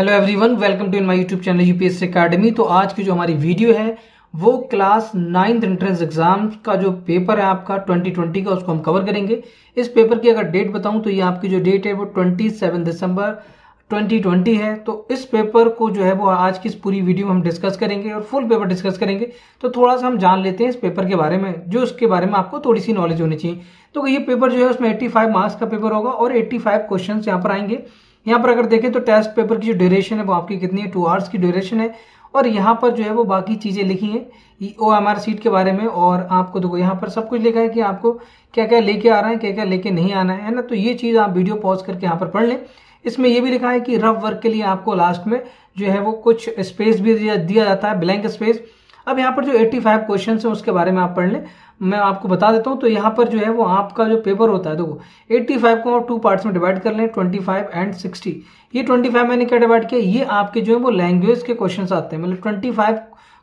Hello everyone, welcome to my YouTube channel UPSC academy. तो आज की जो हमारी वीडियो है वो क्लास 9th एंट्रेंस एग्जाम का जो पेपर है आपका 2020 का, उसको हम कवर करेंगे। इस पेपर की अगर डेट बताऊं तो ये आपकी जो डेट है वो 27 दिसंबर 2020 है। तो इस पेपर को जो है वो आज की इस पूरी वीडियो में हम डिस्कस करेंगे और फुल पेपर डिस्कस करेंगे। तो थोड़ा सा हम जान लेते हैं इस पेपर के बारे में, जो उसके बारे में आपको थोड़ी सी नॉलेज होनी चाहिए। तो ये पेपर जो है उसमें 85 मार्क्स का पेपर होगा और 85 क्वेश्चन यहाँ पर आएंगे। यहाँ पर अगर देखें तो टेस्ट पेपर की जो ड्यूरेशन है वो आपकी कितनी है, 2 आवर्स की ड्यूरेशन है। और यहाँ पर जो है वो बाकी चीजें लिखी हैं OMR सीट के बारे में, और आपको देखो यहाँ पर सब कुछ लिखा है कि आपको क्या क्या लेके आ रहा है, क्या क्या लेके नहीं आना है ना। तो ये चीज आप वीडियो पॉज करके यहाँ पर पढ़ लें। इसमें ये भी लिखा है कि रफ वर्क के लिए आपको लास्ट में जो है वो कुछ स्पेस भी दिया जाता है, ब्लैंक स्पेस। अब यहाँ पर जो 85 क्वेश्चन है उसके बारे में आप पढ़ लें, मैं आपको बता देता हूं। तो यहाँ पर जो है वो आपका जो पेपर होता है, देखो 85 को 2 पार्ट्स में डिवाइड कर लें, 25 एंड 60। ये 25 मैंने क्या डिवाइड किया, ये आपके जो है वो लैंग्वेज के क्वेश्चन आते हैं, मतलब 25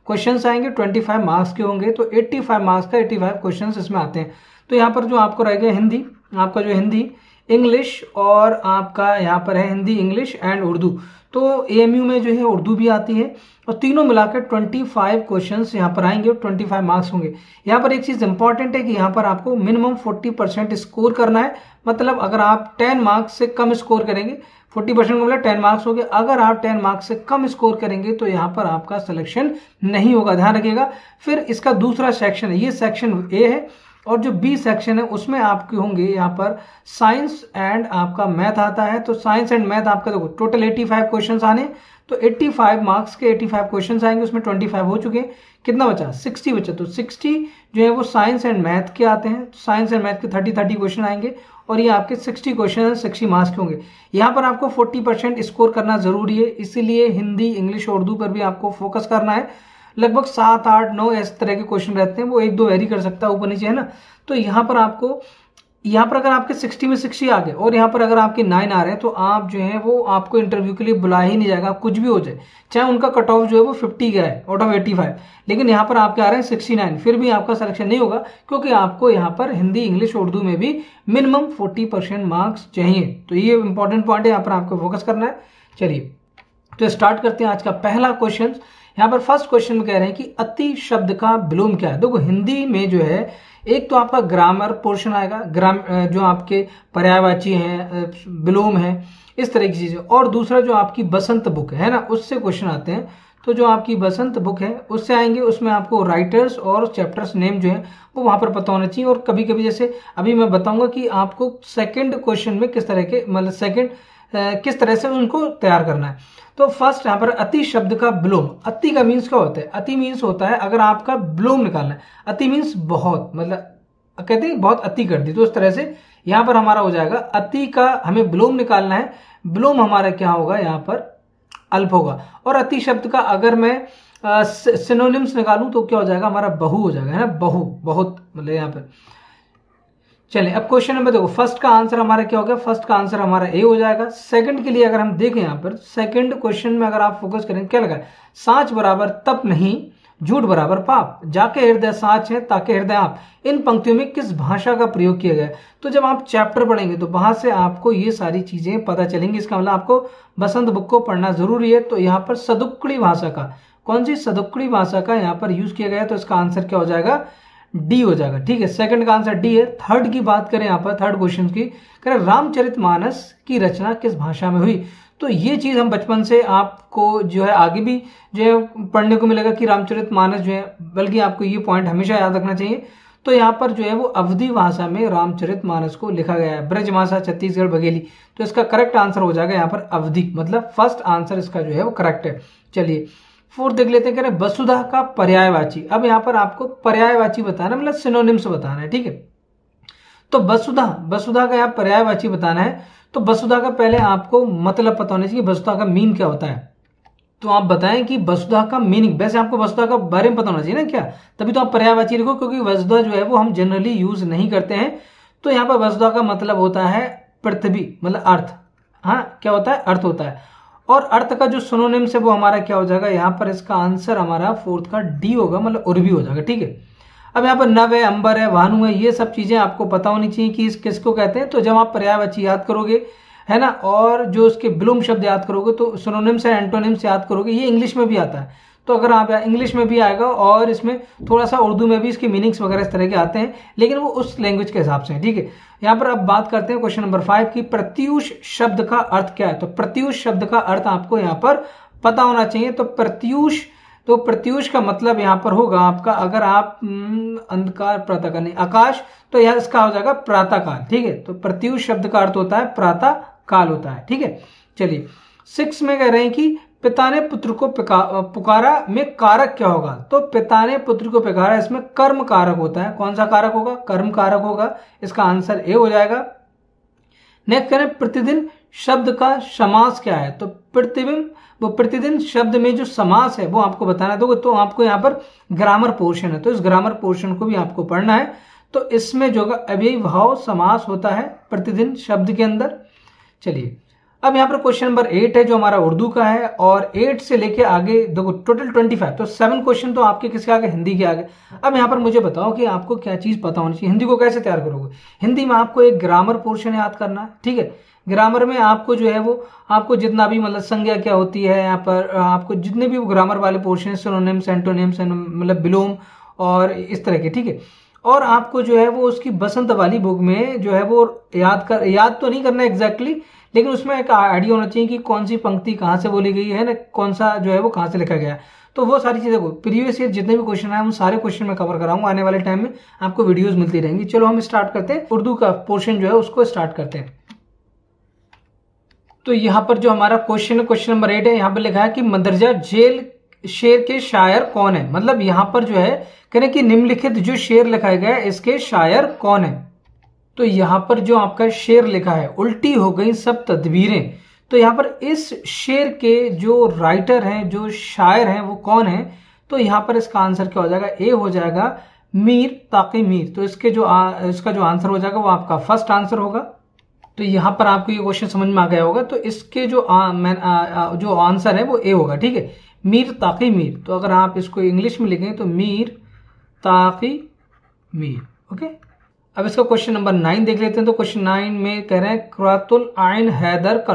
क्वेश्चन आएंगे, 25 मार्क्स के होंगे। तो 85 मार्क्स का 85 क्वेश्चन इसमें आते हैं। तो यहाँ पर जो आपको रहेगा हिंदी, आपका जो हिंदी, इंग्लिश, और आपका यहाँ पर है हिंदी, इंग्लिश एंड उर्दू। तो AMU में जो है उर्दू भी आती है, और तीनों मिलाकर 25 क्वेश्चंस यहाँ पर आएंगे और 25 मार्क्स होंगे। यहाँ पर एक चीज इंपॉर्टेंट है कि यहाँ पर आपको मिनिमम 40% स्कोर करना है। मतलब अगर आप 10 मार्क्स से कम स्कोर करेंगे, 40% का मतलब 10 मार्क्स हो गए, अगर आप 10 मार्क्स से कम स्कोर करेंगे तो यहाँ पर आपका सिलेक्शन नहीं होगा, ध्यान रखिएगा। फिर इसका दूसरा सेक्शन है, ये सेक्शन A है, और जो B सेक्शन है उसमें आपके होंगे यहाँ पर साइंस एंड आपका मैथ आता है। तो साइंस एंड मैथ आपका देखो टोटल 85 क्वेश्चंस आने, तो 85 मार्क्स के 85 क्वेश्चंस आएंगे, उसमें 25 हो चुके हैं, कितना बचा, 60 बचा। तो 60 जो है वो साइंस एंड मैथ के आते हैं। तो साइंस एंड मैथ के 30 क्वेश्चन आएंगे, और ये आपके 60 क्वेश्चन 60 मार्क्स के होंगे। यहाँ पर आपको 40% स्कोर करना जरूरी है, इसीलिए हिंदी, इंग्लिश और उर्दू पर भी आपको फोकस करना है। लगभग 7, 8, 9 इस तरह के क्वेश्चन रहते हैं, वो 1-2 वेरी कर सकता है ऊपर नीचे, है ना। तो यहाँ पर आपको, यहाँ पर अगर आपके 60 में 60 आ गए और यहाँ पर अगर आपके 9 आ रहे हैं, तो आप जो है वो आपको इंटरव्यू के लिए बुलाया ही नहीं जाएगा, कुछ भी हो जाए। चाहे उनका कट ऑफ जो है वो 50 का है आउट ऑफ 85, लेकिन यहाँ पर आपके आ रहे हैं 69, फिर भी आपका सिलेक्शन नहीं होगा, क्योंकि आपको यहाँ पर हिंदी, इंग्लिश, उर्दू में भी मिनिमम 40% मार्क्स चाहिए। तो ये इंपॉर्टेंट पॉइंट है, यहाँ पर आपको फोकस करना है। चलिए तो स्टार्ट करते हैं आज का पहला क्वेश्चन। यहाँ पर फर्स्ट क्वेश्चन में कह रहे हैं कि अति शब्द का विलोम क्या है। देखो हिंदी में जो है एक तो आपका ग्रामर पोर्शन आएगा, जो आपके पर्यायवाची हैं, विलोम है, इस तरह की चीजें। और दूसरा जो आपकी बसंत बुक है ना, उससे क्वेश्चन आते हैं। तो जो आपकी बसंत बुक है उससे आएंगे, उसमें आपको राइटर्स और चैप्टर्स नेम जो है वो वहां पर पता होना चाहिए। और कभी कभी जैसे अभी मैं बताऊंगा कि आपको सेकंड क्वेश्चन में किस तरह के, मतलब सेकंड किस तरह से उनको तैयार करना है। तो फर्स्ट यहाँ पर अति शब्द का विलोम, अति का मीन्स क्या होता है, अति मीन्स होता है अगर आपका विलोम निकालना है। अति मीन्स बहुत, मतलब कहते हैं बहुत अति कर दी, तो इस तरह से यहाँ पर हमारा हो जाएगा अति का हमें विलोम निकालना है। विलोम हमारा क्या होगा, यहाँ पर अल्प होगा। और अति शब्द का अगर मैं सिनोनिम्स निकालूं तो क्या हो जाएगा, हमारा बहु हो जाएगा, है ना, बहु, बहुत, मतलब यहाँ पर। चलिए अब क्वेश्चन नंबर देखो, फर्स्ट का आंसर हमारा क्या हो गया, फर्स्ट का आंसर हमारा A हो जाएगा। सेकंड के लिए अगर हम देखें, यहाँ पर सेकंड क्वेश्चन में अगर आप फोकस करें, क्या लगा, साच बराबर तप नहीं, झूठ बराबर पाप, जाके हृदय साच है ताके हृदय आप। इन पंक्तियों में किस भाषा का प्रयोग किया गया है। तो जब आप चैप्टर पढ़ेंगे तो वहां से आपको ये सारी चीजें पता चलेंगी। इसका मतलब आपको बसंत बुक को पढ़ना जरूरी है। तो यहाँ पर सदुक्कड़ी भाषा का, कौन सी सदुक्कड़ी भाषा का यहाँ पर यूज किया गया है, तो इसका आंसर क्या हो जाएगा, D हो जाएगा। ठीक है, सेकंड का आंसर D है। थर्ड की बात करें, यहाँ पर थर्ड क्वेश्चन की करें, रामचरितमानस की रचना किस भाषा में हुई। तो ये चीज हम बचपन से आपको जो है आगे भी जो है पढ़ने को मिलेगा कि रामचरितमानस जो है, बल्कि आपको ये पॉइंट हमेशा याद रखना चाहिए। तो यहाँ पर जो है वो अवधी भाषा में रामचरितमानस को लिखा गया है, ब्रज भाषा, छत्तीसगढ़, बघेली। तो इसका करेक्ट आंसर हो जाएगा यहाँ पर अवधी, मतलब फर्स्ट आंसर इसका जो है वो करेक्ट है। चलिए फोर्थ देख लेते हैं, कह रहे वसुधा का पर्यायवाची। अब यहाँ पर आपको पर्यायवाची बताना, मतलब सिनोनिम्स बताना है। ठीक है, तो वसुधा का यहाँ पर्यायवाची बताना है। तो वसुधा का पहले आपको मतलब पता होना चाहिए, वसुधा का मीन क्या होता है। तो आप बताएं कि वसुधा का मीनिंग, वैसे आपको वसुधा का बारे में पता होना चाहिए ना क्या, तभी तो आप पर्यायवाची लिखो, क्योंकि वसुधा जो है वो हम जनरली यूज नहीं करते हैं। तो यहाँ पर वसुधा का मतलब होता है पृथ्वी, मतलब अर्थ। हाँ, क्या होता है, अर्थ होता है। और अर्थ का जो सिनोनिम्स है वो हमारा क्या हो जाएगा, यहाँ पर इसका आंसर हमारा फोर्थ का D होगा, मतलब उर्वी हो जाएगा। ठीक है, अब यहाँ पर नव है, अंबर है, भानु है, ये सब चीजें आपको पता होनी चाहिए कि इस किसको कहते हैं। तो जब आप पर्यायवाची याद करोगे, है ना, और जो उसके विलोम शब्द याद करोगे तो सिनोनिम्स एंड एंटोनिम्स याद करोगे, ये इंग्लिश में भी आता है। तो अगर आप इंग्लिश में भी आएगा और इसमें थोड़ा सा उर्दू में भी इसके मीनिंग्स वगैरह इस तरह के आते हैं, लेकिन वो उस लैंग्वेज के हिसाब से है, ठीक है। यहाँ पर अब बात करते हैं क्वेश्चन नंबर 5 की प्रत्यूष शब्द का अर्थ क्या है। तो प्रत्यूष शब्द का अर्थ आपको यहाँ पर पता होना चाहिए। तो प्रत्यूष का मतलब यहाँ पर होगा आपका, अगर आप अंधकार प्रातःकाल नहीं आकाश, तो यह इसका हो जाएगा प्रातःकाल, ठीक है। तो प्रत्यूष शब्द का अर्थ होता है प्रातःकाल होता है, ठीक है। चलिए 6 में कह रहे हैं कि पिता ने पुत्र को पुकारा में कारक क्या होगा। तो पिता ने पुत्र को पुकारा, इसमें कर्म कारक होता है। कौन सा कारक होगा? कर्म कारक होगा। इसका आंसर ए हो जाएगा। नेक्स्ट करें प्रतिदिन शब्द का समास क्या है। तो प्रतिदिन शब्द में जो समास है वो आपको बताना दोगे, तो आपको यहाँ पर ग्रामर पोर्शन है, तो इस ग्रामर पोर्शन को भी आपको पढ़ना है। तो इसमें जो अव्ययीभाव समास होता है प्रतिदिन शब्द के अंदर। चलिए अब यहाँ पर क्वेश्चन नंबर 8 है जो हमारा उर्दू का है, और 8 से लेके आगे देखो टोटल 25, तो 7 क्वेश्चन तो आपके किसके आगे? हिंदी के आगे। अब यहाँ पर मुझे बताओ कि आपको क्या चीज पता होनी चाहिए, हिंदी को कैसे तैयार करोगे। हिंदी में आपको एक ग्रामर पोर्शन याद करना है, ठीक है। ग्रामर में आपको जो है वो आपको जितना भी मतलब संज्ञा क्या होती है, यहाँ पर आपको जितने भी ग्रामर वाले पोर्शन, सिनोनिम्स, एंटोनिम्स, मतलब विलोम और इस तरह के, ठीक है। और आपको जो है वो उसकी बसंत वाली बुक में जो है वो याद तो नहीं करना एग्जैक्टली, लेकिन उसमें एक आइडिया होना चाहिए कि कौन सी पंक्ति कहाँ से बोली गई है ना, कौन सा जो है वो कहाँ से लिखा गया है। तो वो सारी चीजें को प्रीवियस ईयर जितने भी क्वेश्चन आए उन सारे क्वेश्चन में कवर कराऊंगा आने वाले टाइम में, आपको वीडियोस मिलती रहेंगी। चलो हम स्टार्ट करते हैं, उर्दू का पोर्शन जो है उसको स्टार्ट करते हैं। तो यहाँ पर जो हमारा क्वेश्चन है, क्वेश्चन नंबर 8 है, यहाँ पर लिखा है कि मंदरजा जेल शेर के शायर कौन है। मतलब यहाँ पर जो है कह रहे कि निम्नलिखित जो शेर लिखा गया है इसके शायर कौन है। तो यहाँ पर जो आपका शेर लिखा है, उल्टी हो गई सब तदबीरें, तो यहाँ पर इस शेर के जो राइटर हैं, जो शायर हैं, वो कौन है। तो यहाँ पर इसका आंसर क्या हो जाएगा? ए हो जाएगा मीर ताकि मीर। तो इसका जो आंसर हो जाएगा वो आपका फर्स्ट आंसर होगा। तो यहाँ पर आपको ये क्वेश्चन समझ में आ गया होगा। तो इसके जो आंसर है वो ए होगा, ठीक है, मीर ताकि मीर। तो अगर आप इसको इंग्लिश में लिखें तो मीर ताकि मीर, ओके। अब इसका क्वेश्चन नंबर 9 देख लेते हैं। तो क्वेश्चन 9 में कह रहे हैं कुरातुल आइन हैदर का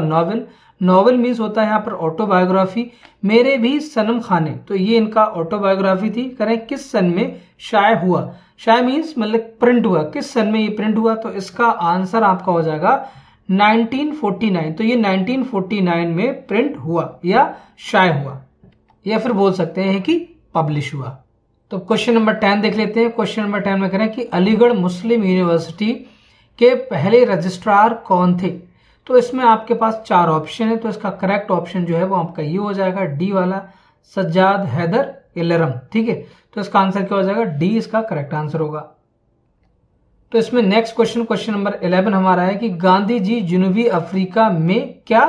नॉवेल मीन्स होता है यहाँ पर ऑटोबायोग्राफी। मेरे भी सनम खाने, तो ये इनका ऑटोबायोग्राफी थी। कह रहे हैं किस सन में शाये हुआ। शाये मीन्स मतलब प्रिंट हुआ, किस सन में ये प्रिंट हुआ। तो इसका आंसर आपका हो जाएगा 1949। तो ये 1949 में प्रिंट हुआ या शाये हुआ, या फिर बोल सकते हैं कि पब्लिश हुआ। तो क्वेश्चन नंबर 10 देख लेते हैं। क्वेश्चन नंबर 10 में कह रहे हैं कि अलीगढ़ मुस्लिम यूनिवर्सिटी के पहले रजिस्ट्रार कौन थे। तो इसमें आपके पास 4 ऑप्शन है। तो इसका करेक्ट ऑप्शन जो है वो आपका ये हो जाएगा, डी वाला, सज्जाद हैदर इलरम, ठीक है। तो इसका आंसर क्या हो जाएगा? डी इसका करेक्ट आंसर होगा। तो इसमें नेक्स्ट क्वेश्चन नंबर 11 हमारा है कि गांधी जी जनूबी अफ्रीका में क्या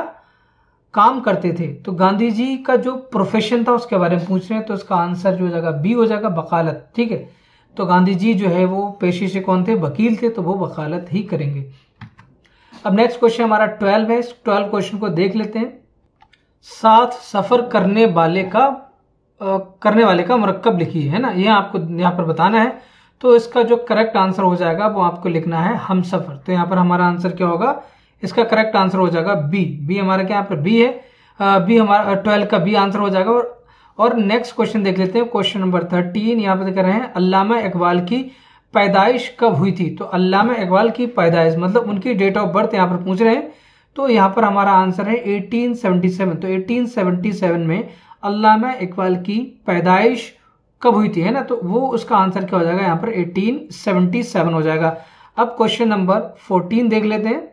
काम करते थे। तो गांधी जी का जो प्रोफेशन था उसके बारे में पूछ रहे हैं। तो इसका आंसर जो हो जाएगा बी हो जाएगा, वकालत, ठीक है। तो गांधी जी जो है वो पेशे से कौन थे? वकील थे, तो वो वकालत ही करेंगे। अब नेक्स्ट क्वेश्चन हमारा 12 है। 12 क्वेश्चन को देख लेते हैं। साथ सफर करने वाले का मुरक्कब लिखिए, है ना, ये आपको यहाँ पर बताना है। तो इसका जो करेक्ट आंसर हो जाएगा वो आपको लिखना है हम सफर। तो यहाँ पर हमारा आंसर क्या होगा? इसका करेक्ट आंसर हो जाएगा बी हमारा क्या यहाँ पर बी है, बी हमारा 12 का बी आंसर हो जाएगा। और नेक्स्ट क्वेश्चन देख लेते हैं। क्वेश्चन नंबर 13 यहाँ पे देख रहे हैं अल्लामा इकबाल की पैदाइश कब हुई थी। तो अल्लामा इकबाल की पैदाइश मतलब उनकी डेट ऑफ बर्थ यहाँ पर पूछ रहे हैं। तो यहाँ पर हमारा आंसर है 1877। तो 1877 में अल्लामा इकबाल की पैदाइश कब हुई थी, है ना। तो वो उसका आंसर क्या हो जाएगा? यहाँ पर 1877 हो जाएगा। अब क्वेश्चन नंबर 14 देख लेते हैं।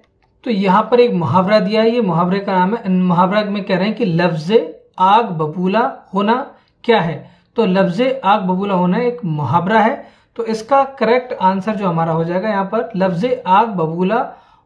तो यहाँ पर एक मुहावरा दिया है, ये मुहावरे का नाम है। मुहावरा में कह रहे हैं कि लफ्ज़े आग बबूला होना क्या है। तो लफ्ज़े आग बबूला होना एक मुहावरा है। तो इसका करेक्ट आंसर जो हमारा हो जाएगा यहाँ पर लफ्ज़े आग बबूला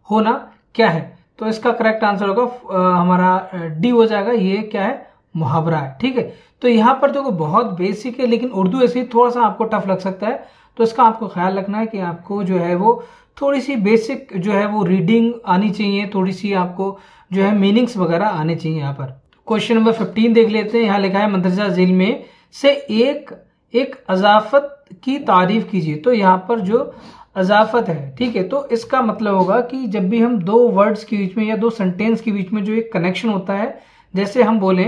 होना क्या है। तो इसका करेक्ट आंसर होगा हमारा डी हो जाएगा, ये क्या है? मुहावरा है, ठीक है। तो यहाँ पर देखो बहुत बेसिक है, लेकिन उर्दू ऐसे ही थोड़ा सा आपको टफ लग सकता है। तो इसका आपको ख्याल रखना है कि आपको जो है वो थोड़ी सी बेसिक जो है वो रीडिंग आनी चाहिए, थोड़ी सी आपको जो है मीनिंग्स वगैरह आने चाहिए। यहाँ पर क्वेश्चन नंबर 15 देख लेते हैं। यहाँ लिखा है मंदरजा झील में से एक अजाफत की तारीफ कीजिए। तो यहाँ पर जो अजाफत है, ठीक है। तो इसका मतलब होगा कि जब भी हम दो वर्ड्स के बीच में या दो सेंटेंस के बीच में जो एक कनेक्शन होता है, जैसे हम बोले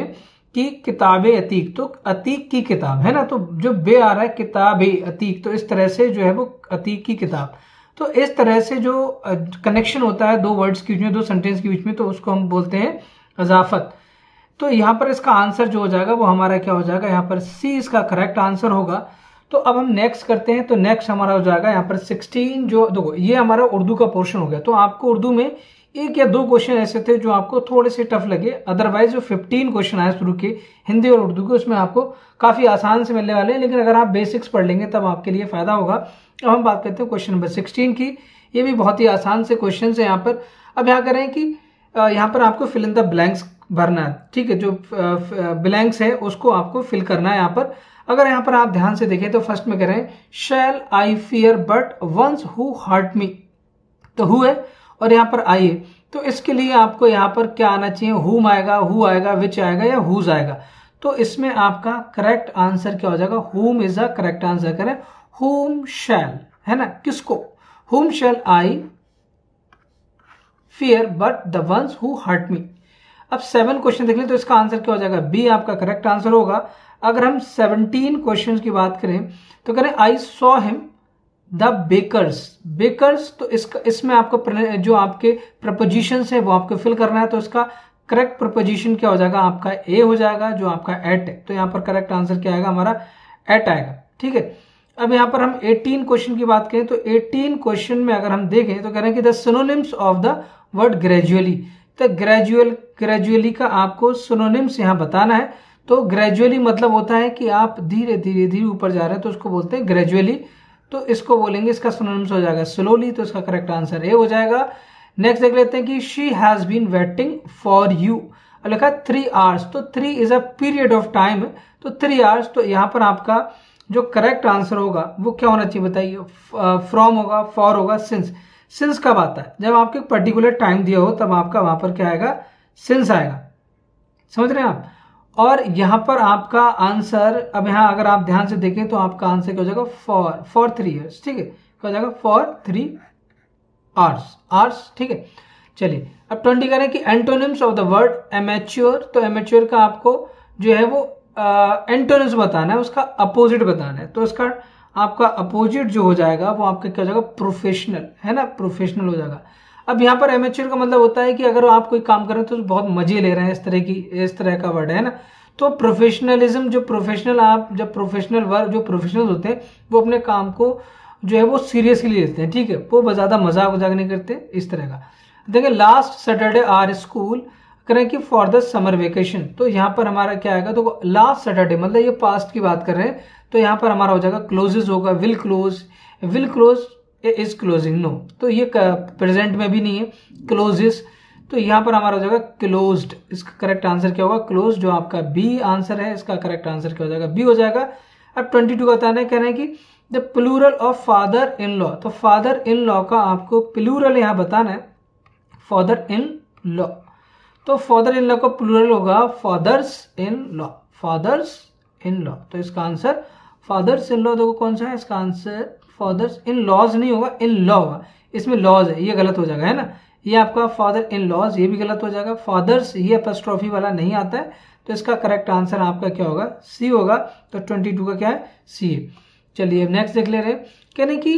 कि किताबे अतीक, तो अतीक की किताब है ना, तो जो बे आ रहा है किताबे अतीक, तो इस तरह से जो है वो अतीक की किताब। तो इस तरह से जो कनेक्शन होता है दो वर्ड्स के बीच में, दो सेंटेंस के बीच में, तो उसको हम बोलते हैं अजाफत। तो यहाँ पर इसका आंसर जो हो जाएगा वो हमारा क्या हो जाएगा, यहाँ पर सी इसका करेक्ट आंसर होगा। तो अब हम नेक्स्ट करते हैं। तो नेक्स्ट हमारा हो जाएगा यहाँ पर 16, जो देखो ये हमारा उर्दू का पोर्शन हो गया। तो आपको उर्दू में एक या दो क्वेश्चन ऐसे थे जो आपको थोड़े से टफ लगे, अदरवाइज जो 15 क्वेश्चन आए शुरू के हिंदी और उर्दू के, उसमें आपको काफी आसान से मिलने वाले हैं। लेकिन अगर आप बेसिक्स पढ़ लेंगे तब आपके लिए फायदा होगा। अब हम बात करते हैं क्वेश्चन नंबर 16 की। ये भी बहुत ही आसान से क्वेश्चन है यहाँ पर। अब यहाँ करें कि यहाँ पर आपको फिल इन द ब्लैंक्स भरना है, ठीक है। जो ब्लैंक्स है उसको आपको फिल करना है यहाँ पर। अगर यहाँ पर आप ध्यान से देखें तो फर्स्ट में करें shall I fear but once who hurt me, तो हु है और यहाँ पर आई है। तो इसके लिए आपको यहाँ पर क्या आना चाहिए, हुम आएगा, हु आएगा, विच आएगा या हुज आएगा। तो इसमें आपका करेक्ट आंसर क्या हो जाएगा, हुम इज द करेक्ट आंसर। करें हुम शैल, है ना, किसको, whom shall I fear but the once who hurt me. अब 7 क्वेश्चन देख लें तो इसका आंसर क्या हो जाएगा, बी आपका करेक्ट आंसर होगा। अगर हम 17 क्वेश्चन की बात करें तो करें I saw him the bakers, bakers, तो इसमें आपको जो आपके प्रपोजिशंस है वो आपको फिल करना है। तो इसका करेक्ट प्रपोजिशन क्या हो जाएगा, आपका ए हो जाएगा, जो आपका एट है। तो यहाँ पर करेक्ट आंसर क्या आएगा, हमारा एट आएगा, ठीक है। अब यहाँ पर हम 18 क्वेश्चन की बात करें तो 18 क्वेश्चन में अगर हम देखें तो कह रहे हैं कि the synonyms of the word gradually. तो ग्रेजुअली का आपको सिनोनिम्स यहाँ बताना है। तो ग्रेजुअली मतलब होता है कि आप धीरे धीरे धीरे ऊपर जा रहे हैं, तो उसको बोलते हैं ग्रेजुअली। तो इसको बोलेंगे, इसका सिनोनिम्स हो जाएगा स्लोली। तो इसका करेक्ट आंसर ए हो जाएगा। नेक्स्ट देख लेते हैं कि she has been waiting for you, लिखा 3 आवर्स। तो 3 is a period of time, तो 3 आवर्स। तो यहाँ पर आपका जो करेक्ट आंसर होगा वो क्या होना चाहिए बताइए, फ्रॉम होगा, फॉर होगा, सिंस। सिंस कब आता है, जब आपको एक पर्टिकुलर टाइम दिया हो तब आपका वहां पर क्या आएगा, सिंस आएगा, समझ रहे हैं आप। और यहां पर आपका आंसर, अब यहां अगर आप ध्यान से देखें तो आपका आंसर क्या हो जाएगा, फॉर 3 ईयर्स, ठीक है, क्या हो जाएगा, फॉर 3 आवर्स, ठीक है। चलिए अब 20 करें कि antonyms of the word amateur. तो एमेच्योर का आपको जो है वो एंटोनिम्स बताना है, उसका अपोजिट बताना है। तो इसका आपका अपोजिट जो हो जाएगा वो आपका क्या हो जाएगा, प्रोफेशनल, है ना, प्रोफेशनल हो जाएगा। अब यहाँ पर एमेच्योर का मतलब होता है कि अगर आप कोई काम कर रहे हैं तो बहुत मजे ले रहे हैं, इस तरह का वर्ड है ना। तो प्रोफेशनलिज्म, जो प्रोफेशनल, आप जब प्रोफेशनल वर्क, जो प्रोफेशनल होते हैं वो अपने काम को जो है वो सीरियसली लेते हैं, ठीक है, वो ज्यादा मजाक नहीं करते, इस तरह का। देखिए लास्ट सैटरडे आर स्कूल करें कि फॉर द समर वेकेशन। तो यहाँ पर हमारा क्या आएगा, तो लास्ट सैटरडे मतलब ये पास्ट की बात कर रहे हैं, तो यहाँ पर हमारा हो जाएगा क्लोजेज होगा, will close is closing, no, तो ये प्रेजेंट में भी नहीं है, क्लोजेस। तो यहाँ पर हमारा हो जाएगा क्लोज्ड। इसका करेक्ट आंसर क्या होगा, क्लोज, जो आपका बी आंसर है। इसका करेक्ट आंसर क्या हो जाएगा, बी हो जाएगा। अब 22 का बताना है, कह रहे हैं कि the plural of father in law. तो फादर इन लॉ का आपको प्लूरल यहाँ बताना है, फादर इन लॉ। तो फादर इन लॉ का प्लूरल होगा fathers in law, fathers in law. तो इसका आंसर फादर्स इन लॉ, देखो कौन सा है, इसका आंसर फादर्स इन लॉज नहीं होगा, इन लॉ होगा, इसमें लॉज है, ये गलत हो जाएगा, है ना। ये आपका फादर इन लॉज, ये भी गलत हो जाएगा। फादर्स ये अपस्ट्रॉफी वाला नहीं आता है, तो इसका करेक्ट आंसर आपका क्या होगा, सी होगा। तो 22 का क्या है, सी है। चलिए नेक्स्ट देख ले रहे हैं, कहने की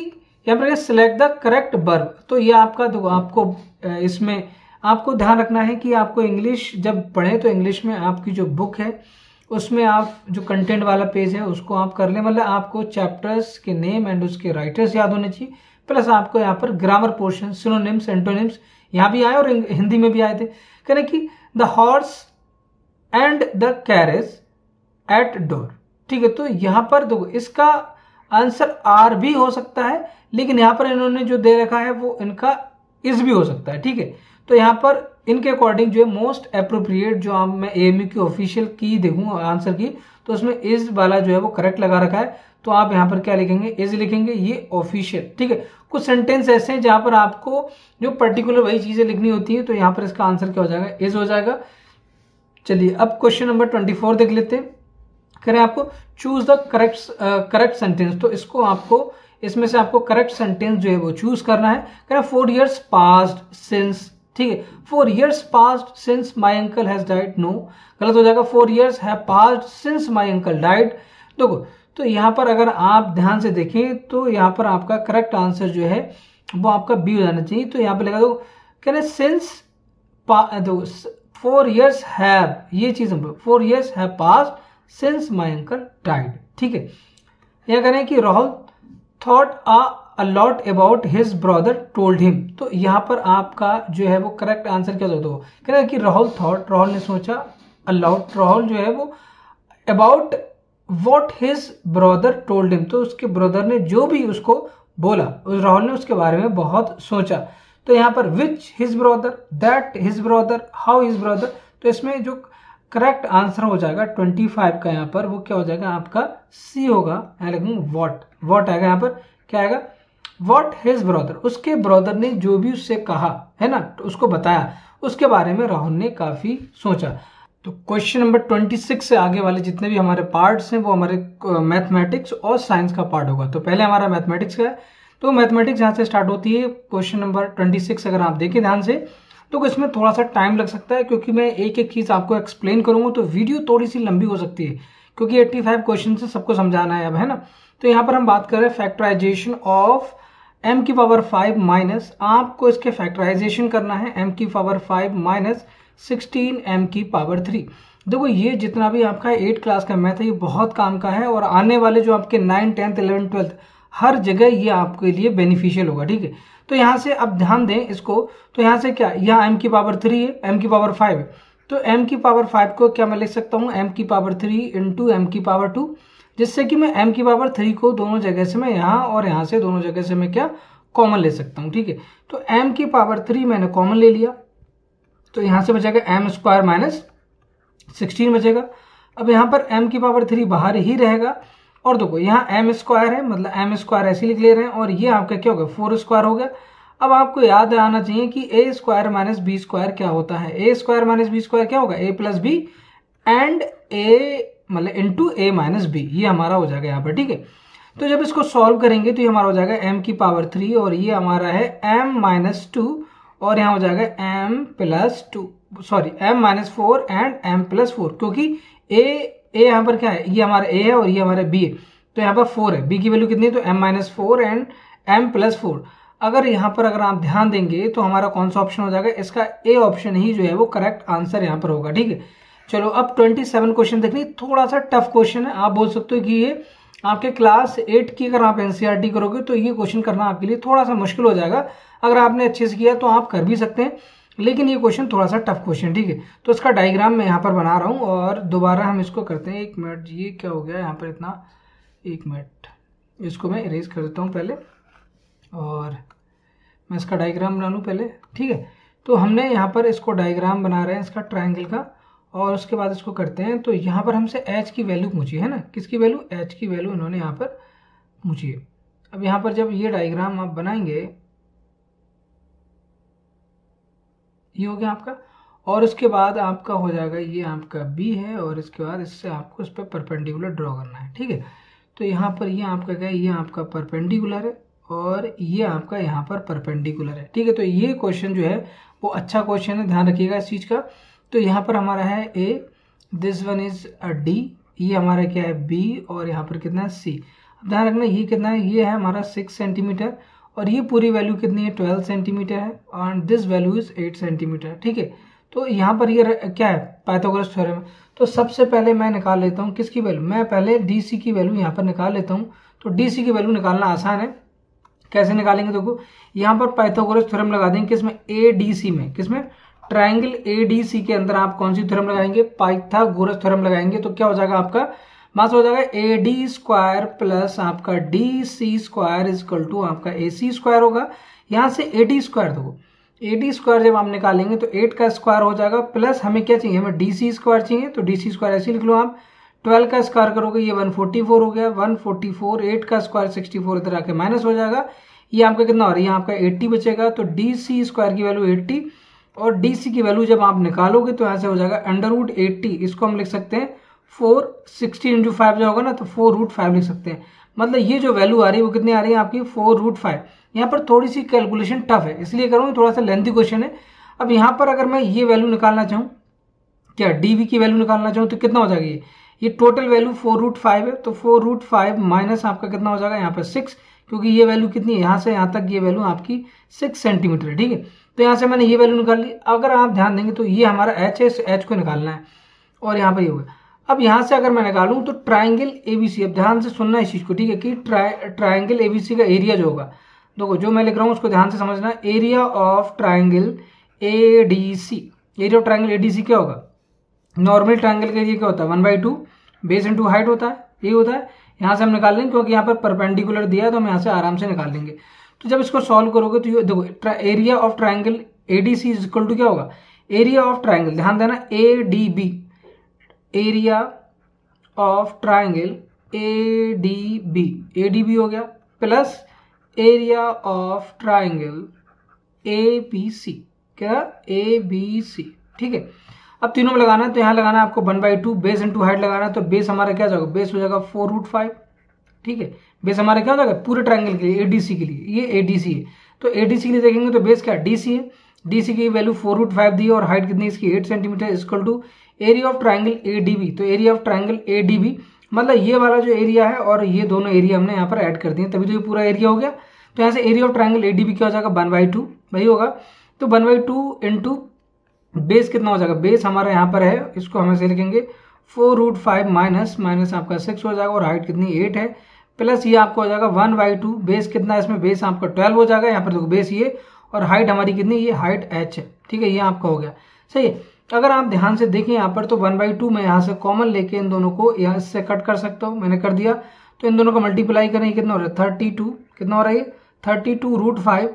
यहाँ पर सिलेक्ट द करेक्ट वर्ब। तो ये आपका, तो आपको इसमें आपको ध्यान रखना है कि आपको इंग्लिश जब पढ़े तो इंग्लिश में आपकी जो बुक है उसमें आप जो कंटेंट वाला पेज है उसको आप कर लें, मतलब आपको चैप्टर्स के नेम एंड उसके राइटर्स याद होने चाहिए, प्लस आपको यहाँ पर ग्रामर पोर्शन, सिनोनिम्स, एंटोनिम्स यहाँ भी आए और हिंदी में भी आए थे। कहने कि the horse and the carriage at door, ठीक है। तो यहाँ पर देखो इसका आंसर आर भी हो सकता है, लेकिन यहाँ पर इन्होंने जो दे रखा है वो इनका इज भी हो सकता है, ठीक है। तो यहाँ पर इनके अकॉर्डिंग जो है मोस्ट अप्रोप्रिएट, जो आप मैं एएमयू की ऑफिशियल की देखूँ आंसर की, तो उसमें इज वाला जो है वो करेक्ट लगा रखा है। तो आप यहाँ पर क्या लिखेंगे, इज लिखेंगे, ये ऑफिशियल, ठीक है। कुछ सेंटेंस ऐसे हैं जहां पर आपको जो पर्टिकुलर वही चीजें लिखनी होती है, तो यहाँ पर इसका आंसर क्या हो जाएगा, इज हो जाएगा। चलिए अब क्वेश्चन नंबर 24 देख लेते हैं। करें आपको चूज द करेक्ट सेंटेंस। तो इसको आपको इसमें से आपको करेक्ट सेंटेंस जो है वो चूज करना है। कह रहा 4 years पास्ड सिंस, ठीक है, 4 years passed since my uncle has died, no, गलत हो जाएगा। 4 years have passed since my uncle died. देखो तो यहाँ पर अगर आप ध्यान से देखें तो यहाँ पर आपका करेक्ट आंसर जो है वो आपका बी हो जाना चाहिए। तो यहाँ पर लगा दो, कह रहे सिंस 4 years हैव, ये चीज 4 years have passed since my uncle died, ठीक है। यह कह रहे हैं कि Rahul thought a lot about his brother told him. तो यहाँ पर आपका जो है वो करेक्ट आंसर क्या होता है, कह रहे हैं कि राहुल थॉट, राहुल ने सोचा, अ लॉट, राहुल जो है वो about what his brother told him, तो उसके ब्रदर ने जो भी उसको बोला, उस राहुल ने उसके बारे में बहुत सोचा। तो यहाँ पर विच his brother, that his brother, how his brother, तो इसमें जो करेक्ट आंसर हो जाएगा 25 का यहाँ पर वो क्या हो जाएगा आपका सी होगा। वॉट, वॉट आएगा यहाँ पर, क्या आएगा, वॉट हिज ब्रदर, उसके ब्रदर ने जो भी उससे कहा है ना, तो उसको बताया, उसके बारे में राहुल ने काफी सोचा। तो क्वेश्चन नंबर 26 से आगे वाले जितने भी हमारे पार्ट्स हैं वो हमारे मैथमेटिक्स और साइंस का पार्ट होगा। तो पहले हमारा मैथमेटिक्स का है, तो मैथमेटिक्स यहाँ से स्टार्ट होती है। क्वेश्चन नंबर 26 अगर आप देखें ध्यान से तो इसमें थोड़ा सा टाइम लग सकता है क्योंकि मैं एक एक चीज आपको एक्सप्लेन करूंगा, तो वीडियो थोड़ी सी लंबी हो सकती है क्योंकि 85 क्वेश्चन से सबको समझाना है अब, है ना। तो यहाँ पर हम बात कर रहे हैं फैक्टराइजेशन ऑफ m की पावर 5 माइनस, आपको इसके फैक्टराइजेशन करना है m की पावर 5 माइनस 16 m की पावर 3। देखो ये जितना भी आपका 8 क्लास का मैथ है ये बहुत काम का है और आने वाले जो आपके 9, 10th, 11th, 12th हर जगह ये आपके लिए बेनिफिशियल होगा, ठीक है। तो यहाँ से अब ध्यान दें इसको, तो यहाँ से क्या, यहाँ m की पावर 3 है, m की पावर 5 है, तो m की पावर 5 को क्या मैं लिख सकता हूँ m की पावर 3 इंटू m की पावर 2, जिससे कि मैं m की पावर 3 को दोनों जगह से मैं यहाँ और यहाँ से दोनों जगह से मैं क्या कॉमन ले सकता हूँ, ठीक है। तो m की पावर 3 मैंने कॉमन ले लिया, तो यहाँ से बचेगा m स्क्वायर माइनस 16 बचेगा। अब यहाँ पर m की पावर 3 बाहर ही रहेगा और देखो यहाँ m स्क्वायर है, मतलब m स्क्वायर ऐसे लिख ले रहे हैं और ये आपका क्या होगा 4 स्क्वायर हो गया। अब आपको याद आना चाहिए कि a square minus B square क्या होता है, a square minus B square क्या होगा, a plus B and a मतलब इंटू a माइनस बी, ये हमारा हो जाएगा यहाँ पर, ठीक है। तो जब इसको सॉल्व करेंगे तो ये हमारा हो जाएगा m की पावर 3 और ये हमारा है m माइनस 2 और यहाँ हो जाएगा m plus 2, sorry m minus 4 and m plus 4, क्योंकि a यहाँ पर क्या है, ये हमारा a है और ये हमारा b है, तो यहाँ पर 4 है, b की वैल्यू कितनी है तो m minus 4 and m plus 4। अगर यहाँ पर अगर आप ध्यान देंगे तो हमारा कौन सा ऑप्शन हो जाएगा, इसका ए ऑप्शन ही जो है वो करेक्ट आंसर यहाँ पर होगा, ठीक है। चलो अब 27 क्वेश्चन देखनी, थोड़ा सा टफ क्वेश्चन है, आप बोल सकते हो कि ये आपके क्लास 8 की अगर आप एनसीईआरटी करोगे तो ये क्वेश्चन करना आपके लिए थोड़ा सा मुश्किल हो जाएगा। अगर आपने अच्छे से किया तो आप कर भी सकते हैं, लेकिन ये क्वेश्चन थोड़ा सा टफ क्वेश्चन, ठीक है। तो इसका डायग्राम मैं यहाँ पर बना रहा हूँ और दोबारा हम इसको करते हैं। 1 मिनट, ये क्या हो गया यहाँ पर इतना, 1 मिनट, इसको मैं इरेज कर देता हूँ पहले और मैं इसका डायग्राम बना लूँ पहले, ठीक है। तो हमने यहाँ पर इसको डायग्राम बना रहे हैं इसका ट्रायंगल का और उसके बाद इसको करते हैं। तो यहाँ पर हमसे h की वैल्यू पूछी है ना, किसकी वैल्यू, h की वैल्यू इन्होंने यहाँ पर पूछी है। अब यहाँ पर जब ये डायग्राम आप बनाएंगे, ये हो गया आपका, और उसके बाद आपका हो जाएगा ये आपका b है और इसके बाद इससे आपको इस पर परपेंडिकुलर ड्रॉ करना है, ठीक है। तो यहाँ पर ये आपका क्या है, ये आपका परपेंडिकुलर है और ये आपका यहाँ पर परपेंडिकुलर है, ठीक है। तो ये क्वेश्चन जो है वो अच्छा क्वेश्चन है, ध्यान रखिएगा इस चीज का। तो यहाँ पर हमारा है a, this one is D, ये हमारा क्या है b और यहाँ पर कितना है c। ध्यान रखना ये कितना है, ये है हमारा 6 सेंटीमीटर और ये पूरी वैल्यू कितनी है 12 सेंटीमीटर है और दिस वैल्यू इज 8 सेंटीमीटर, ठीक है। तो यहाँ पर ये क्या है, पाइथागोरस थ्योरम। तो सबसे पहले मैं निकाल लेता हूँ किसकी वैल्यू, मैं पहले डी की वैल्यू यहाँ पर निकाल लेता हूँ। तो डी की वैल्यू निकालना आसान है, कैसे निकालेंगे, देखो यहाँ पर पाइथागोरस थ्योरम लगा देंगे, किसमें, एडीसी में, किसमें, ट्राइंगल एडीसी के अंदर आप कौन सी थ्योरम लगाएंगे, पाइथागोरस थ्योरम लगाएंगे। तो क्या हो जाएगा आपका मास हो जाएगा एडी स्क्वायर प्लस आपका D C square is equal to आपका ए सी स्क्वायर होगा। यहाँ से एडी स्क्वायर, देखो एडी स्क्वायर जब आप निकालेंगे तो 8 का स्क्वायर हो जाएगा प्लस हमें क्या चाहिए, हमें डी सी स्क्वायर चाहिए, तो डी सी स्क्वायर ऐसे लिख लो आप। 12 का स्क्वायर करोगे ये 144 हो गया, 144, 8 का स्क्वायर 64, इधर आके माइनस हो जाएगा, ये आपका कितना हो रहा है, ये आपका 80 बचेगा। तो डी सी स्क्वायर की वैल्यू 80 और डी सी की वैल्यू जब आप निकालोगे तो ऐसे हो जाएगा √80, इसको हम लिख सकते हैं 4, 16 × 5 जो होगा ना तो 4√5 लिख सकते हैं। मतलब ये जो वैल्यू आ रही है वो कितनी आ रही है आपकी 4√5। यहाँ पर थोड़ी सी कैलकुलेशन टफ है इसलिए करूँगी, थोड़ा सा लेंथी क्वेश्चन है। अब यहाँ पर अगर मैं ये वैल्यू निकालना चाहूँ, क्या डीवी की वैल्यू निकालना चाहूँ तो कितना हो जाएगा, ये टोटल वैल्यू 4√5 है, तो 4√5 माइनस आपका कितना हो जाएगा यहाँ पर 6, क्योंकि ये वैल्यू कितनी है यहाँ से यहाँ तक, ये वैल्यू आपकी 6 सेंटीमीटर है। ठीक है, तो यहाँ से मैंने ये वैल्यू निकाल ली। अगर आप ध्यान देंगे तो ये हमारा एच है, इस एच को निकालना है और यहाँ पर ये होगा। अब यहाँ से अगर मैं निकालूं तो ट्राइंगल एबीसी, अब ध्यान से सुनना इस चीज को, ठीक है, कि ट्राइंगल एबीसी का एरिया जो होगा, देखो जो मैं लिख रहा हूँ उसको ध्यान से समझना। Area of triangle ADC, area of triangle ADC क्या होगा, नॉर्मल ट्राइंगल का एरिया क्या होता है 1/2 बेस इंटू हाइट होता है, यही होता है। यहाँ से हम निकाल लेंगे क्योंकि यहाँ पर परपेंडिकुलर दिया है तो हम यहाँ से आराम से निकाल लेंगे। तो जब इसको सॉल्व करोगे तो ये देखो area of triangle ADC is equal to क्या होगा, एरिया ऑफ ट्राइंगल, ध्यान देना ADB, area of triangle ADB, ADB हो गया, plus area of triangle ABC, क्या एबीसी। ठीक है, अब तीनों में लगाना है तो यहाँ लगाना है आपको 1/2 बेस इंटू हाइट लगाना है, तो बेस हमारा क्या जाएगा, बेस हो जाएगा 4√5। ठीक है, बेस हमारा क्या हो जाएगा पूरे ट्राइंगल के लिए, एडीसी के लिए, ये एडीसी है, तो एडीसी के लिए देखेंगे तो बेस क्या डीसी है, डीसी की वैल्यू 4√5 दी है और हाइट कितनी इसकी 8 centimetre, equal to area of triangle ADB. तो एरिया ऑफ ट्राइंगल एडीबी मतलब ये वाला जो एरिया है और ये दोनों एरिया हमने यहाँ पर ऐड कर दिए, तभी तो ये पूरा एरिया हो गया। तो यहाँ से एरिया ऑफ ट्राइंगल एडीबी क्या हो जाएगा 1/2 वही होगा, तो 1/2 इंटू बेस कितना हो जाएगा, बेस हमारा यहाँ पर है, इसको हम ऐसे लिखेंगे 4√5 माइनस आपका 6 हो जाएगा और हाइट कितनी 8 है, प्लस ये आपको हो जाएगा 1/2 बेस कितना है इसमें, बेस आपका 12 हो जाएगा, यहाँ पर देखो बेस ये और हाइट हमारी कितनी, ये हाइट h है। ठीक है, ये आपका हो गया सही है। अगर आप ध्यान से देखें यहाँ पर तो 1/2 में यहाँ से कॉमन लेके इन दोनों को यहाँ से कट कर सकता हूँ, मैंने कर दिया। तो इन दोनों को मल्टीप्लाई करें कितना हो रहा है 32, कितना हो रहा है 32√5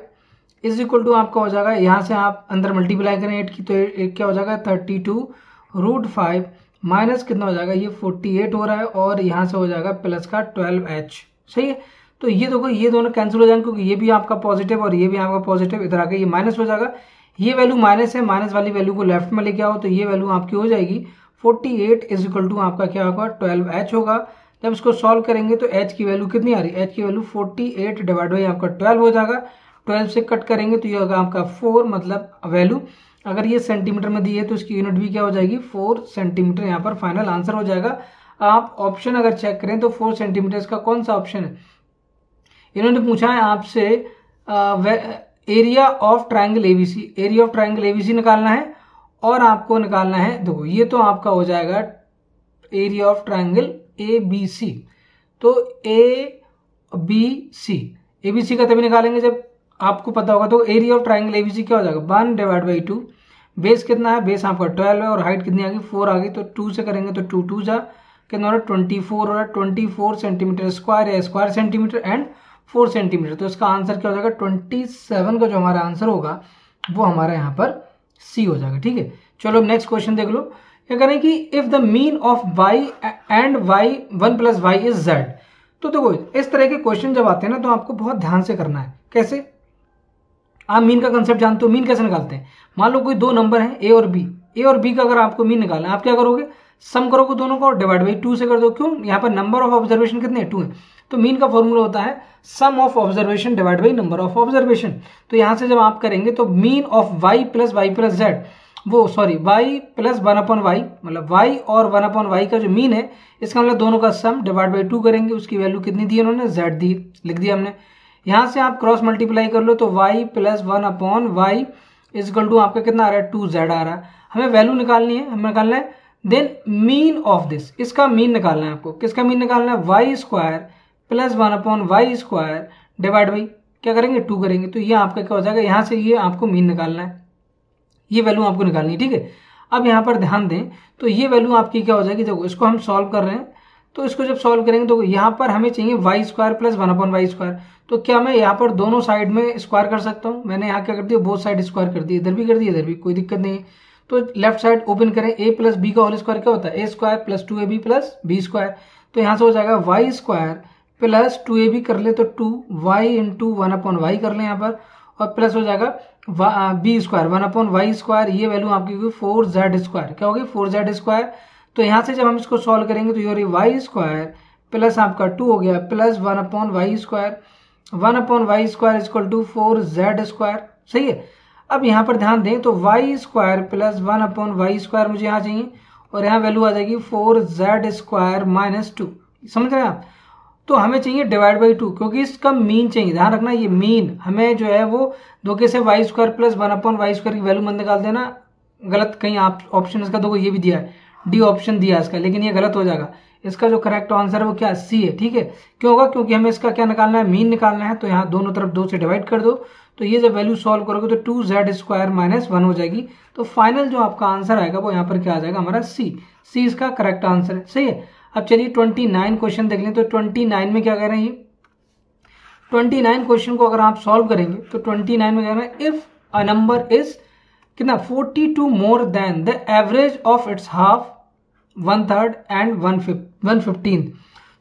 इज इक्वल टू आपका हो जाएगा, यहाँ से आप अंदर मल्टीप्लाई करें 8 की तो एक क्या हो जाएगा 32√5 माइनस कितना हो जाएगा, ये 48 हो रहा है और यहाँ से हो जाएगा प्लस का 12h। सही है, तो ये देखो ये दोनों कैंसिल हो जाएंगे क्योंकि ये भी आपका पॉजिटिव और ये भी आपका पॉजिटिव, इधर आके ये माइनस हो जाएगा, ये वैल्यू माइनस है, माइनस वाली वैल्यू को लेफ्ट में लेके आओ तो ये वैल्यू आपकी हो जाएगी 48 इज इक्वल टू आपका क्या होगा 12h होगा। जब इसको सॉल्व करेंगे तो h की वैल्यू कितनी आ रही है, h की वैल्यू 48 डिवाइड बाई आपका 12 हो जाएगा, 12 से कट करेंगे तो ये होगा आपका 4, मतलब वैल्यू अगर ये सेंटीमीटर में दी है तो इसकी यूनिट भी क्या हो जाएगी 4 सेंटीमीटर, यहाँ पर फाइनल आंसर हो जाएगा। आप ऑप्शन अगर चेक करें तो 4 सेंटीमीटर इसका कौन सा ऑप्शन है, इन्होंने पूछा है आपसे area of triangle ABC, area of triangle ABC निकालना है और आपको निकालना है, देखो ये तो आपका हो जाएगा एरिया ऑफ ट्राइंगल एबीसी, तो एबीसी, एबीसी का तभी निकालेंगे जब आपको पता होगा। तो एरिया ऑफ ट्राइंगल एबीसी क्या हो जाएगा 1/2, बेस कितना है, बेस आपका 12 है और हाइट कितनी आ गई 4 आ गई, तो 2 से करेंगे तो 2 2 जा कितना हो रहा है 24 हो रहा है, 24 सेंटीमीटर स्क्वायर है, स्क्वायर सेंटीमीटर एंड 4 सेंटीमीटर, तो इसका आंसर क्या हो जाएगा 27 का जो हमारा आंसर होगा वो हमारा यहाँ पर सी हो जाएगा। ठीक है, चलो अब नेक्स्ट क्वेश्चन देख लो, क्या करें कि if the mean of y and y 1 + y is z। तो देखो इस तरह के क्वेश्चन जब आते हैं ना तो आपको बहुत ध्यान से करना है। कैसे, आप मीन का कंसेप्ट जानते हो, मीन कैसे निकालते हैं, मान लो कोई दो नंबर है ए और बी का अगर आपको मीन निकालना है आप क्या करोगे, सम करोगे दोनों को और डिवाइड बाई 2 से कर दो, क्यों, यहाँ पर नंबर ऑफ ऑब्जर्वेशन कितने 2 है, तो मीन का फॉर्मूला होता है sum of observation divide by number of observation. तो यहाँ से जब आप करेंगे तो mean of y + y + z, वो सॉरी y + 1/y, मतलब y और 1/y का जो मीन है इसका मतलब दोनों का सम डिवाइड बाई 2 करेंगे, उसकी वैल्यू कितनी दी इन्होंने z दी, लिख दिया हमने। यहाँ से आप क्रॉस मल्टीप्लाई कर लो तो y + 1/y is equal to आपका कितना आ रहा है 2z आ रहा है। हमें वैल्यू निकालनी है, हमें निकालना है देन मीन ऑफ दिस, इसका मीन निकालना है आपको, किसका मीन निकालना है y² + 1/y² डिवाइड बाई क्या करेंगे 2 करेंगे, तो ये आपका क्या हो जाएगा, यहाँ से ये आपको मीन निकालना है, ये वैल्यू आपको निकालनी है। ठीक है, अब यहाँ पर ध्यान दें तो ये वैल्यू आपकी क्या हो जाएगी, देखो इसको हम सॉल्व कर रहे हैं तो इसको जब सॉल्व करेंगे तो यहाँ पर हमें चाहिए y² + 1/y², तो क्या मैं यहाँ पर दोनों साइड में स्क्वायर कर सकता हूँ, मैंने यहाँ क्या कर दिया बोथ साइड स्क्वायर कर दिया, इधर भी कर दिया इधर भी, कोई दिक्कत नहीं है। तो लेफ्ट साइड ओपन करें, a + b का होल स्क्वायर क्या होता है a² + 2ab + b², तो यहाँ से हो जाएगा y² + 2ab कर ले तो 2y × 1/y कर ले यहाँ पर, और प्लस हो जाएगा b² 1/y², ये वैल्यू आपकी होगी 4z², क्या होगी 4z²। तो यहाँ से जब हम इसको सॉल्व करेंगे तो ये हो रही y² प्लस आपका 2 हो गया plus 1/y², 1/y² equal to 4z²। सही है। अब यहाँ पर ध्यान दें तो y² प्लस 1/y² मुझे यहाँ चाहिए और यहाँ वैल्यू आ जाएगी 4z² - 2। समझ रहे हैं आप? तो हमें चाहिए डिवाइड बाई 2 क्योंकि इसका मीन चाहिए। ध्यान रखना ये मीन हमें जो है वो धोखे से y² प्लस 1/y² की वैल्यू मत निकाल देना गलत। कहीं आप ऑप्शन इसका देखो ये भी दिया है, डी ऑप्शन दिया है इसका, लेकिन ये गलत हो जाएगा। इसका जो करेक्ट आंसर है वो क्या सी है। ठीक है, क्यों होगा? क्योंकि हमें इसका क्या निकालना है, मीन निकालना है। तो यहाँ दोनों तरफ 2 से डिवाइड कर दो, तो ये जब वैल्यू सॉल्व करोगे तो 2z² - 1 हो जाएगी। तो फाइनल जो आपका आंसर आएगा वो यहाँ पर क्या आ जाएगा, हमारा सी। सी इसका करेक्ट आंसर है। सही है। अब चलिए 29 क्वेश्चन देख लें। तो 29 में क्या कह रहे हैं, 29 क्वेश्चन को अगर आप सॉल्व करेंगे तो 29 में कह रहे हैं इफ अ नंबर इज कितना 42 more than the average of its half, 1/3 and 1/15।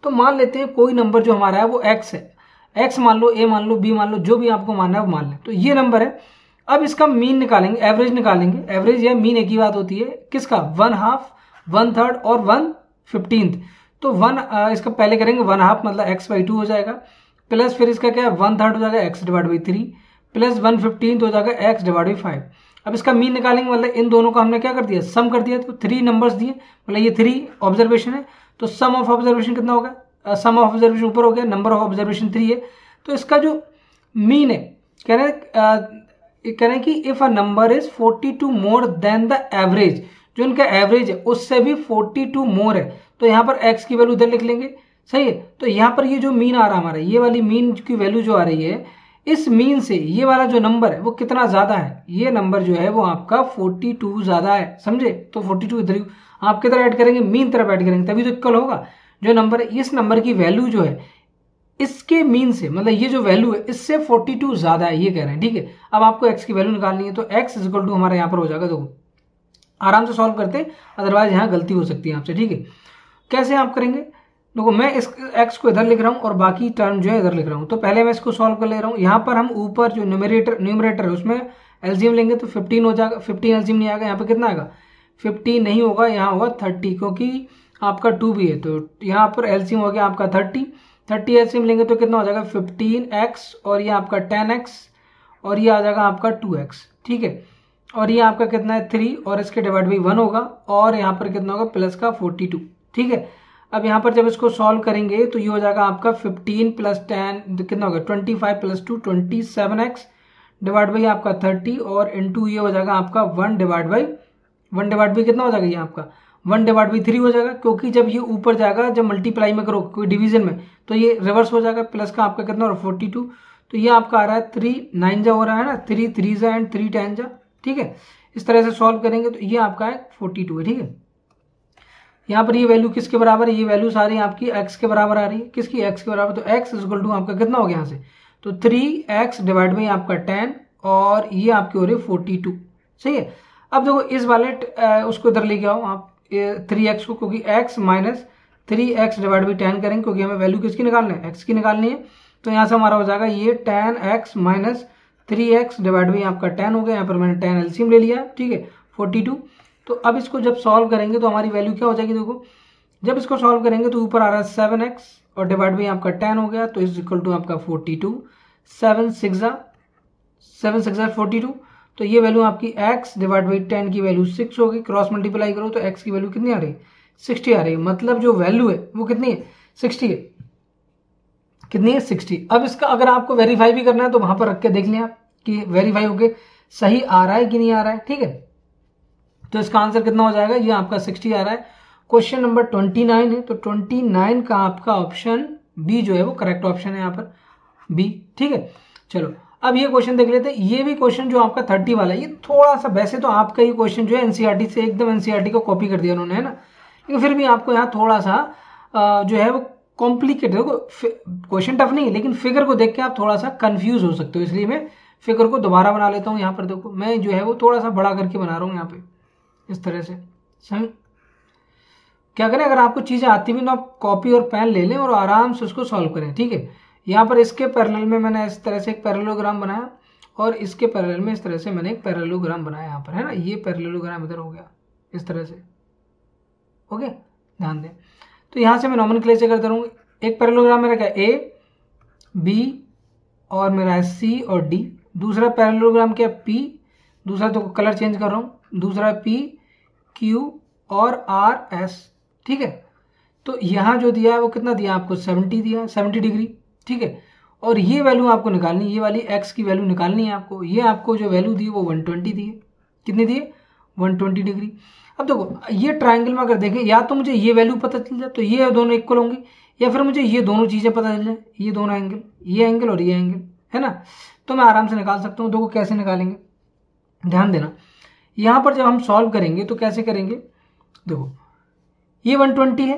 तो मान लेते हैं कोई नंबर जो हमारा है वो x है, x मान लो, a मान लो, b मान लो, जो भी आपको मानना है वो मान लें। तो ये नंबर है। अब इसका मीन निकालेंगे, एवरेज निकालेंगे। एवरेज या मीन एक ही बात होती है। किसका? 1/2, 1/3 और 1/15। तो इसका पहले करेंगे 1/2 मतलब x/2 हो जाएगा, प्लस फिर इसका क्या है 1/3 हो जाएगा x/3 प्लस 1/15 हो जाएगा x/5। अब इसका मीन निकालेंगे मतलब इन दोनों का हमने क्या कर दिया, सम कर दिया। तो 3 नंबर्स दिए, मतलब ये 3 ऑब्जर्वेशन है। तो सम ऑफ ऑब्जर्वेशन कितना होगा, सम ऑफ ऑब्जर्वेशन ऊपर हो गया, नंबर ऑफ ऑब्जर्वेशन 3 है। तो इसका जो मीन है, कह रहे हैं कि if a number is 42 more than the average, जो इनका एवरेज है उससे भी 42 मोर है, तो यहाँ पर x की वैल्यू इधर लिख लेंगे। सही है। तो यहाँ पर ये जो मीन आ रहा है हमारा, ये वाली मीन की वैल्यू जो आ रही है, इस मीन से ये वाला जो नंबर है वो कितना ज्यादा है, ये नंबर जो है वो आपका 42 ज्यादा है। समझे? तो 42 इधर आप किधर ऐड करेंगे, मीन तरफ ऐड करेंगे, तभी तो इक्वल होगा। जो नंबर है, इस नंबर की वैल्यू जो है इसके मीन से, मतलब ये जो वैल्यू है इससे 42 ज्यादा है, ये कह रहे हैं। ठीक है। अब आपको x की वैल्यू निकालनी है, तो x इक्वल टू हमारा यहाँ पर हो जाएगा। देखो आराम से सॉल्व करते हैं, अदरवाइज यहाँ गलती हो सकती है आपसे। ठीक है। कैसे आप करेंगे, देखो मैं इस x को इधर लिख रहा हूँ और बाकी टर्म जो है इधर लिख रहा हूँ। तो पहले मैं इसको सॉल्व कर ले रहा हूँ। यहाँ पर हम ऊपर जो न्यूमरेटर है उसमें एलसीएम लेंगे तो 15 हो जाएगा। 15 एलसीएम नहीं आएगा, यहाँ पे कितना आएगा, 15 नहीं होगा, यहाँ होगा 30, क्योंकि आपका 2 भी है। तो यहाँ पर एलसीएम हो गया आपका 30 एलसीएम लेंगे तो कितना हो जाएगा 15x और ये आपका 10x और ये आ जाएगा आपका 2x। ठीक है। और ये आपका कितना है 3 और इसके डिवाइड बाई 1 होगा और यहाँ पर कितना होगा प्लस का 42। ठीक है। अब यहाँ पर जब इसको सॉल्व करेंगे तो ये हो जाएगा आपका 15 प्लस 10 कितना होगा 25 प्लस 2 27x डिवाइड बाई आपका 30 और इंटू ये हो जाएगा आपका 1 डिवाइड बाई कितना हो जाएगा, ये आपका 1/3 हो जाएगा। क्योंकि जब ये ऊपर जाएगा, जब मल्टीप्लाई में करो कोई डिवीजन में, तो ये रिवर्स हो जाएगा। प्लस का आपका कितना हो रहा है 42, तो ये आपका आ रहा है 3 9 जा हो रहा है ना, 3 3 जा एंड 3 10 जा। ठीक है। इस तरह से सॉल्व करेंगे तो ये आपका है 42 है। ठीक है। यहाँ पर ये वैल्यू किसके बराबर है, ये वैल्यू सारी आपकी x के बराबर आ रही है। किसकी? x के बराबर। तो x इक्वल टू आपका कितना हो गया यहाँ से, तो 3x डिवाइड बाई आपका 10 और ये आपकी हो रही है 42। सही है। अब देखो इस वाले उसको इधर लेके आओ आप 3x को, क्योंकि x minus 3x divide by 10 करेंगे, क्योंकि हमें वैल्यू किसकी निकालनी है, x की निकालनी है। तो यहाँ से हमारा हो जाएगा ये 10x minus 3x divide by आपका 10 हो गया। यहाँ पर मैंने 10 एलसीएम ले लिया। ठीक है। 42। तो अब इसको जब सॉल्व करेंगे तो हमारी वैल्यू क्या हो जाएगी, देखो जब इसको सॉल्व करेंगे तो ऊपर आ रहा है 7x और डिवाइड बाई आपका 10 हो गया, तो इज इक्वल टू आपका 42। 7 6 जा 42। तो ये वैल्यू आपकी x डिवाइड बाई 10 की वैल्यू 6 होगी। क्रॉस मल्टीप्लाई करो तो x की वैल्यू कितनी आ रही है 60 आ रही है। मतलब जो वैल्यू है वो कितनी है 60 है। कितनी है 60। अब इसका अगर आपको वेरीफाई भी करना है तो वहां पर रख के देख लें आप कि वेरीफाई होके सही आ रहा है कि नहीं आ रहा है। ठीक है। तो इसका आंसर कितना हो जाएगा, ये आपका 60 आ रहा है। क्वेश्चन नंबर 29 है, तो 29 का आपका ऑप्शन बी जो है वो करेक्ट ऑप्शन है यहाँ पर बी। ठीक है। चलो अब ये क्वेश्चन देख लेते हैं। ये भी क्वेश्चन जो आपका 30 वाला है, ये थोड़ा सा, वैसे तो आपका ये क्वेश्चन जो है एनसीईआरटी से एकदम एनसीईआरटी को कॉपी कर दिया उन्होंने, है ना, लेकिन फिर भी आपको यहाँ थोड़ा सा जो है वो कॉम्प्लिकेटेड, देखो क्वेश्चन टफ नहीं है लेकिन फिगर को देख के आप थोड़ा सा कंफ्यूज हो सकते हो, इसलिए मैं फिगर को दोबारा बना लेता हूँ। यहाँ पर देखो मैं जो है वो थोड़ा सा बड़ा करके बना रहा हूँ यहाँ पे इस तरह से। समझ क्या करें, अगर आपको चीजें आती भी तो आप कॉपी और पेन ले लें और आराम से उसको सॉल्व करें। ठीक है। यहाँ पर इसके पैरेलल में मैंने इस तरह से एक पैरेललोग्राम बनाया और इसके पैरेलल में इस तरह से मैंने एक पैरेललोग्राम बनाया यहाँ पर, है ना, ये पैरेललोग्राम इधर हो गया इस तरह से। ओके, ध्यान दें। तो यहाँ से मैं नॉमेनक्लेचर करता रहूँगा। एक पैरेललोग्राम मेरा क्या ए बी और मेरा है सी और डी, दूसरा पैरेललोग्राम क्या पी, दूसरा तो कलर चेंज कर रहा हूँ, दूसरा पी क्यू और आर एस। ठीक है, तो यहाँ जो दिया है वो कितना दिया आपको 70 दिया है, 70 डिग्री। ठीक है, और ये वैल्यू आपको निकालनी है, ये वाली एक्स की वैल्यू निकालनी है आपको। ये आपको जो वैल्यू दी वो 120 दी है, कितनी दी है 120 डिग्री। अब देखो ये ट्राइंगल में अगर देखें, या तो मुझे ये वैल्यू पता चल जाए तो ये दोनों इक्वल होंगे, या फिर मुझे ये दोनों चीज़ें पता चल जाए, ये दोनों एंगल, ये एंगल और ये एंगल, है ना। तो मैं आराम से निकाल सकता हूँ। देखो कैसे निकालेंगे, ध्यान देना। यहाँ पर जब हम सॉल्व करेंगे तो कैसे करेंगे, देखो ये 120 है,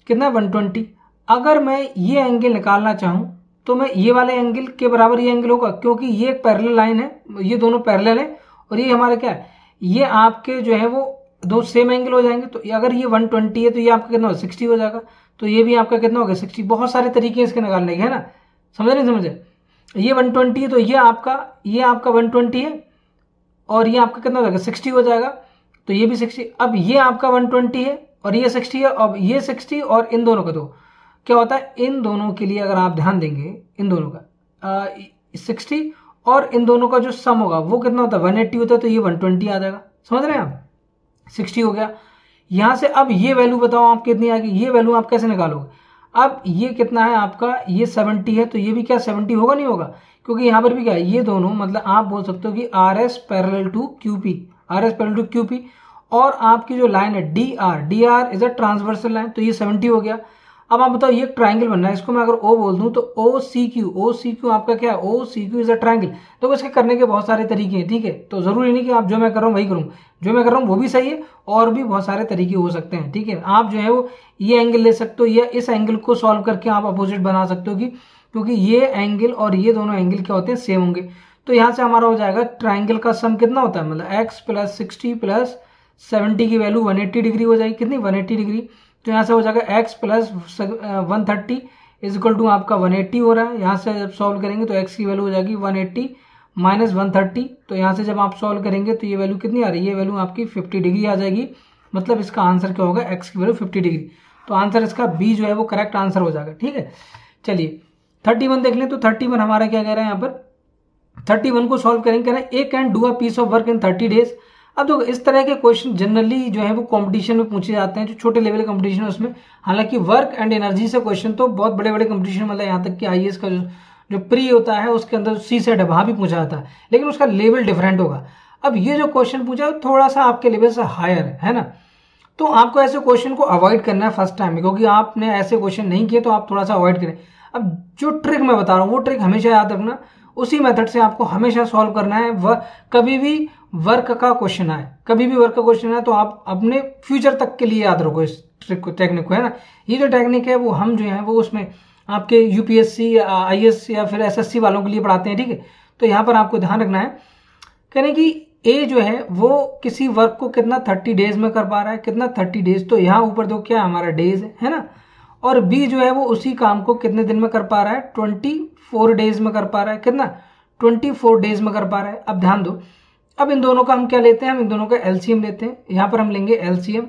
कितना 120। अगर मैं ये एंगल निकालना चाहूँ तो मैं ये वाले एंगल के बराबर ये एंगल होगा, क्योंकि ये एक पैरेलल लाइन है, ये दोनों पैरेलल है, और ये हमारा क्या है, ये आपके जो है वो दो सेम एंगल हो जाएंगे। तो अगर ये 120 है तो ये आपका कितना होगा 60 हो जाएगा, तो ये भी आपका कितना होगा 60। बहुत सारे तरीके हैं इसके निकालने के, है ना, समझ नहीं समझे। ये 120 है तो ये आपका 120 है, और ये आपका कितना हो जाएगा 60 हो जाएगा, तो ये भी 60। अब ये आपका 120 है और ये 60 है, अब ये 60 और इन दोनों का तो क्या होता है, इन दोनों के लिए अगर आप ध्यान देंगे, इन दोनों का 60 और इन दोनों का जो सम होगा वो कितना होता है 180 होता है, तो ये 120 आ जाएगा। समझ रहे हैं आप, 60 हो गया। यहां से अब ये वैल्यू बताओ आप कितनी आएगी, ये वैल्यू आप कैसे निकालोगे। अब ये कितना है आपका, ये 70 है, तो ये भी क्या 70 होगा, नहीं होगा, क्योंकि यहां पर भी क्या है, ये दोनों मतलब आप बोल सकते हो कि R S parallel to QP, R S parallel to QP, और आपकी जो लाइन है D R is a transversal line, तो ये 70 हो गया। अब आप बताओ ये ट्राइंगल बनना है, इसको मैं अगर ओ बोल दूं तो ओ सी क्यू आपका क्या है, O C Q is a triangle. तो इसके करने के बहुत सारे तरीके हैं, ठीक है, तो जरूरी नहीं कि आप जो मैं कर रहा हूँ वही करूँ, जो मैं कर रहा हूँ वो भी सही है, और भी बहुत सारे तरीके हो सकते हैं। ठीक है, आप जो है वो ये एंगल ले सकते हो, या इस एंगल को सॉल्व करके आप अपोजिट बना सकते हो, क्योंकि ये एंगल और ये दोनों एंगल क्या होते हैं, सेम होंगे। तो यहाँ से हमारा हो जाएगा ट्राइंगल का सम कितना होता है, मतलब एक्स प्लस 60 प्लस 70 की वैल्यू 180 डिग्री हो जाएगी, कितनी 180 डिग्री। तो यहाँ से हो जाएगा x plus 130 is equal to आपका 180 हो रहा है। यहाँ से जब सॉल्व करेंगे तो x की वैल्यू हो जाएगी 180 माइनस 130, तो यहाँ से जब आप सॉल्व करेंगे तो ये वैल्यू कितनी आ रही है, ये वैल्यू आपकी 50 डिग्री आ जाएगी। मतलब इसका आंसर क्या होगा, x की वैल्यू 50 डिग्री। तो आंसर इसका बी जो है वो करेक्ट आंसर हो जाएगा। ठीक है, चलिए 31 देख लें। तो 31 हमारा क्या कह रहा है यहाँ पर, 31 को सॉल्व करेंगे, कह रहे हैं A can do a piece of work in 30 days. अब देखो इस तरह के क्वेश्चन जनरली जो है वो कंपटीशन में पूछे जाते हैं, जो छोटे लेवल कंपटीशन है उसमें। हालांकि वर्क एंड एनर्जी से क्वेश्चन तो बहुत बड़े बड़े कंपटीशन, मतलब यहाँ तक कि आईएएस का जो प्री होता है उसके अंदर सी सेट है वहां भी पूछा जाता है, लेकिन उसका लेवल डिफरेंट होगा। अब ये जो क्वेश्चन पूछा है थोड़ा सा आपके लेवल से हायर है ना, तो आपको ऐसे क्वेश्चन को अवॉइड करना है फर्स्ट टाइम में, क्योंकि आपने ऐसे क्वेश्चन नहीं किए, तो आप थोड़ा सा अवॉइड करें। अब जो ट्रिक मैं बता रहा हूँ वो ट्रिक हमेशा याद रखना, उसी मेथड से आपको हमेशा सॉल्व करना है। कभी भी वर्क का क्वेश्चन आए, कभी भी वर्क का क्वेश्चन आए तो आप अपने फ्यूचर तक के लिए याद रखो इस ट्रिक को, टेक्निक को, है ना। ये जो टेक्निक है वो हम जो है वो उसमें आपके यूपीएससी आईएएस या फिर एसएससी वालों के लिए पढ़ाते हैं। ठीक है, तो यहाँ पर आपको ध्यान रखना है, कहने कि ए जो है वो किसी वर्क को कितना 30 डेज में कर पा रहा है, कितना 30 डेज, तो यहाँ ऊपर दो क्या हमारा डेज है ना, और बी जो है वो उसी काम को कितने दिन में कर पा रहा है, 24 डेज में कर पा रहा है, कितना 24 डेज में कर पा रहा है। अब ध्यान दो, अब इन दोनों का हम क्या लेते हैं, हम इन दोनों का एलसीएम लेते हैं। यहाँ पर हम लेंगे एलसीएम,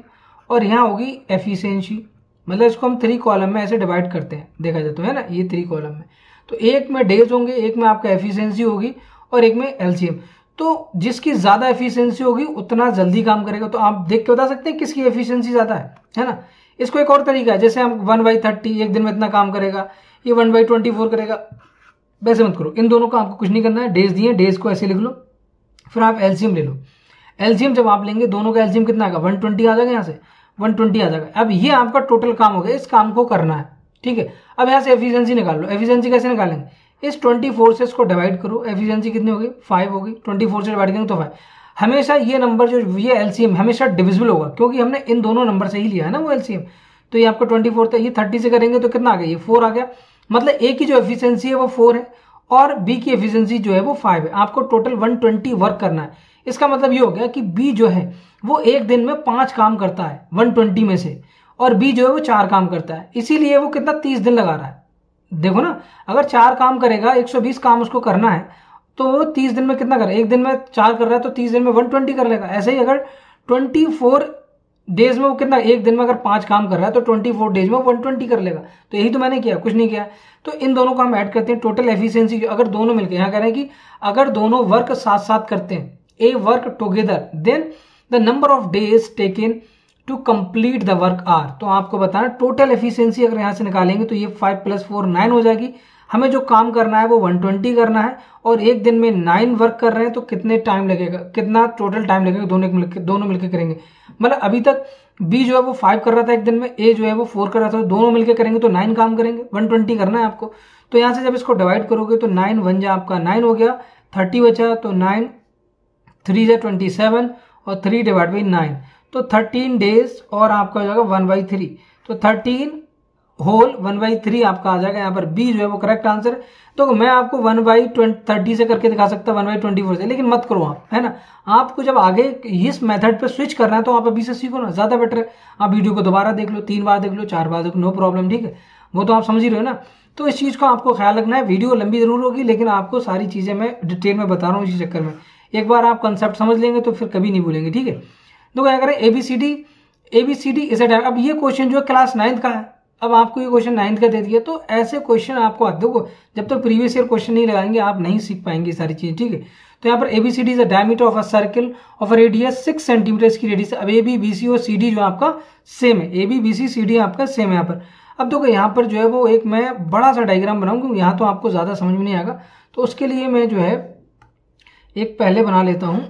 और यहाँ होगी एफिशिएंसी, मतलब इसको हम 3 कॉलम में ऐसे डिवाइड करते हैं, देखा जाए तो, है ना, ये 3 कॉलम में। तो एक में डेज होंगे, एक में आपका एफिशिएंसी होगी, और एक में एलसीएम। तो जिसकी ज्यादा एफिशिएंसी होगी उतना जल्दी काम करेगा। तो आप देख के बता सकते हैं किसकी एफिशिएंसी ज्यादा है ना। इसको एक और तरीका है, जैसे हम 1/30 एक दिन में इतना काम करेगा, ये 1/24 करेगा, वैसे मत करो। इन दोनों का आपको कुछ नहीं करना है, डेज दिए, डेज को ऐसे लिख लो, फिर आप एलसीएम ले लो। एलसीएम जब आप लेंगे, दोनों का एलसीएम कितना आएगा, 120 आ जाएगा, यहाँ से 120 आ जाएगा। अब ये आपका टोटल काम हो गया, इस काम को करना है। ठीक है, अब यहाँ से एफिशिएंसी निकाल लो। एफिशिएंसी कैसे निकालेंगे, इस 24 से इसको डिवाइड करो, एफिशिएंसी कितनी होगी 5 होगी, 24 से डिवाइड करेंगे तो 5। हमेशा ये नंबर जो ये एलसीएम हमेशा डिविजिबल होगा, क्योंकि हमने इन दोनों नंबर से ही लिया है ना वो एलसीएम। तो ये आपका 24 था, ये 30 से करेंगे तो कितना आ गया, ये 4 आ गया। मतलब ए की जो एफिशिएंसी है वो 4 है, और बी की एफिशिएंसी जो है वो 5 है। आपको टोटल 120 वर्क करना है। इसका मतलब ये हो गया कि बी जो है वो एक दिन में 5 काम करता है 120 में से, और बी जो है वो 4 काम करता है, इसीलिए वो कितना 30 दिन लगा रहा है। देखो ना, अगर 4 काम करेगा, 120 काम उसको करना है, तो वो 30 दिन में कितना करे, एक दिन में 4 कर रहा है तो 30 दिन में 120 कर लेगा। ऐसे ही अगर 24 डेज में वो कितना, एक दिन में अगर 5 काम कर रहा है तो 24 डेज में 120 कर लेगा। तो यही तो मैंने किया, कुछ नहीं किया। तो इन दोनों को हम ऐड करते हैं, टोटल एफिशिएंसी अगर दोनों मिलकर, यहाँ कह रहे हैं कि अगर दोनों वर्क साथ साथ करते हैं, A work together, then the number of days taken to complete the work are. तो आपको बताना टोटल एफिशिएंसी अगर यहाँ से निकालेंगे तो ये 5 + 4 9 हो जाएगी। हमें जो काम करना है वो 120 करना है, और एक दिन में 9 वर्क कर रहे हैं तो कितने टाइम लगेगा, कितना टोटल टाइम लगेगा, दोनों मिलकर करेंगे। मतलब अभी तक बी जो है वो 5 कर रहा था एक दिन में, ए जो है वो 4 कर रहा था, दोनों मिलकर करेंगे तो 9 काम करेंगे, 120 करना है आपको। तो यहाँ से जब इसको डिवाइड करोगे तो 9 1 जा आपका 9 हो गया, 30 बचा, तो 9 3 जा 27 और 3 / 9, तो 13 डेज और आपका हो जाएगा 1/3। तो 13 होल 1/3 आपका आ जाएगा। यहाँ पर बी जो है वो करेक्ट आंसर। तो मैं आपको 1/30 से करके दिखा सकता, 1/24 से, लेकिन मत करो आप, है ना। आपको जब आगे इस मेथड पे स्विच करना है तो आप अभी से सीखो ना, ज्यादा बेटर है। आप वीडियो को दोबारा देख लो, 3 बार देख लो, 4 बार देख लो, नो प्रॉब्लम, ठीक है। वो तो आप समझ ही रहे हो ना। तो इस चीज को आपको ख्याल रखना है। वीडियो लंबी जरूर होगी, लेकिन आपको सारी चीजें मैं डिटेल में बता रहा हूँ। इसी चक्कर में एक बार आप कंसेप्ट समझ लेंगे तो फिर कभी नहीं भूलेंगे, ठीक है। तो क्या करें, ABCD इज अ डायग्राम। अब ये क्वेश्चन जो है क्लास 9th का है, अब आपको ये क्वेश्चन 9th का दे दिया, तो ऐसे क्वेश्चन आपको देखो, जब तक प्रीवियस ईयर क्वेश्चन नहीं लगाएंगे आप नहीं सीख पाएंगे सारी चीजें, ठीक है। तो यहाँ पर ABCD is a diameter of a circle of a radius 6 centimetre इसकी रेडियस। अब AB BC और CD जो आपका सेम है, AB BC CD आपका सेम है यहाँ पर। अब देखो यहाँ पर जो है वो एक मैं बड़ा सा डायग्राम बनाऊंगा, यहाँ तो आपको ज्यादा समझ में नहीं आएगा, तो उसके लिए मैं जो है एक पहले बना लेता हूँ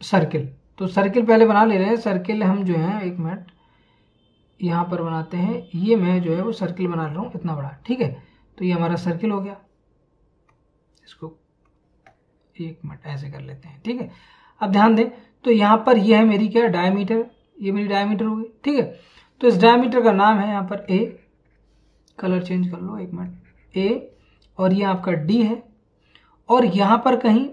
सर्किल। तो सर्किल पहले बना ले रहे हैं। सर्किल हम जो है, एक मिनट यहाँ पर बनाते हैं। ये मैं जो है वो सर्किल बना रहा हूँ इतना बड़ा, ठीक है। तो ये हमारा सर्किल हो गया। इसको एक मिनट ऐसे कर लेते हैं, ठीक है। अब ध्यान दें, तो यहाँ पर ये है मेरी क्या, डायमीटर, ये मेरी डायमीटर हो गई, ठीक है। तो इस डायमीटर का नाम है यहाँ पर ए, कलर चेंज कर लो एक मिनट, ए, और ये आपका डी है, और यहाँ पर कहीं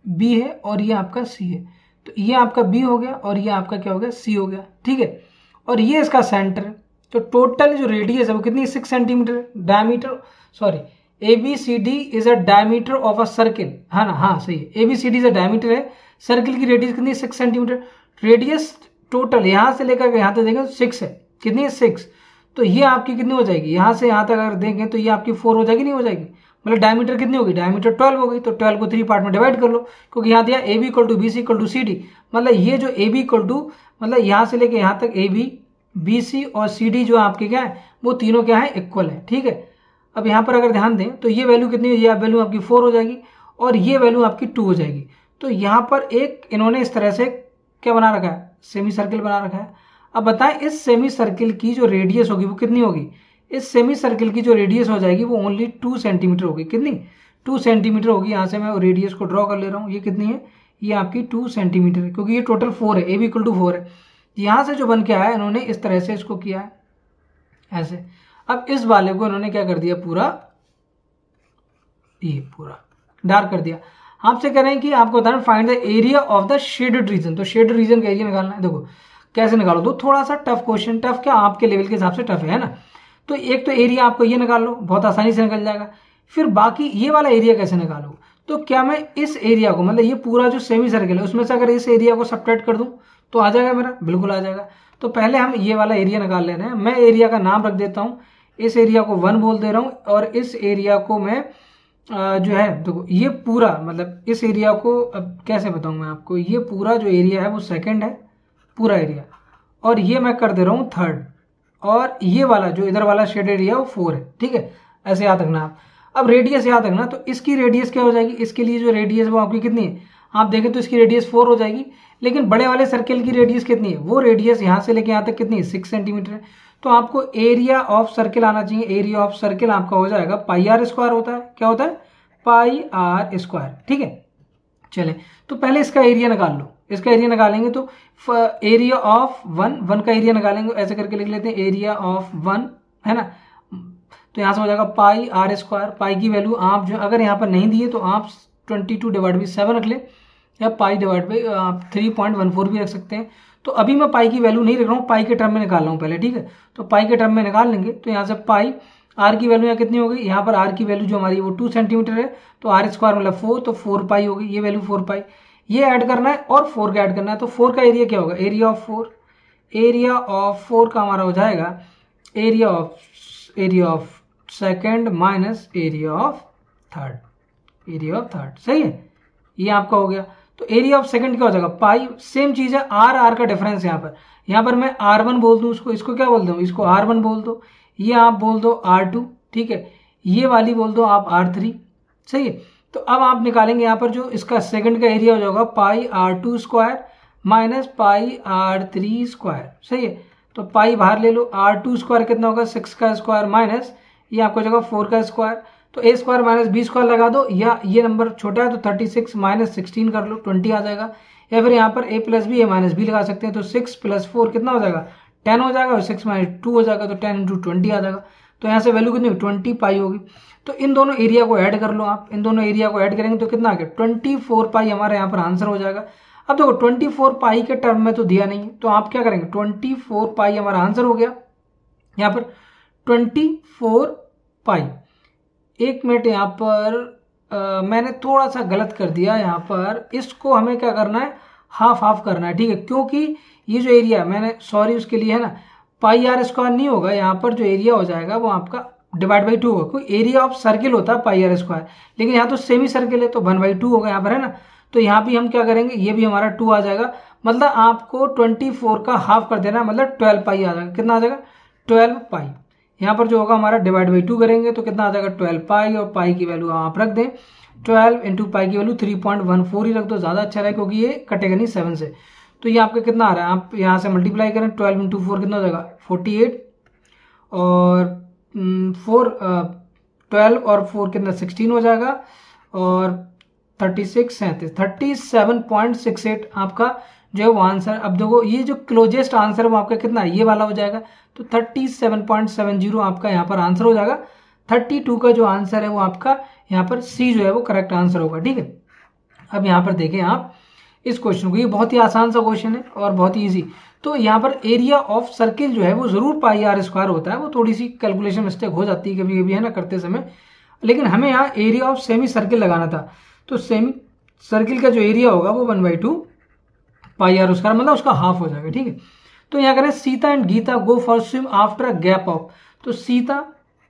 बी है, और ये आपका सी है। तो ये आपका बी हो गया और ये आपका क्या हो गया, सी हो गया, ठीक है। और ये इसका सेंटर है। तो टोटल जो रेडियस है वो कितनी, 6 centimetre diameter, sorry, ABCD is a diameter of a circle, है ना, हाँ सही है। ABCD इज अ डायमीटर है, सर्किल की रेडियस कितनी, 6 सेंटीमीटर। रेडियस टोटल यहाँ से लेकर यहाँ तक देखें 6 है, कितनी है, 6। तो ये आपकी कितनी हो जाएगी, यहाँ से यहाँ तक अगर देखें तो ये आपकी 4 हो जाएगी, नहीं हो जाएगी, मतलब डायमीटर कितनी होगी, डायमीटर 12 हो गई। तो 12 को 3 पार्ट में डिवाइड कर लो, क्योंकि यहाँ दिया AB = BC = CD, मतलब ये जो AB मतलब यहाँ से लेके यहाँ तक AB BC और CD जो आपके क्या है, वो तीनों क्या है, इक्वल है, ठीक है। अब यहाँ पर अगर ध्यान दें तो ये वैल्यू कितनी है, ये वैल्यू आपकी 4 हो जाएगी और ये वैल्यू आपकी 2 हो जाएगी। तो यहाँ पर एक इन्होंने इस तरह से क्या बना रखा है, सेमी सर्किल बना रखा है। अब बताएं इस सेमी सर्किल की जो रेडियस होगी वो कितनी होगी, इस सेमी सर्किल की जो रेडियस हो जाएगी वो ओनली 2 सेंटीमीटर होगी, कितनी, 2 सेंटीमीटर होगी। यहाँ से मैं रेडियस को ड्रॉ कर ले रहा हूँ, ये कितनी है, ये आपकी 2 सेंटीमीटर है, क्योंकि ये टोटल 4 है, AB = 4 है। यहाँ से जो बन के आया इन्होंने इस तरह से इसको किया है ऐसे। अब इस वाले को इन्होंने क्या कर दिया, पूरा ये पूरा डार्क कर दिया। आपसे कह रहे हैं कि आपको बताना find the area of the shaded region. तो शेडेड रीजन का एरिया निकालना है। देखो कैसे निकालो, दो थोड़ा सा टफ क्वेश्चन, टफ क्या आपके लेवल के हिसाब से टफ है ना। तो एक तो एरिया आपको ये निकाल लो, बहुत आसानी से निकल जाएगा। फिर बाकी ये वाला एरिया कैसे निकालो, तो क्या मैं इस एरिया को, मतलब ये पूरा जो सेमी सर्किल है उसमें से अगर इस एरिया को सब्ट्रैक्ट कर दूं तो आ जाएगा मेरा, बिल्कुल आ जाएगा। तो पहले हम ये वाला एरिया निकाल ले रहे हैं। मैं एरिया का नाम रख देता हूँ, इस एरिया को 1 बोल दे रहा हूँ, और इस एरिया को मैं जो है देखो ये पूरा, मतलब इस एरिया को अब कैसे बताऊं मैं आपको, ये पूरा जो एरिया है वो 2 है पूरा एरिया, और ये मैं कर दे रहा हूँ 3, और ये वाला जो इधर वाला शेड एरिया वो 4 है, ठीक है। ऐसे याद रखना आप। अब रेडियस याद रखना, तो इसकी रेडियस क्या हो जाएगी, इसके लिए जो रेडियस वो आपकी कितनी है, आप देखें तो इसकी रेडियस 4 हो जाएगी। लेकिन बड़े वाले सर्किल की रेडियस कितनी है, वो रेडियस यहाँ से लेके यहाँ तक कितनी है, 6 सेंटीमीटर है। तो आपको एरिया ऑफ सर्किल आना चाहिए। एरिया ऑफ सर्किल आपका हो जाएगा πr² होता है, क्या होता है, πr², ठीक है। चले तो पहले इसका एरिया निकाल लो। इसका एरिया निकालेंगे तो एरिया ऑफ 1 का एरिया निकालेंगे, ऐसे करके लिख लेते हैं, एरिया ऑफ 1 है ना। तो यहाँ से हो जाएगा πr²। पाई की वैल्यू आप जो अगर यहाँ पर नहीं दिए तो आप 22/7 रख ले, या आप 3.14 भी रख सकते हैं। तो अभी मैं पाई की वैल्यू नहीं रख रहा हूँ, पाई के टर्म में निकाल रहा हूँ पहले, ठीक है। तो पाई के टर्म में निकाल लेंगे, तो यहाँ से पाई आर की वैल्यू यहाँ कितनी हो गई, यहाँ पर आर की वैल्यू जो हमारी वो 2 सेंटीमीटर है, तो r² मतलब 4, तो 4 पाई हो गई, ये वैल्यू 4 पाई। ये ऐड करना है और 4 का ऐड करना है। तो 4 का एरिया क्या होगा, एरिया ऑफ 4 का हमारा हो जाएगा area of second minus area of third. सही है, ये आपका हो गया। तो एरिया ऑफ सेकंड क्या हो जाएगा, पाई। सेम चीज है, आर का डिफरेंस यहाँ पर मैं R1 बोल दूं, इसको क्या बोल दूं, इसको R1 बोल दो, ये आप बोल दो R2, ठीक है, ये वाली बोल दो आप R3। सही है। तो अब आप निकालेंगे यहाँ पर जो इसका सेकंड का एरिया हो जाएगा पाई R2 square minus pi R3 square. सही है। तो पाई बाहर ले लो, R2 स्क्वायर कितना होगा 6 का स्क्वायर माइनस ये आपको हो जाएगा 4 का स्क्वायर। तो a square minus B square लगा दो, या ये नंबर छोटा है तो 36 माइनस 16 कर लो, 20 आ जाएगा। या फिर यहाँ पर a plus B, a minus B लगा सकते हैं। तो 6 प्लस 4 कितना हो जाएगा 10 हो जाएगा, और 6 माइनस 2 हो जाएगा, तो 10 इंटू 20 आ जाएगा। तो यहाँ से वैल्यू कितनी होगी 20 पाई होगी। तो इन दोनों एरिया को ऐड कर लो आप, इन दोनों एरिया को ऐड करेंगे तो कितना आ गया 24 पाई हमारे यहाँ पर आंसर हो जाएगा। अब देखो 24 पाई के टर्म में तो दिया नहीं है, तो आप क्या करेंगे 24 पाई हमारा आंसर हो गया। यहाँ पर 24 पाई, एक मिनट यहाँ पर मैंने थोड़ा सा गलत कर दिया। यहाँ पर इसको हमें क्या करना है, हाफ करना है, ठीक है, क्योंकि ये जो एरिया मैंने सॉरी उसके लिए है ना, पाई आर स्क्वायर नहीं होगा, यहाँ पर जो एरिया हो जाएगा वो आपका डिवाइड बाई 2 होगा। कोई एरिया ऑफ सर्किल होता है पाई आर स्क्वायर, लेकिन यहाँ तो सेमी सर्किल है तो 1/2 होगा यहाँ पर, है ना। तो यहाँ भी हम क्या करेंगे, ये भी हमारा 2 आ जाएगा। मतलब आपको 24 का हाफ कर देना, मतलब 12 पाई आ जाएगा। कितना आ जाएगा 12 पाई। यहाँ पर जो होगा हमारा डिवाइड बाई 2 करेंगे तो कितना आ जाएगा 12 पाई, और पाई की वैल्यू आप रख दें 12 इंटू पाई की वैल्यू 3.14 ही रख दो, ज़्यादा अच्छा रहेगा क्योंकि ये कटेगा नहीं 7 से। तो ये आपका कितना आ रहा है, आप यहाँ से मल्टीप्लाई करें 12 इंटू 4 कितना हो जाएगा 48, और 12 और 4 कितना 16 हो जाएगा, और 36 37.68 आपका जो है वो आंसर। अब देखो ये जो क्लोजेस्ट आंसर वो आपका कितना है, ये वाला हो जाएगा। तो 37.70 आपका यहाँ पर आंसर हो जाएगा। 32 का जो आंसर है वो आपका यहाँ पर सी जो है वो करेक्ट आंसर होगा, ठीक है। अब यहाँ पर देखें आप इस क्वेश्चन को, ये बहुत ही आसान सा क्वेश्चन है और बहुत ही ईजी। तो यहाँ पर एरिया ऑफ सर्किल जो है वो जरूर पाई आर स्क्वायर होता है, वो थोड़ी सी कैलकुलेशन मिस्टेक हो जाती है कभी कभी, है ना, करते समय। लेकिन हमें यहाँ एरिया ऑफ सेमी सर्किल लगाना था, तो सेमी सर्किल का जो एरिया होगा वो 1/2 पाई आर स्क्वायर, मतलब उसका हाफ हो जाएगा, ठीक है। तो यहाँ करें Sita and Gita go for swim after a gap of, तो सीता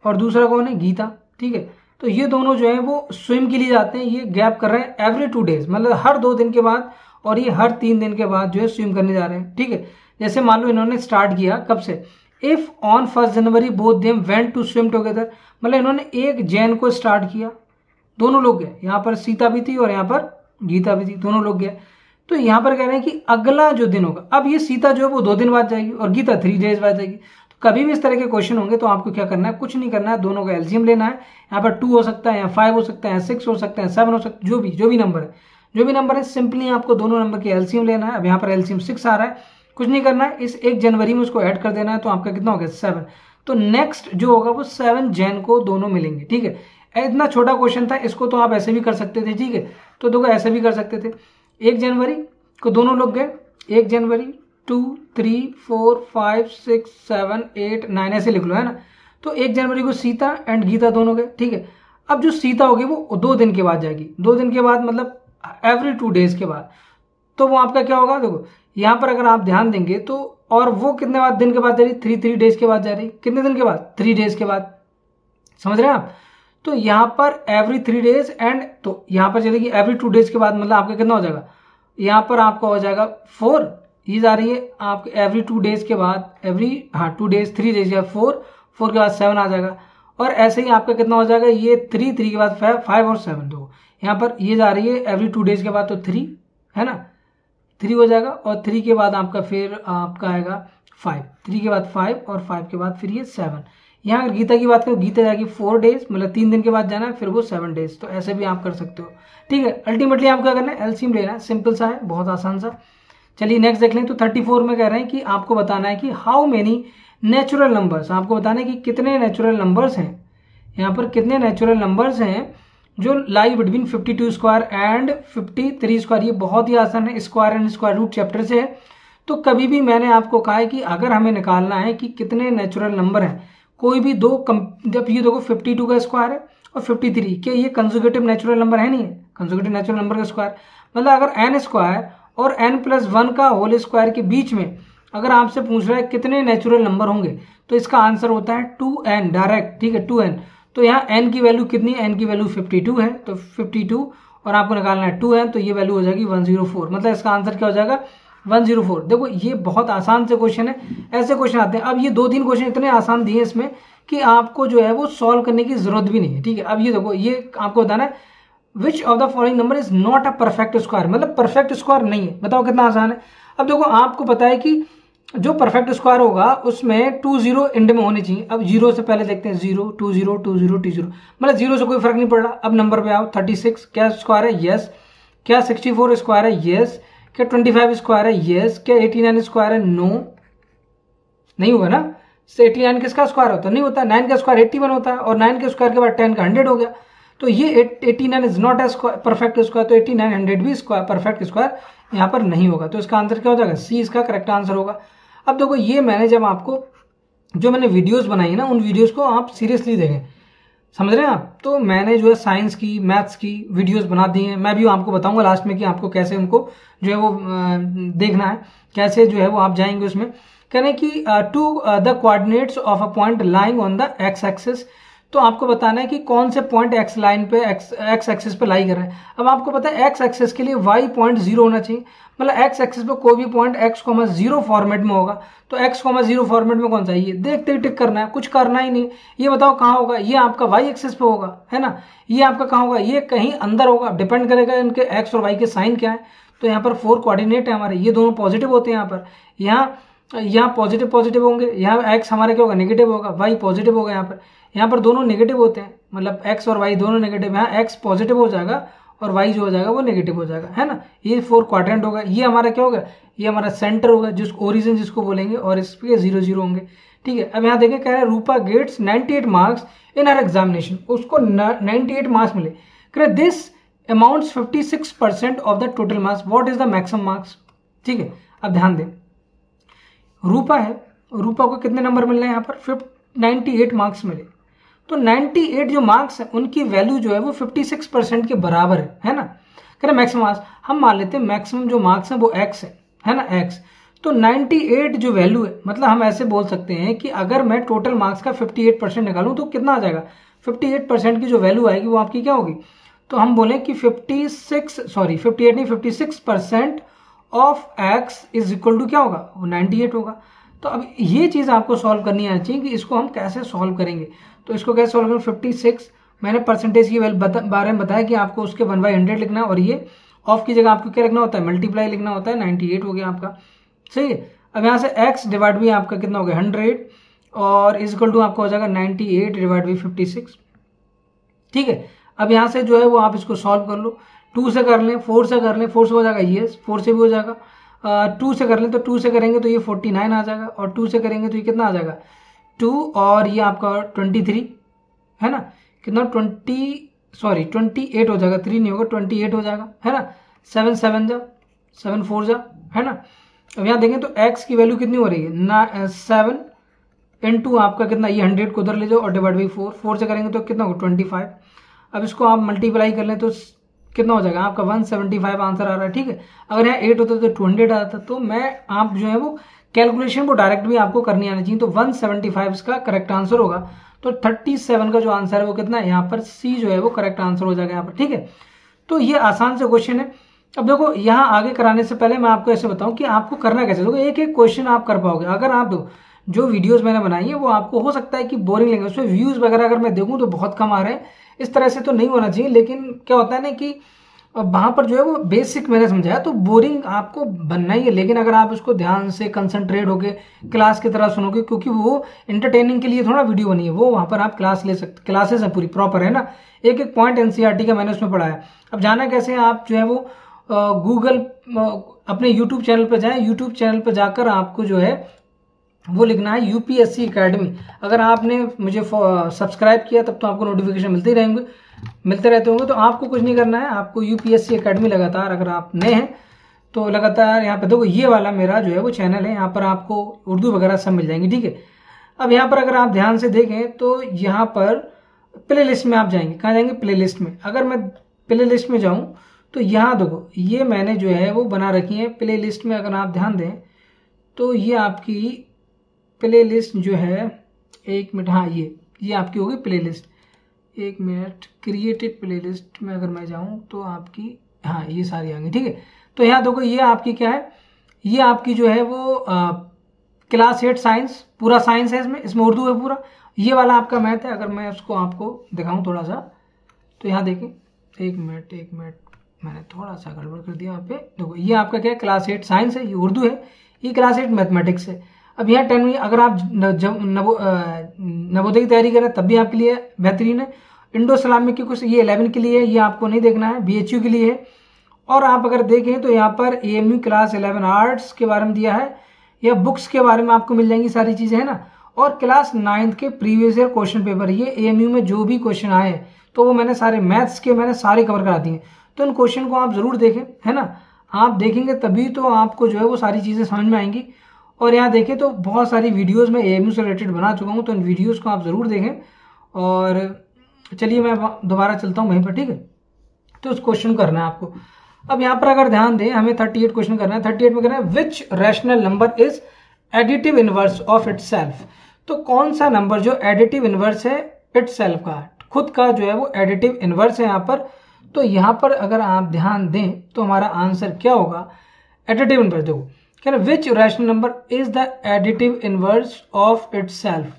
और दूसरा कौन है गीता, ठीक है। तो ये दोनों जो है वो स्विम के लिए जाते हैं, ये गैप कर रहे हैं एवरी 2 डेज, मतलब हर 2 दिन के बाद, और ये हर 3 दिन के बाद जो है स्विम करने जा रहे हैं, ठीक है। जैसे मान लो इन्होंने स्टार्ट किया कब से, if on 1 January both them went to swim together, मतलब इन्होंने 1 जैन को स्टार्ट किया, दोनों लोग गए, यहाँ पर सीता भी थी और यहाँ पर गीता भी थी, दोनों लोग गए। तो यहाँ पर कह रहे हैं कि अगला जो दिन होगा, अब ये सीता जो है वो 2 दिन बाद जाएगी और गीता 3 डेज बाद जाएगी। तो कभी भी इस तरह के क्वेश्चन होंगे तो आपको क्या करना है, कुछ नहीं करना है, दोनों का एलसीएम लेना है। यहाँ पर 2 हो सकता है, 5 हो सकता है, 6 हो सकता है, 7 हो सकता है, जो भी नंबर है सिंपली आपको दोनों नंबर की एलसीएम लेना है। अब यहाँ पर एलसीएम 6 आ रहा है, कुछ नहीं करना है, इस 1 जनवरी में उसको ऐड कर देना है, तो आपका कितना हो गया 7। तो नेक्स्ट जो होगा वो 7 जैन को दोनों मिलेंगे, ठीक है। इतना छोटा क्वेश्चन था, इसको तो आप ऐसे भी कर सकते थे, ठीक है। तो देखो ऐसे भी कर सकते थे, 1 जनवरी को दोनों लोग गए, 1 जनवरी 2 3 4 5 6 7 8 9 ऐसे लिख लो, है ना। तो 1 जनवरी को सीता एंड गीता दोनों गए, ठीक है। अब जो सीता होगी वो 2 दिन के बाद जाएगी, 2 दिन के बाद मतलब एवरी 2 डेज के बाद। तो वो आपका क्या होगा, देखो यहाँ पर अगर आप ध्यान देंगे तो, और वो कितने बाद दिन के बाद जा रही, 3 डेज के बाद जा रही, कितने दिन के बाद 3 डेज के बाद, समझ रहे हैं आप। तो यहाँ पर एवरी 3 डेज एंड, तो यहाँ पर चलेगी एवरी 2 डेज के बाद, मतलब आपका कितना हो जाएगा, यहाँ पर आपका हो जाएगा 4, ये जा रही है आपके एवरी 2 डेज के बाद, 2 डेज 3 डेज के बाद 4 के बाद 7 आ जाएगा। और ऐसे ही आपका कितना हो जाएगा, ये 3 के बाद 5 और 7, दो यहाँ पर ये जा रही है एवरी 2 डेज के बाद, तो 3 है ना, 3 हो जाएगा। और 3 के बाद आपका फिर आपका आएगा 5, 3 के बाद 5 और 5 के बाद फिर ये 7। यहाँ अगर गीता की बात करें, गीता जाएगी 4 डेज, मतलब 3 दिन के बाद जाना है, फिर वो 7 डेज। तो ऐसे भी आप कर सकते हो, ठीक है। अल्टीमेटली आपको क्या करना है, एलसीएम लेना है, सिंपल सा है, बहुत आसान सा। चलिए नेक्स्ट देख लें। तो 34 में कह रहे हैं कि आपको बताना है कि हाउ मेनी नेचुरल नंबर्स, आपको बताना है कि कितने नेचुरल नंबर्स हैं, यहाँ पर कितने नेचुरल नंबर्स हैं जो lie between 52 square and 53 square. ये बहुत ही आसान है, square and square root chapter से है। तो कभी भी मैंने आपको कहा है कि अगर हमें निकालना है कि कितने नेचुरल नंबर हैं, कोई भी दो जब ये देखो 52 का स्क्वायर है और 53, क्या ये कंजुगेटिव नेचुरल नंबर है, नहीं है, कंजुगेटिव नेचुरल नंबर का स्क्वायर, मतलब अगर n स्क्वायर और n+1 का होल स्क्वायर के बीच में अगर आपसे पूछ रहा है कितने नेचुरल नंबर होंगे तो इसका आंसर होता है 2n डायरेक्ट, ठीक है 2n। तो यहाँ n की वैल्यू कितनी है, n की वैल्यू 52 है, तो 52 और आपको निकालना है 2n, तो ये वैल्यू हो जाएगी 104। मतलब इसका आंसर क्या हो जाएगा 104। देखो ये बहुत आसान से क्वेश्चन है, ऐसे क्वेश्चन आते हैं। अब ये 2-3 क्वेश्चन इतने आसान दिए इसमें कि आपको जो है वो सॉल्व करने की जरूरत भी नहीं है, ठीक है। अब ये देखो, ये आपको बताना है विच of the following number is not a perfect square, मतलब परफेक्ट स्क्वायर नहीं है। बताओ कितना आसान है। अब देखो आपको पता है कि जो परफेक्ट स्क्वायर होगा उसमें 2 0 एंड में होने चाहिए। अब 0 से पहले देखते हैं 0 2 0 2 0 2 0, मतलब 0 से कोई फर्क नहीं पड़ रहा। अब नंबर पे आओ, 36 क्या स्क्वायर है, यस। क्या 64 स्क्वायर है, यस। क्या 25 स्क्वायर है, यस। क्या 89 स्क्वायर है, नो, नहीं होगा ना। 89 किसका स्क्वायर होता है, नहीं होता। 9 का स्क्वायर 81 होता है और 9 के स्क्वायर के बाद 10 का 100 हो गया। तो ये 89 is not a perfect square, तो 89 100 भी परफेक्ट स्क्वायर यहाँ पर नहीं होगा। तो इसका आंसर क्या हो जाएगा, सी इसका करेक्ट आंसर होगा। अब देखो ये मैंने जब आपको जो मैंने वीडियोस बनाई है ना, उन वीडियोस को आप सीरियसली देखें, समझ रहे हैं आप। तो मैंने जो है साइंस की, मैथ्स की वीडियोस बना दी हैं। मैं भी आपको बताऊंगा लास्ट में कि आपको कैसे उनको जो है वो देखना है, कैसे जो है वो आप जाएंगे उसमें। कहने कि to the coordinates of a point lying on the x axis, तो आपको बताना है कि कौन से पॉइंट एक्स लाइन पे एक्स एक्सिस पे लाई कर रहे हैं। अब आपको पता है एक्स एक्सिस के लिए y पॉइंट 0 होना चाहिए, मतलब एक्स एक्सिस पे कोई भी पॉइंट x,0 फॉर्मेट में होगा। तो x,0 फॉर्मेट में कौन सा है, ये देखते ही टिक करना है, कुछ करना ही नहीं। ये बताओ कहाँ होगा, ये आपका y एक्सिस पे होगा, है ना। ये आपका कहाँ होगा, ये कहीं अंदर होगा, डिपेंड करेगा इनके x और y के साइन क्या है। तो यहाँ पर 4 कोऑर्डिनेट है हमारे, ये दोनों पॉजिटिव होते हैं। यहाँ पर यहाँ पॉजिटिव पॉजिटिव होंगे, यहाँ x हमारे क्या होगा, नेगेटिव होगा, y पॉजिटिव होगा। यहाँ पर दोनों नेगेटिव होते हैं, मतलब x और y दोनों नेगेटिव। यहाँ x पॉजिटिव हो जाएगा और y जो हो जाएगा वो नेगेटिव हो जाएगा, है ना। ये 4 क्वाड्रेंट होगा। ये हमारा क्या होगा, ये हमारा सेंटर होगा, जिसको ओरिजिन जिसको बोलेंगे, और इस पे 0 0 होंगे, ठीक है। अब यहाँ देखें कह रहे हैं रूपा गेट्स 98 मार्क्स इन हर एग्जामिनेशन, उसको 98 मार्क्स मिले। कह रहे this amounts 56% of the total marks, what is the maximum marks, ठीक है। अब ध्यान दें, रूपा है, रूपा को कितने नंबर मिल रहे हैं यहाँ पर, 98 मार्क्स मिले। तो 98 जो मार्क्स है उनकी वैल्यू जो है वो 56% के बराबर है ना। कह रहे मैक्सिमम मार्क्स, हम मान लेते हैं मैक्सिमम जो मार्क्स है वो x है ना, x। तो 98 जो वैल्यू है, मतलब हम ऐसे बोल सकते हैं कि अगर मैं टोटल मार्क्स का 58% निकालूं तो कितना आ जाएगा, 58% की जो वैल्यू आएगी वो आपकी क्या होगी। तो हम बोले कि 58 नहीं, 56% of x is equal to क्या होगा, वो 98 होगा। तो अब ये चीज आपको सॉल्व करनी आनी चाहिए कि इसको हम कैसे सॉल्व करेंगे। तो इसको कैसे सॉल्व करें, 56 मैंने परसेंटेज की बारे में बताया कि आपको उसके 1/100 लिखना है, और ये ऑफ की जगह आपको क्या लिखना होता है, मल्टीप्लाई लिखना होता है। 98 हो गया आपका, सही है। अब यहाँ से x डिवाइड भी आपका कितना हो गया 100, और इज इक्वल टू आपका हो जाएगा 98 डिवाइड बाई 56, ठीक है। अब यहाँ से जो है वो आप इसको सॉल्व कर लो, 2 से कर लें, 4 से कर लें, 4 से हो जाएगा यस, 4 से भी हो जाएगा। 2 से कर लें तो 2 से करेंगे तो ये 49 आ जाएगा, और 2 से करेंगे तो ये कितना आ जाएगा 2, और ये आपका 23 है ना, कितना 28 हो जाएगा, 3 नहीं होगा, 28 हो जाएगा, है ना। 7 7 जा, 7 4 जा, है ना। अब यहाँ देखें तो x की वैल्यू कितनी हो रही है ना, 7 इंटू आपका कितना, ये 100 को उधर ले जाओ और डिवाइड बाई 4 से करेंगे तो कितना होगा 25। अब इसको आप मल्टीप्लाई कर लें तो कितना हो जाएगा आपका 175 आंसर आ रहा है, ठीक है। अगर यहाँ 8 होता तो 200 आ जाता। तो मैं आप जो है वो कैलकुलेशन को डायरेक्ट भी आपको करनी आनी चाहिए। तो 175 इसका करेक्ट आंसर होगा। तो 37 का जो आंसर है वो कितना है, यहाँ पर सी जो है वो करेक्ट आंसर हो जाएगा यहाँ पर, ठीक है। तो ये आसान से क्वेश्चन है। अब देखो यहाँ आगे कराने से पहले मैं आपको ऐसे बताऊं कि आपको करना कैसे। देखो एक एक क्वेश्चन आप कर पाओगे अगर आप जो वीडियोस मैंने बनाई है वो आपको हो सकता है कि बोरिंग लगे, उसमें व्यूज वगैरह अगर मैं देखूं तो बहुत कम आ रहे हैं। इस तरह से तो नहीं होना चाहिए, लेकिन क्या होता है ना कि वहां पर जो है वो बेसिक मैंने समझाया, तो बोरिंग आपको बनना ही है। लेकिन अगर आप उसको ध्यान से कंसंट्रेट होके क्लास की तरह सुनोगे, क्योंकि वो एंटरटेनिंग के लिए थोड़ा वीडियो बनी है, वो वहां पर आप क्लास ले सकते, क्लासेस है पूरी प्रॉपर, है ना। एक एक पॉइंट एनसीईआरटी का मैंने उसमें पढ़ाया। अब जाना कैसे है, आप जो है वो गूगल अपने यूट्यूब चैनल पर जाएं, यूट्यूब चैनल पर जाकर आपको जो है वो लिखना है यूपीएससी एकेडमी। अगर आपने मुझे सब्सक्राइब किया तब तो आपको नोटिफिकेशन मिलते रहते होंगे। तो आपको कुछ नहीं करना है, आपको यूपीएससी एकेडमी लगातार, अगर आप नए हैं तो लगातार यहाँ पे देखो, ये वाला मेरा जो है वो चैनल है, यहाँ पर आपको उर्दू वगैरह सब मिल जाएंगी, ठीक है। अब यहाँ पर अगर आप ध्यान से देखें तो यहाँ पर प्ले लिस्ट में आप जाएंगे, कहाँ जाएंगे, प्ले लिस्ट में। अगर मैं प्ले लिस्ट में जाऊँ तो यहाँ देखो ये मैंने जो है वो बना रखी है प्ले लिस्ट में। अगर आप ध्यान दें तो ये आपकी प्ले लिस्ट जो है, 1 मिनट, हाँ ये आपकी होगी play list. 1 minute, created play list में अगर मैं जाऊँ तो आपकी, हाँ ये सारी आएंगी, ठीक है। तो यहाँ देखो ये आपकी क्या है, ये आपकी जो है वो क्लास 8 साइंस, पूरा साइंस है इसमें उर्दू है पूरा। ये वाला आपका मैथ है। अगर मैं उसको आपको दिखाऊं थोड़ा सा तो यहाँ देखें, 1 मिनट मैंने थोड़ा सा गड़बड़ कर दिया यहाँ पे। देखो ये आपका क्या है, क्लास 8 साइंस है, ये उर्दू है, ये क्लास 8 मैथमेटिक्स है। अब यहाँ 10 में अगर आप नवोदय की तैयारी करें तब भी आपके लिए बेहतरीन है। इंडो इस्लामिक की कुछ ये 11 के लिए है, ये आपको नहीं देखना है, BHU के लिए है। और आप अगर देखें तो यहाँ पर AMU क्लास 11 आर्ट्स के बारे में दिया है, या बुक्स के बारे में आपको मिल जाएंगी सारी चीज़ें, है ना। और क्लास 9 के प्रीवियस ईयर क्वेश्चन पेपर, ये AMU में जो भी क्वेश्चन आए तो वो मैंने सारे मैथ्स के मैंने सारे कवर करा दिए। तो इन क्वेश्चन को आप ज़रूर देखें, है ना। आप देखेंगे तभी तो आपको जो है वो सारी चीज़ें समझ में आएंगी। और यहाँ देखें तो बहुत सारी वीडियोज़ मैं AMU से रिलेटेड बना चुका हूँ, तो इन वीडियोज़ को आप ज़रूर देखें। और चलिए मैं दोबारा चलता हूँ वहीं पर, ठीक है। तो उस क्वेश्चन करना है आपको। अब यहाँ पर अगर ध्यान दें, हमें 38 क्वेश्चन करना है। 38 में करना है which rational number is additive inverse of itself. तो कौन सा नंबर जो एडिटिव इनवर्स है इटसेल्फ का, खुद का जो है वो एडिटिव इनवर्स है यहाँ पर। तो यहाँ पर अगर आप ध्यान दें तो हमारा आंसर क्या होगा, एडिटिव इनवर्स। देखो कह रहे which rational number is the additive inverse of itself,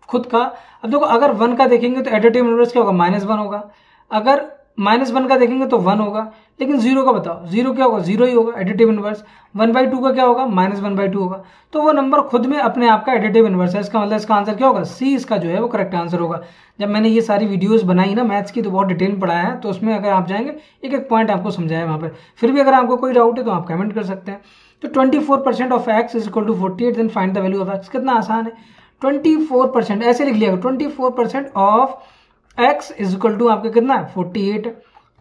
खुद का। अब देखो अगर 1 का देखेंगे तो एडिटिव इनवर्स क्या होगा, -1 होगा। अगर -1 का देखेंगे तो 1 होगा। लेकिन 0 का बताओ, 0 क्या होगा, 0 ही होगा एडिटिव इनवर्स। 1/2 का क्या होगा, -1/2 होगा। तो वो नंबर खुद में अपने आप का एडिटिव इनवर्स है। इसका मतलब इसका आंसर क्या होगा, C इसका जो है वो करेक्ट आंसर होगा। जब मैंने ये सारी वीडियोस बनाई ना मैथ्स की तो बहुत डिटेल में पढ़ाया है, तो उसमें अगर आप जाएंगे एक एक पॉइंट आपको समझाया वहाँ पर। फिर भी अगर आपको कोई डाउट है तो आप कमेंट कर सकते हैं। तो 24% of x is equal to 48, then find the value of x। कितना आसान है, 24%, ऐसे लिख लिया 24% of x is equal to आपका कितना है, 48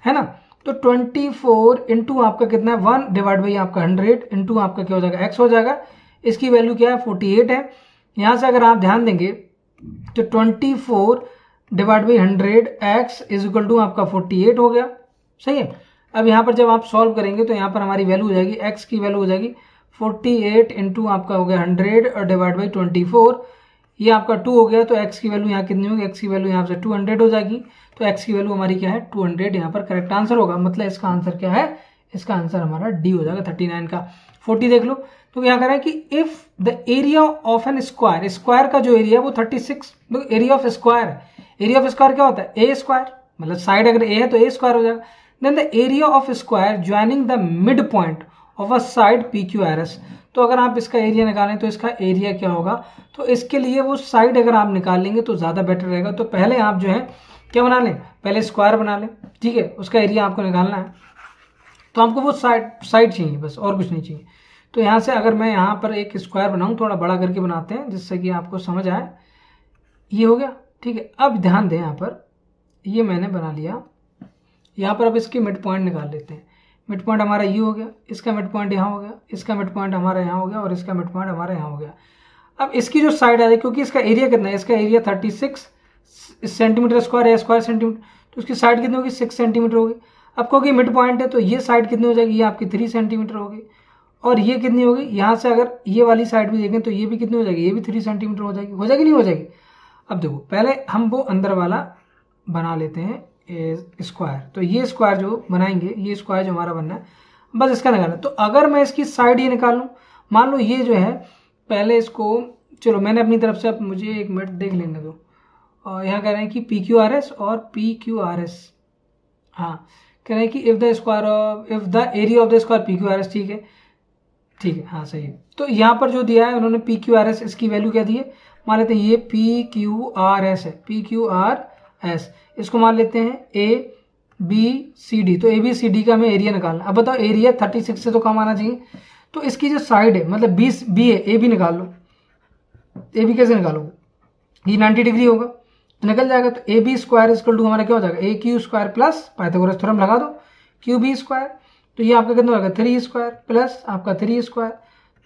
है ना। तो 24 इंटू आपका कितना है, 1 डिवाइड बाई आपका 100 इंटू आपका क्या हो जाएगा, x हो जाएगा। इसकी वैल्यू क्या है, 48 है। यहाँ से अगर आप ध्यान देंगे तो 24 divide by 100 x is equal to आपका 48 हो गया, सही है। अब यहाँ पर जब आप सॉल्व करेंगे तो यहाँ पर हमारी वैल्यू हो जाएगी, x की वैल्यू हो जाएगी 48 इंटू आपका हो गया 100 और डिवाइड बाई 24, ये आपका 2 हो गया। तो x की वैल्यू यहाँ कितनी होगी, x की वैल्यू यहाँ से 200 हो जाएगी। तो x की वैल्यू हमारी क्या है, 200 यहाँ पर करेक्ट आंसर होगा। मतलब इसका आंसर क्या है, इसका आंसर हमारा D हो जाएगा 39 का। 40 देख लो तो क्या कह रहा है कि if the area of an square, square का जो एरिया है वो 36, एरिया ऑफ स्क्वायर है। एरिया ऑफ स्क्वायर क्या होता है, A स्क्वायर, मतलब साइड अगर A है तो A स्क्वायर हो जाएगा। Then the area of square joining the mid point of a side PQRS। तो अगर आप इसका एरिया निकालें तो इसका एरिया क्या होगा, तो इसके लिए वो साइड अगर आप निकाल लेंगे तो ज़्यादा बेटर रहेगा। तो पहले आप जो है क्या बना लें, पहले स्क्वायर बना लें, ठीक है। उसका एरिया आपको निकालना है तो आपको वो साइड चाहिए बस, और कुछ नहीं चाहिए। तो यहाँ से अगर मैं यहाँ पर एक स्क्वायर बनाऊँ, थोड़ा बड़ा करके बनाते हैं जिससे कि आपको समझ आए। ये हो गया, ठीक है। अब ध्यान दें, यहाँ पर ये मैंने बना लिया। यहाँ पर अब इसके मिड पॉइंट निकाल लेते हैं। मिड पॉइंट हमारा ये हो गया, इसका मिड पॉइंट यहाँ हो गया, इसका मिड पॉइंट हमारा यहाँ हो गया, और इसका मिड पॉइंट हमारा यहाँ हो गया। अब इसकी जो साइड आ रही है, क्योंकि इसका एरिया कितना है, इसका एरिया 36 सेंटीमीटर स्क्वायर है, स्क्वायर सेंटीमीटर, तो उसकी साइड कितनी होगी, 6 सेंटीमीटर होगी। अब क्योंकि मिड पॉइंट है तो ये साइड कितनी हो जाएगी, ये आपकी 3 सेंटीमीटर होगी। और ये कितनी होगी, यहाँ से अगर ये वाली साइड भी देखें तो ये भी कितनी हो जाएगी, ये भी 3 सेंटीमीटर हो जाएगी। हो जाएगी नहीं हो जाएगी। अब देखो पहले हम वो अंदर वाला बना लेते हैं स्क्वायर। तो ये स्क्वायर जो बनाएंगे, ये स्क्वायर जो हमारा बनना है, बस इसका निकालना। तो अगर मैं इसकी साइड ये निकाल लूँ, मान लो ये जो है, पहले इसको, चलो मैंने अपनी तरफ से, अब मुझे एक मिनट देख लेने दो। और यहाँ कह रहे हैं कि PQRS और PQRS, हाँ कह रहे हैं कि if the area of the square PQRS, ठीक है, ठीक है, हाँ सही है। तो यहाँ पर जो दिया है उन्होंने PQRS, इसकी वैल्यू क्या दी है, मान लेते हैं ये PQRS है, PQRS, इसको मान लेते हैं ABCD। तो ABCD का हमें एरिया निकालना। अब बताओ एरिया 36 से तो कम आना चाहिए। तो इसकी जो साइड है, मतलब B है, AB निकाल लो। AB कैसे निकालोगे, ये 90 डिग्री होगा तो निकल जाएगा। तो AB स्क्वायर इक्वल टू हमारा क्या हो जाएगा, AQ square plus Pythagoras theorem लगा दो, QB स्क्वायर। तो ये आपका कितना होगा, 3 स्क्वायर प्लस आपका 3 स्क्वायर।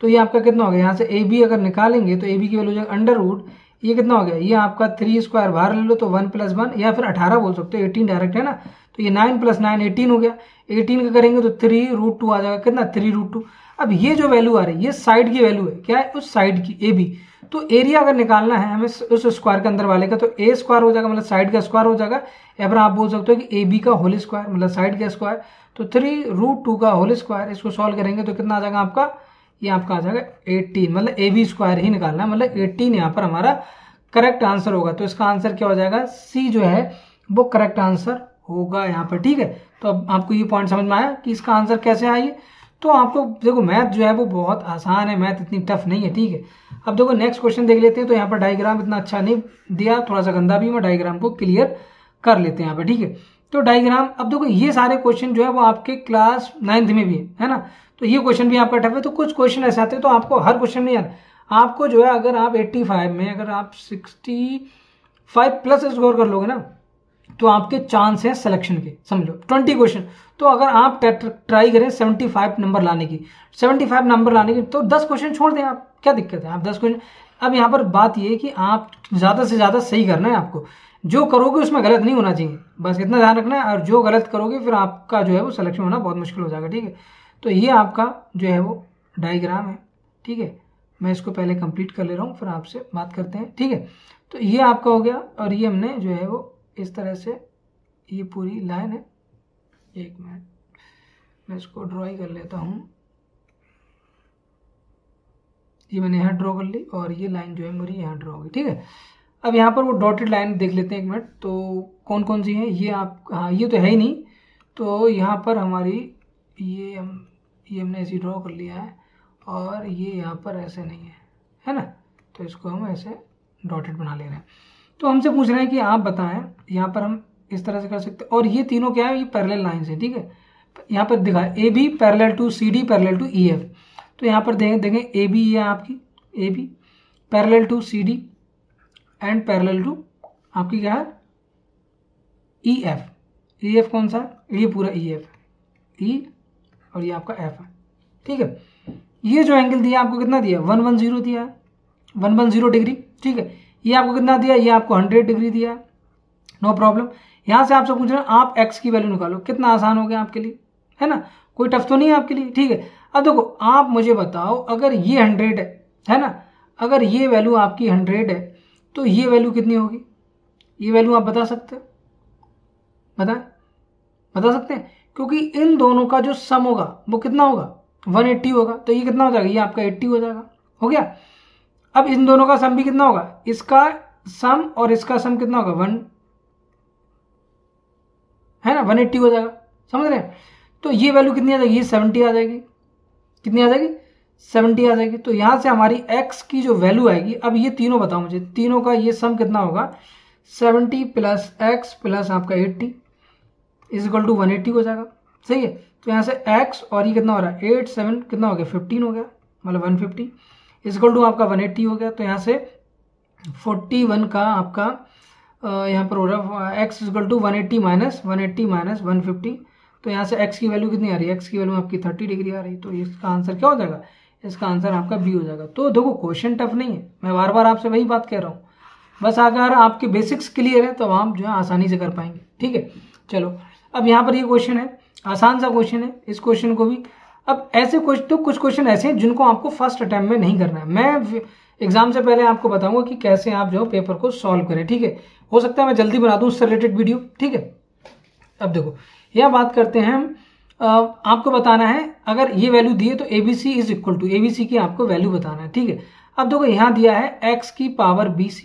तो ये आपका कितना हो गया, यहाँ से AB अगर निकालेंगे तो AB की वैल्यू हो जाएगा अंडर रूट, ये कितना हो गया, ये आपका 3 स्क्वायर बाहर ले लो तो 1 + 1, या फिर 18 बोल सकते हो, 18 डायरेक्ट है ना। तो ये 9 + 9 18 हो गया। 18 का करेंगे तो 3√2 आ जाएगा, कितना 3√2। अब ये जो वैल्यू आ रही है ये साइड की वैल्यू है, क्या है उस साइड की AB। तो एरिया अगर निकालना है हमें उस स्क्वायर के अंदर वाले का, तो A स्क्वायर हो जाएगा, मतलब साइड का स्क्वायर हो जाएगा, या फिर आप बोल सकते हो कि AB का होल स्क्वायर मतलब साइड का स्क्वायर। तो 3√2 का होल स्क्वायर, इसको सॉल्व करेंगे तो कितना आ जाएगा आपका, ये आपका आ जाएगा 18, मतलब AB स्क्वायर ही निकालना है, मतलब 18 यहाँ पर हमारा करेक्ट आंसर होगा। तो इसका आंसर क्या हो जाएगा, C जो है वो करेक्ट आंसर होगा यहाँ पर, ठीक है। तो अब आपको ये पॉइंट समझ में आया कि इसका आंसर कैसे आइए। तो आपको देखो मैथ जो है वो बहुत आसान है, मैथ इतनी टफ नहीं है, ठीक है। अब देखो नेक्स्ट क्वेश्चन देख लेते हैं। तो यहाँ पर डायग्राम इतना अच्छा नहीं दिया, थोड़ा सा गंदा भी, मैं डायग्राम को क्लियर कर लेते हैं यहाँ पर, ठीक है। तो डायग्राम, अब देखो ये सारे क्वेश्चन जो है वो आपके क्लास 9th में भी है ना, तो ये क्वेश्चन भी आपका टफ है। तो कुछ क्वेश्चन ऐसे आते हैं तो आपको हर क्वेश्चन नहीं आना, आपको जो है अगर आप 85 में अगर आप 65+ स्कोर कर लोगे ना तो आपके चांस है सिलेक्शन के, समझ लो 20 क्वेश्चन। तो अगर आप ट्राई करें 75 नंबर लाने की, 75 नंबर लाने की, तो 10 क्वेश्चन छोड़ दें आप, क्या दिक्कत है, आप 10 क्वेश्चन। अब यहाँ पर बात ये है कि आप ज़्यादा से ज़्यादा सही करना है आपको, जो करोगे उसमें गलत नहीं होना चाहिए, बस इतना ध्यान रखना है। और जो गलत करोगे फिर आपका जो है वो सिलेक्शन होना बहुत मुश्किल हो जाएगा, ठीक है। तो ये आपका जो है वो डायग्राम है, ठीक है। मैं इसको पहले कंप्लीट कर ले रहा हूँ, फिर आपसे बात करते हैं, ठीक है। तो ये आपका हो गया, और ये हमने जो है वो इस तरह से ये पूरी लाइन है। एक मिनट मैं इसको ड्रॉइंग कर लेता हूँ, ये मैंने यहाँ ड्रॉ कर ली और ये लाइन जो है मेरी यहाँ ड्रॉ होगी, ठीक है। अब यहाँ पर वो डॉटेड लाइन देख लेते हैं, एक मिनट। तो कौन कौन सी है ये आप, हाँ ये तो है ही नहीं, तो यहाँ पर हमारी ये हमने ऐसी ड्रॉ कर लिया है, और ये यहाँ पर ऐसे नहीं है ना, तो इसको हम ऐसे डॉटेड बना ले रहे हैं। तो हमसे पूछ रहे हैं कि आप बताएं, यहाँ पर हम इस तरह से कर सकते हैं, और ये तीनों क्या है, ये पैरेलल लाइंस है, ठीक है। यहाँ पर दिखा AB parallel to CD parallel to EF। तो यहाँ पर देखें AB है आपकी, AB parallel to CD and parallel to आपकी क्या है EF। EF कौन सा है, ये पूरा EF, E और ये आपका F है, ठीक है। ये जो एंगल दिया आपको कितना दिया, 110 दिया है, 110 डिग्री, ठीक है। ये आपको कितना दिया, ये आपको 100 डिग्री दिया है, नो प्रॉब्लम। यहाँ से आपसे पूछ रहे हैं आप x की वैल्यू निकालो, कितना आसान हो गया आपके लिए, है ना, कोई टफ तो नहीं है आपके लिए, ठीक है। अब देखो आप मुझे बताओ, अगर ये 100 है ना, अगर ये वैल्यू आपकी 100 है तो ये वैल्यू कितनी होगी, ये वैल्यू आप बता सकते हो, बता सकते हैं, क्योंकि इन दोनों का जो सम होगा वो कितना होगा, 180 होगा। तो ये कितना हो जाएगा, ये आपका 80 हो जाएगा, हो गया। अब इन दोनों का सम भी कितना होगा, इसका सम और इसका सम कितना होगा, 1 है ना, 180 हो जाएगा, समझ रहे हैं। तो ये वैल्यू कितनी आ जाएगी, ये 70 आ जाएगी, कितनी आ जाएगी, 70 आ जाएगी। तो यहाँ से हमारी x की जो वैल्यू आएगी, अब ये तीनों बताओ मुझे, तीनों का ये सम कितना होगा, 70 + x + आपका 80 = 180 हो जाएगा, सही है। तो यहाँ से x और ये कितना हो रहा है, 8 7 कितना हो गया, 15 हो गया, मतलब 150 = आपका 180 हो गया। तो यहाँ से 41 का आपका यहाँ पर हो रहा है x = 180 - 150। तो यहाँ से x की वैल्यू कितनी आ रही है, x की वैल्यू आपकी 30 डिग्री आ रही है। तो इसका आंसर क्या हो जाएगा, इसका आंसर आपका B हो जाएगा। तो देखो क्वेश्चन टफ नहीं है, मैं बार बार आपसे वही बात कह रहा हूँ, बस अगर आपके बेसिक्स क्लियर है तो आप जो है आसानी से कर पाएंगे, ठीक है। चलो अब यहाँ पर ये क्वेश्चन है, आसान सा क्वेश्चन है, इस क्वेश्चन को भी, अब ऐसे कुछ क्वेश्चन ऐसे हैं जिनको आपको फर्स्ट अटेम्प्ट में नहीं करना है। मैं एग्जाम से पहले आपको बताऊंगा कि कैसे आप जो पेपर को सॉल्व करें, ठीक है। हो सकता है मैं जल्दी बना दूं उससे रिलेटेड वीडियो, ठीक है। अब देखो यह बात करते हैं हम, आपको बताना है अगर ये वैल्यू दी है तो ABC = ABC की आपको वैल्यू बताना है, ठीक है। अब देखो यहाँ दिया है x की पावर BC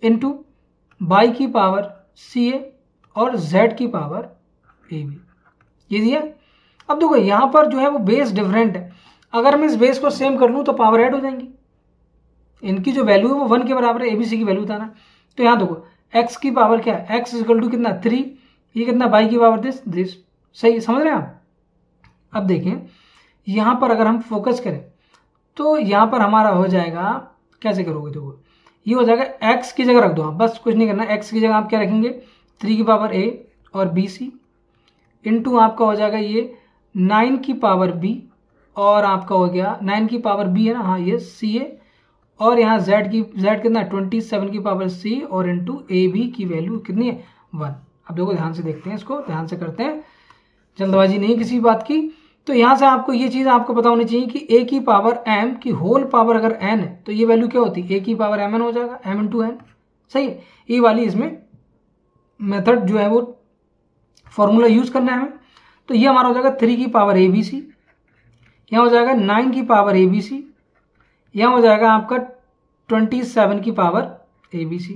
इंटू y की पावर CA और z की पावर AB, ये दिया। अब देखो यहाँ पर जो है वो बेस डिफरेंट है, अगर मैं इस बेस को सेम कर लूँ तो पावर ऐड हो जाएंगी, इनकी जो वैल्यू है वो 1 के बराबर है, ABC की वैल्यू बताना। तो यहाँ देखो x की पावर क्या है, x = कितना 3, ये कितना y की पावर दिस, सही समझ रहे हैं आप। अब देखें यहाँ पर अगर हम फोकस करें तो यहाँ पर हमारा हो जाएगा, कैसे करोगे, देखो ये हो जाएगा x की जगह रख दो आप, बस कुछ नहीं करना, x की जगह आप क्या रखेंगे, 3 की पावर a और BC इंटू आपका हो जाएगा ये 9 की पावर B और आपका हो गया 9 की पावर B है ना, हाँ ये CA, और यहाँ z कितना 27 की पावर C और इंटू AB की वैल्यू कितनी है 1। अब देखो ध्यान से देखते हैं, इसको ध्यान से करते हैं, जल्दबाजी नहीं किसी बात की। तो यहाँ से आपको ये चीज़ आपको पता होनी चाहिए कि a की पावर m की होल पावर अगर n है तो ये वैल्यू क्या होती है, a की पावर mn हो जाएगा, m इंटू n। सही है, ये वाली इसमें मेथड जो है वो फॉर्मूला यूज करना है हमें। तो ये हमारा हो जाएगा 3 की पावर abc, यहाँ हो जाएगा 9 की पावर abc, यहाँ हो जाएगा आपका 27 की पावर abc।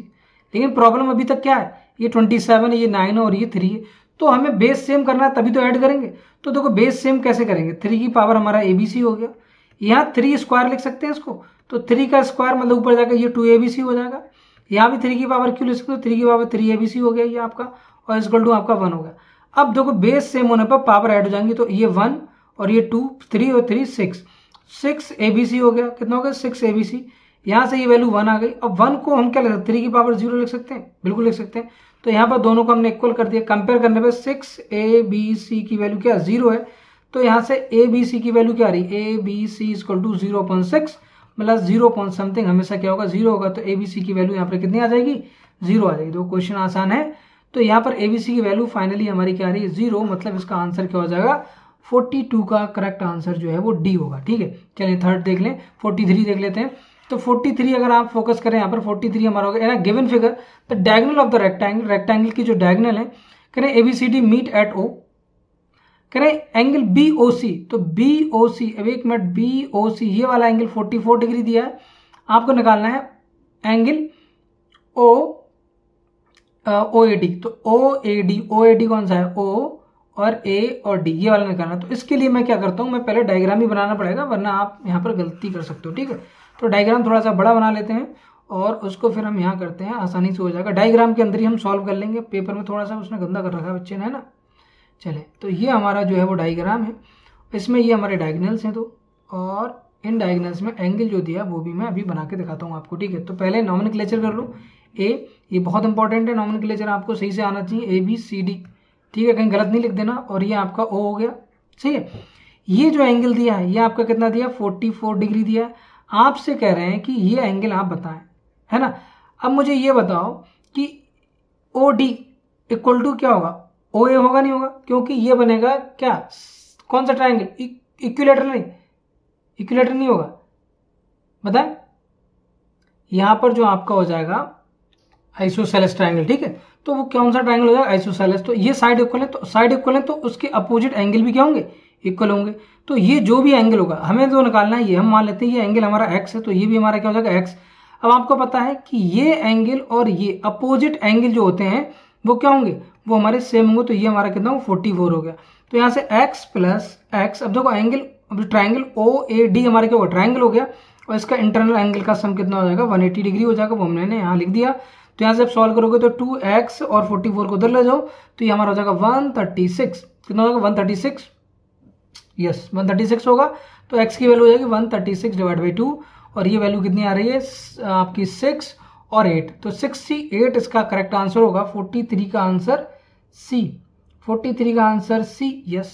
लेकिन प्रॉब्लम अभी तक क्या है, ये 27 है, ये 9 है और ये 3 है, तो हमें बेस सेम करना है तभी तो ऐड करेंगे। तो देखो बेस सेम कैसे करेंगे, 3 की पावर हमारा abc हो गया, यहाँ 3 स्क्वायर लिख सकते हैं इसको, तो 3 का स्क्वायर मतलब ऊपर जाकर ये 2abc हो जाएगा। यहाँ भी 3 की पावर क्यों लिख सकते हो, 3 की पावर 3abc हो गया ये आपका, और इक्वल टू आपका 1 हो गया। अब देखो बेस सेम होने पर पावर ऐड हो जाएंगी, तो ये 1 और ये 2, 3 और 3 6 abc हो गया। कितना हो गया, 6 abc। यहाँ से ये वैल्यू 1 आ गई। अब 1 को हम क्या लिख सकते हैं, 3 की पावर 0 लिख सकते हैं, बिल्कुल लिख सकते हैं। तो यहाँ पर दोनों को हमने इक्वल कर दिया, कंपेयर करने पर 6 abc की वैल्यू क्या 0 है, तो यहाँ से abc की वैल्यू क्या आ रही है, abc इक्वल टू 0.6 मतलब 0 पॉइंट समथिंग हमेशा क्या होगा, 0 होगा। तो abc की वैल्यू यहाँ पर कितनी आ जाएगी, 0 आ जाएगी। तो क्वेश्चन आसान है। तो यहाँ पर abc की वैल्यू फाइनली हमारी क्या आ रही है, 0, मतलब इसका आंसर क्या हो जाएगा, 42 का करेक्ट आंसर जो है वो डी होगा। ठीक है, चलिए थर्ड देख लें, 43 देख लेते हैं। तो 43 अगर आप फोकस करें यहाँ पर 43 हमारा होगा ना, given figure the diagonal of the rectangle, rectangle की जो डायगोनल है, करें एबीसीडी मीट एट ओ, करें एंगल बीओसी। तो बीओसी, अब एक मिनट, बीओसी ये वाला एंगल 44 डिग्री दिया है, आपको निकालना है एंगल ओएडी। तो ओएडी कौन सा है, ओ और ए और डी, ये वाला निकालना। तो इसके लिए मैं क्या करता हूँ, मैं पहले डायग्राम ही बनाना पड़ेगा, वरना आप यहाँ पर गलती कर सकते हो। ठीक है, तो डायग्राम थोड़ा सा बड़ा बना लेते हैं और उसको फिर हम यहाँ करते हैं, आसानी से हो जाएगा। डायग्राम के अंदर ही हम सॉल्व कर लेंगे, पेपर में थोड़ा सा उसने गंदा कर रखा है बच्चे ने, है ना। चले, तो ये हमारा जो है वो डायग्राम है, इसमें ये हमारे डायगनल्स हैं दो, और इन डायगनल्स में एंगल जो दिया वो भी मैं अभी बना के दिखाता हूँ आपको। ठीक है, तो पहले नॉमेनक्लेचर कर लो। ये बहुत इंपॉर्टेंट है, नॉमेनक्लेचर आपको सही से आना चाहिए, ABCD। ठीक है, कहीं गलत नहीं लिख देना। और ये आपका O हो गया, सही है। ये जो एंगल दिया है ये आपका कितना दिया, 44 डिग्री दिया है। आपसे कह रहे हैं कि ये एंगल आप बताएं, है ना। अब मुझे ये बताओ कि OD इक्वल टू क्या होगा, OA होगा नहीं होगा, क्योंकि ये बनेगा क्या, कौन सा ट्राइंगल, इक्विलेटरल नहीं होगा, बताएं। यहां पर जो आपका हो जाएगा आइसोसेलेस ट्राइंगल। ठीक है, तो वो कौन सा ट्राइंगल हो जाएगा, आइसोसेलेस। तो ये साइड इक्वल है, तो साइड इक्वल है तो उसके अपोजिट एंगल भी क्या होंगे, इक्वल होंगे। तो ये जो भी एंगल होगा हमें जो निकालना है, ये हम मान लेते हैं ये एंगल हमारा x है, तो ये भी हमारा क्या हो जाएगा x। अब आपको पता है कि ये एंगल और ये अपोजिट एंगल जो होते हैं वो क्या होंगे, वो हमारे सेम होंगे। तो ये हमारा कितना हो, 44 हो गया। तो यहाँ से x प्लस x, अब देखो एंगल, अब ट्राइंगल OAD हमारा क्या होगा, ट्राइंगल हो गया, और इसका इंटरनल एंगल का सम कितना हो जाएगा, 180 डिग्री हो जाएगा, वो हमने यहाँ लिख दिया। तो यहाँ से आप सॉल्व करोगे तो 2x और 44 को उधर ले जाओ, तो ये हमारा हो जाएगा 136। कितना होगा, 136, यस 136 होगा। तो x की वैल्यू हो जाएगी 136 डिवाइड बाई 2, और ये वैल्यू कितनी आ रही है आपकी 6 और 8, तो 68 इसका करेक्ट आंसर होगा। 43 का आंसर C, 43 का आंसर C, यस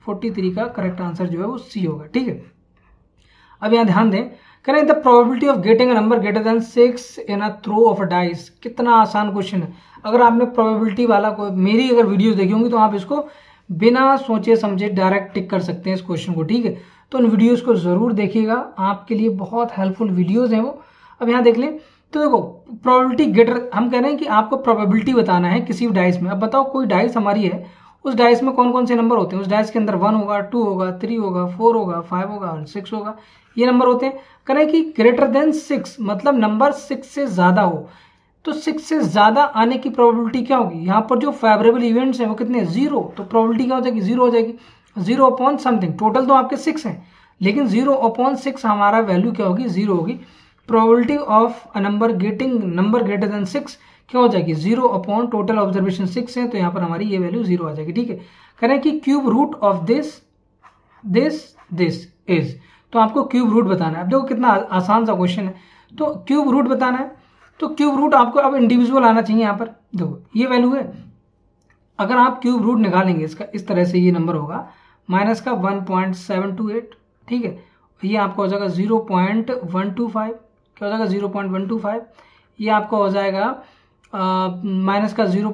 43 का करेक्ट आंसर जो है वो C होगा। ठीक है, अब यहाँ ध्यान दें, करें the probability of getting a number greater than 6 in a throw of a dice. कितना आसान क्वेश्चन है। अगर आपने प्रोबेबिलिटी वाला कोई मेरी अगर वीडियोस देखी होंगी तो आप इसको बिना सोचे समझे डायरेक्ट टिक कर सकते हैं इस क्वेश्चन को। ठीक है, तो उन वीडियोस को जरूर देखिएगा, आपके लिए बहुत हेल्पफुल वीडियोस हैं वो। अब यहाँ देख लें, तो देखो प्रोबेबिलिटी गेटर, हम कह रहे हैं कि आपको प्रोबेबिलिटी बताना है किसी भी डाइस में। अब बताओ कोई डाइस हमारी है, उस डाइस में कौन कौन से नंबर होते हैं, उस डाइस के अंदर 1 होगा, 2 होगा, 3 होगा, 4 होगा, 5 होगा और 6 होगा, ये नंबर होते हैं। करें कि ग्रेटर देन 6 मतलब नंबर 6 से ज्यादा हो, तो 6 से ज्यादा आने की प्रोबेबिलिटी क्या होगी, यहाँ पर जो फेवरेबल इवेंट्स हैं वो कितने, 0, तो प्रोबेबिलिटी क्या हो जाएगी, 0 हो जाएगी। 0 अपॉन समथिंग, टोटल तो आपके 6 हैं, लेकिन 0 अपॉन 6 हमारा वैल्यू क्या होगी, 0 होगी। Probability of a number getting number greater than 6 क्या हो जाएगी, 0 अपॉन टोटल ऑब्जर्वेशन 6 है, तो यहाँ पर हमारी ये वैल्यू 0 आ जाएगी। ठीक है, करें कि cube root of this is, तो आपको क्यूब रूट बताना है। अब देखो कितना आसान सा क्वेश्चन है, तो क्यूब रूट बताना है, तो क्यूब रूट आपको अब इंडिविजुअल आना चाहिए। यहाँ पर देखो ये वैल्यू है, अगर आप क्यूब रूट निकालेंगे इसका, इस तरह से ये नंबर होगा माइनस का 1.728। ठीक है, ये आपका हो जाएगा 0.125, क्या हो जाएगा 0.125। ये आपका हो जाएगा माइनस का 8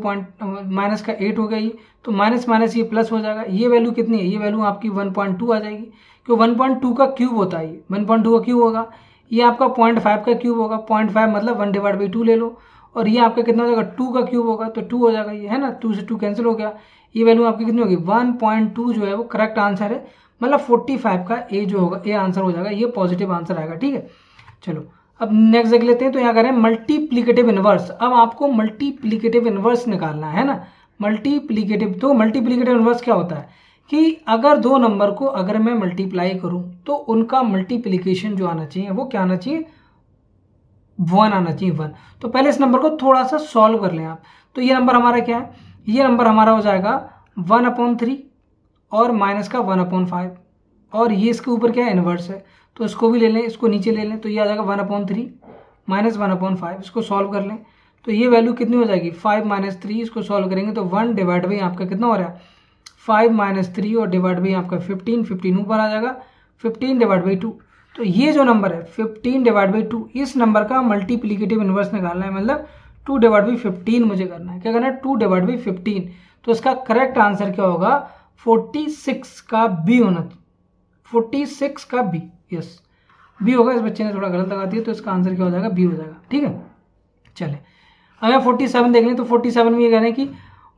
हो गया ये, तो माइनस माइनस ये प्लस हो जाएगा। ये वैल्यू कितनी है, ये वैल्यू आपकी 1.2 आ जाएगी, क्योंकि 1.2 का क्यूब होता है ये, 1.2 का क्यूब होगा, ये आपका 0.5 का क्यूब होगा, 0.5 मतलब 1/2 ले लो, और ये आपका कितना हो जाएगा 2 का क्यूब होगा, तो 2 हो जाएगा ये, है ना, 2 से 2 कैंसिल हो गया, ये वैल्यू आपकी कितनी होगी 1.2 जो है वो करेक्ट आंसर है, मतलब 45 का ए जो होगा ए आंसर हो जाएगा, ये पॉजिटिव आंसर आएगा। ठीक है, चलो अब नेक्स्ट देख लेते हैं। तो यहाँ करें मल्टीप्लीकेटिव इनवर्स। अब आपको मल्टीप्लीकेटिव इनवर्स निकालना है ना, मल्टीप्लीकेटिव। तो मल्टीप्लीकेटिव इनवर्स क्या होता है कि अगर दो नंबर को अगर मैं मल्टीप्लाई करूं तो उनका मल्टीप्लीकेशन जो आना चाहिए वो क्या आना चाहिए, 1 आना चाहिए, 1। तो पहले इस नंबर को थोड़ा सा सॉल्व कर लें आप। तो ये नंबर हमारा क्या है, ये नंबर हमारा हो जाएगा 1/3 और माइनस का 1/5, और ये इसके ऊपर क्या है इनवर्स है, तो इसको भी ले लें, इसको नीचे ले लें, तो ये आ जाएगा 1/3 माइनस 1/5। इसको सॉल्व कर लें तो ये वैल्यू कितनी हो जाएगी 5 - 3। इसको सॉल्व करेंगे तो 1 डिवाइड बाई आपका कितना हो रहा है 5 - 3 और डिवाइड बाई आपका 15 ऊपर आ जाएगा 15/2। तो ये जो नंबर है 15/2, इस नंबर का मल्टीप्लीकेटिव इनवर्स निकालना है, मतलब 2/15 मुझे करना है। क्या करना है 2/15। तो इसका करेक्ट आंसर क्या होगा 46 का बी होना, 46 का बी, यस बी होगा। इस बच्चे ने थोड़ा गलत लगा दिया, तो इसका आंसर क्या हो जाएगा बी हो जाएगा। ठीक है, चले अगर 47 देख लें तो 47 में ये कह रहे हैं कि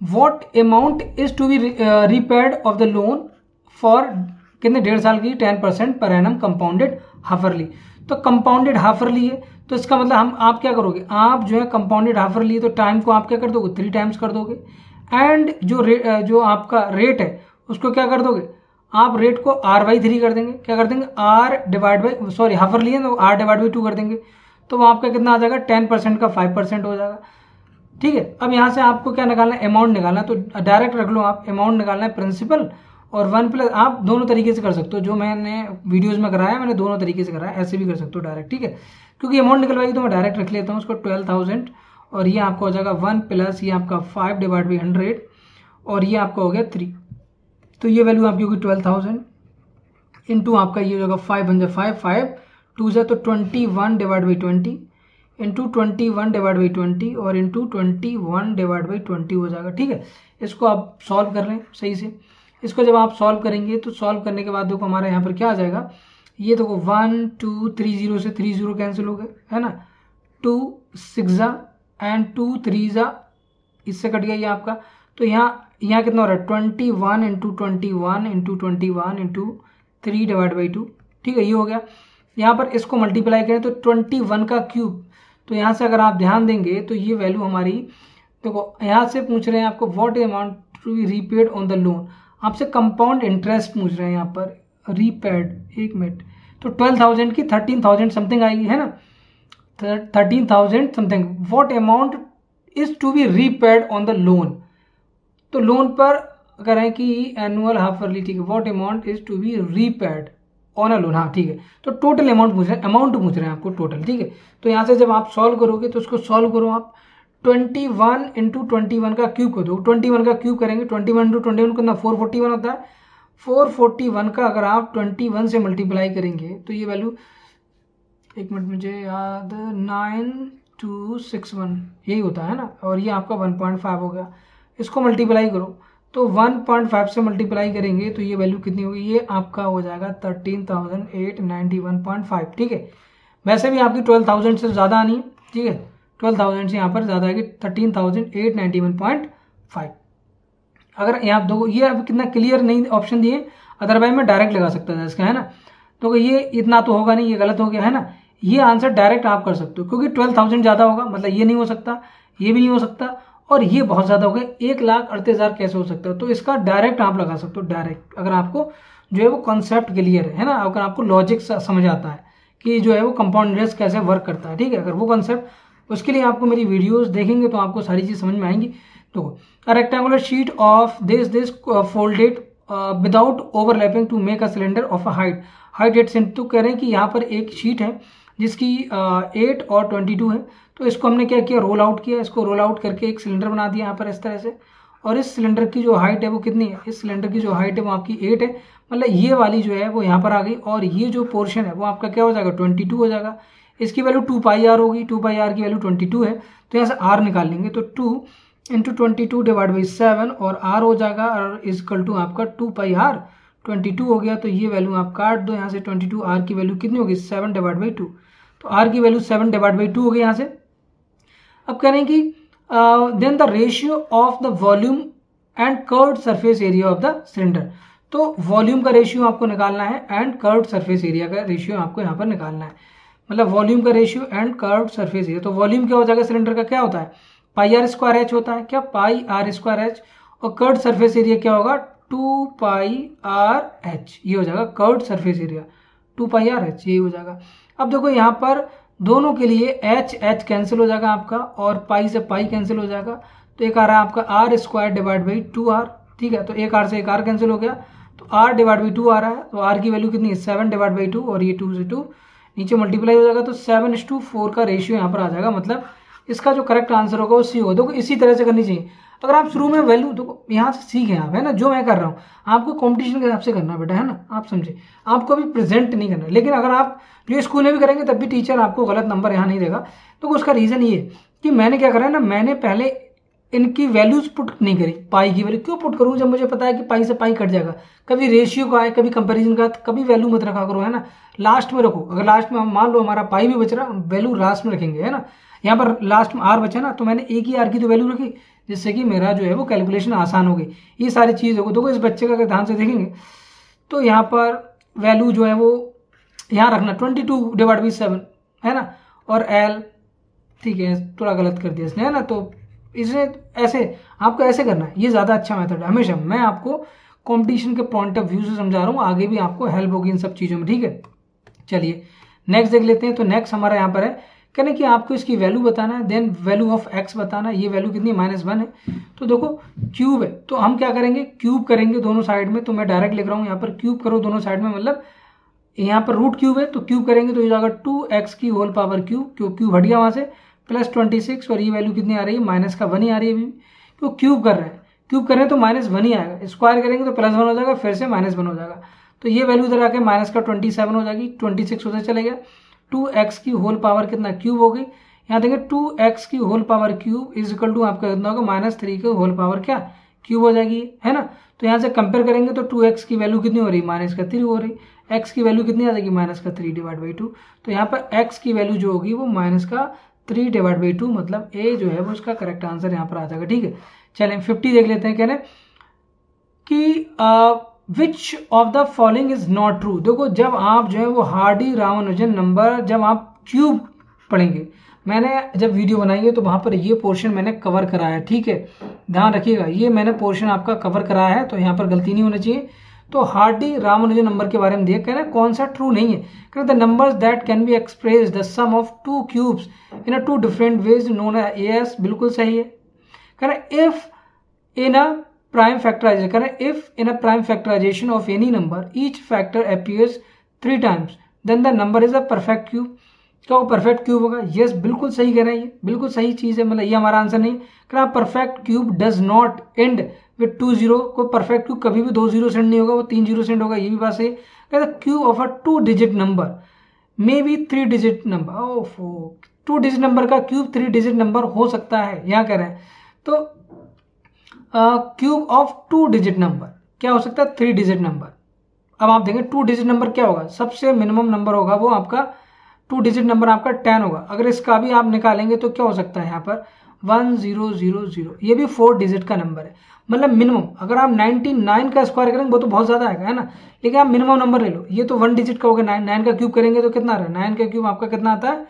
what amount is to be repaid of the loan for कितने 1.5 साल की 10% पर एनम कंपाउंडेड हाफरली। तो कंपाउंडेड हाफरली है, तो इसका मतलब आप क्या करोगे, आप जो है कंपाउंडेड हाफरली तो टाइम को आप क्या कर दोगे 3 टाइम्स कर दोगे, एंड जो आपका रेट है उसको क्या कर दोगे, आप रेट को r/3 कर देंगे। क्या कर देंगे हाफरली है तो r/2 कर देंगे, तो वो आपका कितना आ जाएगा 10% का 5% हो जाएगा। ठीक है, अब यहाँ से आपको क्या निकालना है अमाउंट निकालना है, तो डायरेक्ट रख लो आप, अमाउंट निकालना है प्रिंसिपल और 1 प्लस, आप दोनों तरीके से कर सकते हो, जो मैंने वीडियोस में कराया मैंने दोनों तरीके से कराया, ऐसे भी कर सकते हो डायरेक्ट। ठीक है, क्योंकि अमाउंट निकलवाएगी तो मैं डायरेक्ट रख लेता हूँ उसको 12,000, और ये आपका हो जाएगा 1 प्लस ये आपका 5/100 और ये आपका हो गया 3। तो ये वैल्यू आपकी होगी 12,000 इंटू आपका ये होगा 5 बन जाए 5 2 जा तो 21/20 इंटू 21/20 और इंटू 21/20 हो जाएगा। ठीक है, इसको आप सॉल्व कर लें सही से। इसको जब आप सॉल्व करेंगे तो सॉल्व करने के बाद देखो हमारे यहाँ पर क्या आ जाएगा, ये देखो 1 2 3 0 से 3 0 कैंसिल हो गए, है ना, 2 6 जा एंड 2 3 जा, इससे कट गया ये आपका। तो यहाँ कितना हो रहा है 21 इंटू 21 इंटू 21 इंटू 3/2। ठीक है, ये हो गया। यहाँ पर इसको मल्टीप्लाई करें तो 21 का क्यूब, तो यहाँ से अगर आप ध्यान देंगे तो ये वैल्यू हमारी देखो, यहाँ से पूछ रहे हैं आपको what amount to be repaid on the loan, आपसे कंपाउंड इंटरेस्ट पूछ रहे हैं यहाँ पर रीपेड, एक मिनट, तो 12,000 की 13,000 समथिंग आएगी, है ना, 13,000 something. What amount is to be repaid on the loan, तो लोन पर अगर है कि एनुअल हाफरली, ठीक है, what amount is to be repaid on a loan, हाँ ठीक है, तो टोटल अमाउंट पूछ रहे हैं, अमाउंट पूछ रहे हैं आपको टोटल। ठीक है, तो यहाँ से जब आप सॉल्व करोगे तो उसको सॉल्व करो आप 21 इंटू 21 का क्यूब कर दो, 21 का क्यूब करेंगे 21 इंटू 21 कितना 441 होता है, 441 का अगर आप 21 से मल्टीप्लाई करेंगे तो ये वैल्यू, एक मिनट मुझे याद, 9261 यही होता है ना, और ये आपका 1.5 हो गया। इसको मल्टीप्लाई करो तो 1.5 से मल्टीप्लाई करेंगे तो ये वैल्यू कितनी होगी, ये आपका हो जाएगा 13,891.5। ठीक है, वैसे भी आपकी 12,000 से ज़्यादा आनी है। ठीक है, 12,000 से यहाँ पर ज़्यादा आएगी 13,891.5। अगर यहाँ दो ये अब कितना क्लियर नहीं ऑप्शन दिए, अदरवाइज मैं डायरेक्ट लगा सकता था इसका, है ना, तो ये इतना तो होगा नहीं, ये गलत हो गया, है ना। ये आंसर डायरेक्ट आप कर सकते हो क्योंकि 12,000 ज़्यादा होगा, मतलब ये नहीं हो सकता, ये भी नहीं हो सकता, और ये बहुत ज़्यादा हो गया, 1,38,000 कैसे हो सकता है, तो इसका डायरेक्ट आप लगा सकते हो डायरेक्ट, अगर आपको जो है वो कॉन्सेप्ट क्लियर है ना, अगर आपको लॉजिक समझ आता है कि जो है वो कंपाउंड इंटरेस्ट कैसे वर्क करता है। ठीक है, अगर वो कॉन्सेप्ट, उसके लिए आपको मेरी वीडियोस देखेंगे तो आपको सारी चीज़ समझ में आएंगी। तो rectangular sheet of this folded without overlapping to make a cylinder of a height 8 cent. तो कह रहे हैं कि यहाँ पर एक शीट है जिसकी 8 और 22 है, तो इसको हमने क्या किया रोल आउट किया, इसको रोल आउट करके एक सिलेंडर बना दिया यहाँ पर इस तरह से, और इस सिलेंडर की जो हाइट है वो कितनी है, इस सिलेंडर की जो हाइट है वो आपकी 8 है, मतलब ये वाली जो है वो यहाँ पर आ गई, और ये जो पोर्शन है वो आपका क्या हो जाएगा 22 हो जाएगा। इसकी वैल्यू 2 पाई आर होगी, 2 पाई आर की वैल्यू 22 है, तो यहाँ से आर निकाल लेंगे, तो 2 इंटू 22 डिवाइड बाई 7 और आर हो जाएगा और इजकल टू आपका 2 पाई आर, 22 हो गया, तो ये वैल्यू आप काट दो यहाँ से, 22 आर की वैल्यू कितनी होगी 7 डिवाइड बाई 2, तो आर की वैल्यू 7 डिवाइड बाई 2 हो गई यहाँ से। अब कह रहे हैं कि then the ratio of the volume and curved surface area of the cylinder, तो वॉल्यूम का रेशियो आपको निकालना है एंड कर्व्ड सरफेस एरिया का रेशियो आपको यहाँ पर निकालना है, मतलब वॉल्यूम का ratio and curved surface area. तो वॉल्यूम क्या हो जाएगा सिलेंडर का, क्या होता है पाई आर स्क्वायर एच होता है, क्या पाई आर स्क्वायर एच, और कर्व्ड सरफेस एरिया क्या होगा 2 पाई आर एच, ये हो जाएगा कर्व्ड सरफेस एरिया 2 पाई आर एच, ये हो जाएगा। अब देखो यहाँ पर दोनों के लिए एच एच कैंसिल हो जाएगा आपका और पाई से पाई कैंसिल हो जाएगा, तो एक आ रहा है आपका are square divide by 2r, ठीक है, तो एक आर से एक आर कैंसिल हो गया, तो आर डिवाइड बाई 2 आ रहा है, तो आर की वैल्यू कितनी है 7 डिवाइड बाई 2 और ये 2 से 2 नीचे मल्टीप्लाई हो जाएगा, तो 7:4 का रेशियो यहाँ पर आ जाएगा, मतलब इसका जो करेक्ट आंसर होगा वो सी होगा। देखो इसी तरह से करनी चाहिए। अगर आप शुरू में वैल्यू देखो यहाँ से सीखें आप, है ना, जो मैं कर रहा हूँ आपको कंपटीशन के हिसाब से करना बेटा, है ना, आप समझे, आपको भी प्रेजेंट नहीं करना। लेकिन अगर आप जो स्कूल में भी करेंगे तब भी टीचर आपको गलत नंबर यहाँ नहीं देगा, तो उसका रीज़न ये कि मैंने क्या करा है ना, मैंने पहले इनकी वैल्यूज पुट नहीं करी। पाई की वैल्यू क्यों पुट करूँ जब मुझे पता है कि पाई से पाई कट जाएगा, कभी रेशियो का है कभी कंपेरिजन का, कभी वैल्यू मत रखा करो, है ना, लास्ट में रखो। अगर लास्ट में मान लो हमारा पाई भी बच रहा, वैल्यू लास्ट में रखेंगे, है ना, यहाँ पर लास्ट में आर बचा ना, तो मैंने एक ही आर की तो वैल्यू रखी, जिससे कि मेरा जो है वो कैलकुलेशन आसान हो गई। ये सारी चीज़ होगी। देखो इस बच्चे का अगर ध्यान से देखेंगे तो यहाँ पर वैल्यू जो है वो यहाँ रखना 22 डिवाइड बाई 7, है ना, और एल, ठीक है, थोड़ा गलत कर दिया इसने, है ना, तो इसने ऐसे आपको ऐसे करना है, ये ज़्यादा अच्छा मेथड है। हमेशा मैं आपको कंपटीशन के पॉइंट ऑफ व्यू से समझा रहा हूँ, आगे भी आपको हेल्प होगी इन सब चीज़ों में, ठीक है। चलिए नेक्स्ट देख लेते हैं। तो नेक्स्ट हमारा यहाँ पर है कहने कि आपको इसकी वैल्यू बताना है, देन वैल्यू ऑफ एक्स बताना है। ये वैल्यू कितनी -1 है, तो देखो क्यूब है, तो हम क्या करेंगे क्यूब करेंगे दोनों साइड में। तो मैं डायरेक्ट लिख रहा हूँ यहाँ पर क्यूब करो दोनों साइड में, मतलब यहाँ पर रूट क्यूब है तो क्यूब करेंगे तो ये जाएगा 2x की होल पावर क्यूब, क्यूब हट गया वहाँ से, प्लस 26 और ये वैल्यू कितनी आ रही है -1 ही आ रही है अभी, क्यों क्यूब कर रहे हैं, क्यूब कर रहे हैं तो -1 ही आएगा, स्क्वायर करेंगे तो +1 हो जाएगा, फिर से -1 हो जाएगा, तो ये वैल्यू इधर आके -27 हो जाएगी, 26 उधर चले गया, 2x की होल पावर कितना क्यूब हो गई, यहाँ देंगे 2x की whole power cube is equal to आपका कितना होगा -3 की होल पावर क्या क्यूब हो जाएगी, है ना। तो यहाँ से कंपेयर करेंगे तो 2x की वैल्यू कितनी हो रही है -3 हो रही, x की वैल्यू कितनी आ जाएगी -3 डिवाइड बाई 2, तो यहाँ पर x की वैल्यू जो होगी वो -3 डिवाइड बाई 2, मतलब a जो है वो उसका करेक्ट आंसर यहाँ पर आ जाएगा, ठीक है। चलें 50 देख लेते हैं। कह रहे कि विच of the following is not true. देखो जब आप जो है वो हार्डी रामानुजन नंबर जब आप क्यूब पढ़ेंगे, मैंने जब वीडियो बनाई है तो वहां पर ये पोर्शन मैंने कवर कराया है, ठीक है, ध्यान रखिएगा, ये मैंने पोर्शन आपका कवर कराया है, तो यहाँ पर गलती नहीं होनी चाहिए। तो हार्डी रामानुजन नंबर के बारे में देख कह रहे हैं कौन सा ट्रू नहीं है, कह रहे the numbers that can be express the sum of 2 cubes in a 2 different ways known as, बिल्कुल सही है। कह रहे if in a prime factorization, करें if in a prime factorization of any number each factor appears 3 times then the number is a perfect cube, क्या वो perfect cube होगा। Yes बिल्कुल सही कह रहे हैं, ये बिल्कुल सही चीज है, मतलब ये हमारा आंसर नहीं। कह perfect cube does not and with 2 0, कोई परफेक्ट क्यूब कभी भी 2 0 से एंड नहीं होगा, वो 3 0 से एंड होगा, ये भी बात सही। कहता cube of a 2 digit number may be 3 digit number, ओफो 2 डिजिट नंबर का क्यूब 3 डिजिट नंबर हो सकता है, यहाँ कह रहे हैं। तो क्यूब ऑफ 2 डिजिट नंबर क्या हो सकता है 3 डिजिट नंबर। अब आप देखें 2 डिजिट नंबर क्या होगा, सबसे मिनिमम नंबर होगा वो आपका 2 डिजिट नंबर आपका 10 होगा। अगर इसका भी आप निकालेंगे तो क्या हो सकता है यहाँ पर 1000, ये भी 4 डिजिट का नंबर है, मतलब मिनिमम। अगर आप 99 का स्क्वायर करेंगे वो तो बहुत ज्यादा आएगा, है ना, लेकिन आप मिनिमम नंबर ले लो, ये तो 1 डिजिट का होगा। 9 का क्यूब करेंगे तो कितना रहा, 9 का क्यूब आपका कितना आता है,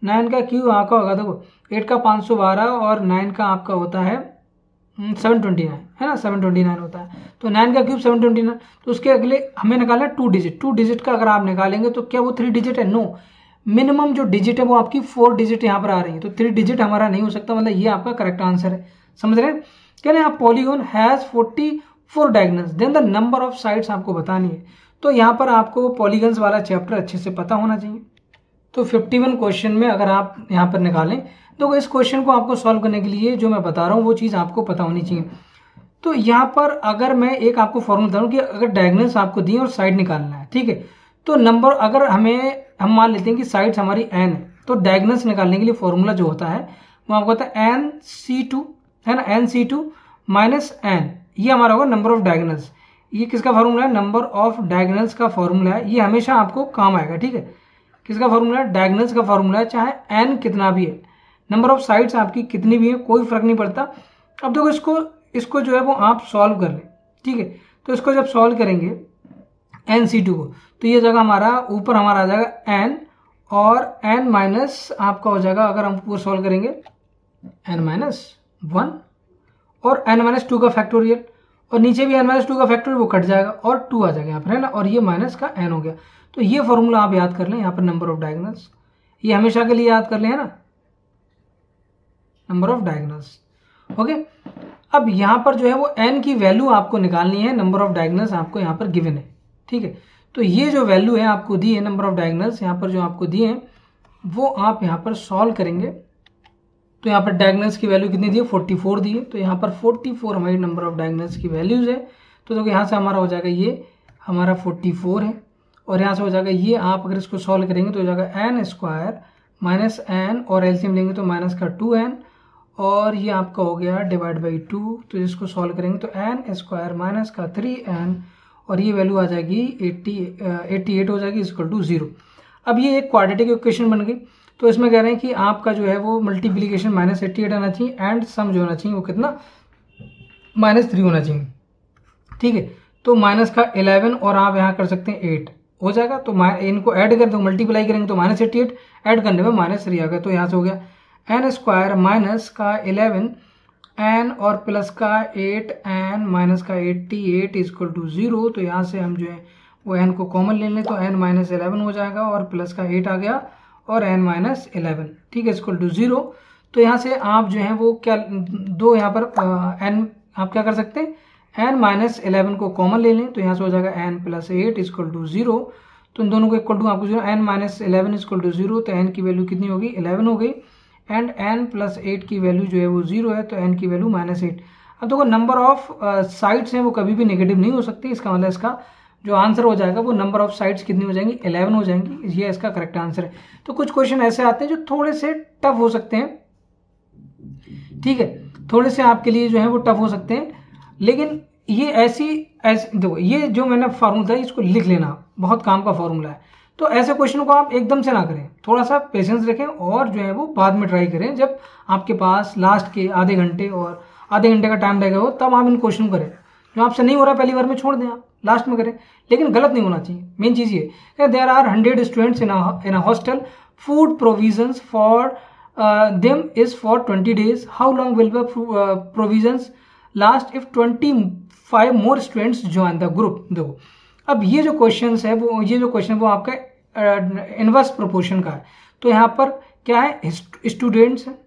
9 का क्यूब आपका होगा देखो 8 का 512 और 9 का आपका होता है 729, है ना, 729 होता है। तो 9 का क्यूब 729, तो उसके अगले हमें निकालना है 2 डिजिट। 2 डिजिट का अगर आप निकालेंगे तो क्या वो 3 डिजिट है, नो, मिनिमम जो डिजिट है वो आपकी 4 डिजिट यहाँ पर आ रही है, तो 3 डिजिट हमारा नहीं हो सकता, मतलब ये आपका करेक्ट आंसर है, समझ रहे हैं। कह रहे हैं आप polygon has 44 diagonals then the number of sides आपको बतानी है, तो यहाँ पर आपको पॉलीगन्स वाला चैप्टर अच्छे से पता होना चाहिए। तो 51 क्वेश्चन में अगर आप यहाँ पर निकालें तो इस क्वेश्चन को आपको सॉल्व करने के लिए जो मैं बता रहा हूँ वो चीज़ आपको पता होनी चाहिए। तो यहाँ पर अगर मैं एक आपको फॉर्मूला बता दूँ कि अगर डायगोनल्स आपको दिए और साइड निकालना है, ठीक है, तो नंबर अगर हमें हम मान लेते हैं कि साइड्स हमारी n है, तो डायगोनल्स निकालने के लिए फॉर्मूला जो होता है वो आपको होता है NC2, है ना, NC2 माइनस n, ये हमारा होगा नंबर ऑफ डायगोनल्स। ये किसका फॉर्मूला है? नंबर ऑफ डायगोनल्स का फॉर्मूला है, ये हमेशा आपको काम आएगा, ठीक है। किसका फॉर्मूला है? डायगोनल्स का फॉर्मूला है, चाहे n कितना भी है, नंबर ऑफ साइड्स आपकी कितनी भी है कोई फर्क नहीं पड़ता। अब देखो इसको जो है वो आप सॉल्व कर लें, ठीक है। तो इसको जब सॉल्व करेंगे NC2 को, तो ये जगह हमारा ऊपर हमारा आ जाएगा n, और n माइनस आपका हो जाएगा, अगर हम पूरा सॉल्व करेंगे n माइनस 1 और n माइनस 2 का फैक्टोरियल, और नीचे भी n माइनस 2 का फैक्टोरियल, वो कट जाएगा और 2 आ जाएगा यहाँ पर, है ना, और ये माइनस का n हो गया। तो ये फॉर्मूला आप याद कर लें यहाँ पर, नंबर ऑफ डायगोनल्स, ये हमेशा के लिए याद कर लें, है ना, नंबर ऑफ डायगोनल्स। ओके, अब यहाँ पर जो है वो n की वैल्यू आपको निकालनी है, नंबर ऑफ डायगोनल्स आपको यहाँ पर गिवन है, ठीक है। तो ये जो वैल्यू है आपको दी है, नंबर ऑफ डायगोनल्स यहाँ पर जो आपको दिए हैं वो आप यहाँ पर सॉल्व करेंगे। तो यहाँ पर डायगोनल्स की वैल्यू कितनी दी है? 44 दी है, तो यहाँ पर 44 हमारी नंबर ऑफ डायगोनल्स की वैल्यूज है। तो देखो यहाँ से हमारा हो जाएगा ये हमारा 44 है, और यहाँ से हो जाएगा ये, आप अगर इसको सॉल्व करेंगे तो हो जाएगा n स्क्वायर माइनस n, और एलसीएम लेंगे तो माइनस का 2n, और ये आपका हो गया डिवाइड बाई 2। तो इसको सॉल्व करेंगे तो n स्क्वायर माइनस का 3n, और ये वैल्यू आ जाएगी 88 हो जाएगी इक्वल टू 0। अब ये एक क्वाड्रेटिक इक्वेशन बन गई। तो इसमें कह रहे हैं कि आपका जो है वो मल्टीप्लीकेशन माइनस 88 आना चाहिए, एंड सम जो होना चाहिए वो कितना? -3 होना चाहिए, ठीक है। तो माइनस का 11, और आप यहाँ कर सकते हैं 8 हो जाएगा। तो इनको ऐड कर दो, मल्टीप्लाई करेंगे तो -88 ऐड करने में -3 आ गया। तो यहाँ से हो गया n स्क्वायर माइनस का 11 n और प्लस का 8n माइनस का 88 इक्वल टू 0। तो यहाँ से हम जो है वो n को कॉमन ले लें, तो n माइनस 11 हो जाएगा, और प्लस का 8 आ गया, और n माइनस 11, ठीक है, इक्वल टू 0। तो यहाँ से आप जो है वो क्या दो यहाँ पर n आप क्या कर सकते हैं, n माइनस 11 को कॉमन ले लें, तो यहाँ से हो जाएगा n प्लस 8 इक्वल टू 0। तो इन दोनों को इक्वल टू आपको 0, n माइनस 11 इक्वल टू 0, तो n की वैल्यू कितनी होगी? 11 हो गई, एंड n प्लस 8 की वैल्यू जो है वो 0 है, तो n की वैल्यू -8। अब देखो नंबर ऑफ साइड्स हैं वो कभी भी नेगेटिव नहीं हो सकती, इसका मतलब इसका जो आंसर हो जाएगा वो नंबर ऑफ साइड्स कितनी हो जाएंगी? 11 हो जाएंगी, ये इसका करेक्ट आंसर है। तो कुछ क्वेश्चन ऐसे आते हैं जो थोड़े से टफ हो सकते हैं, ठीक है, थोड़े से आपके लिए जो है वो टफ हो सकते हैं, लेकिन ये ऐसी देखो ये जो मैंने फार्मूला है इसको लिख लेना, बहुत काम का फार्मूला है। तो ऐसे क्वेश्चन को आप एकदम से ना करें, थोड़ा सा पेशेंस रखें, और जो है वो बाद में ट्राई करें, जब आपके पास लास्ट के आधे घंटे और आधे घंटे का टाइम रहेगा हो, तब आप इन क्वेश्चन करें। जो आपसे नहीं हो रहा पहली बार में छोड़ दें, आप लास्ट में करें, लेकिन गलत नहीं होना चाहिए। मेन चीज ये, there are 100 students in a hostel, food provisions for them is for 20 days, how long will the provisions last if 25 more students join the group. देखो अब ये जो क्वेश्चन है वो आपका इनवर्स प्रोपोर्शन का है। तो यहाँ पर क्या है, स्टूडेंट्स हैं,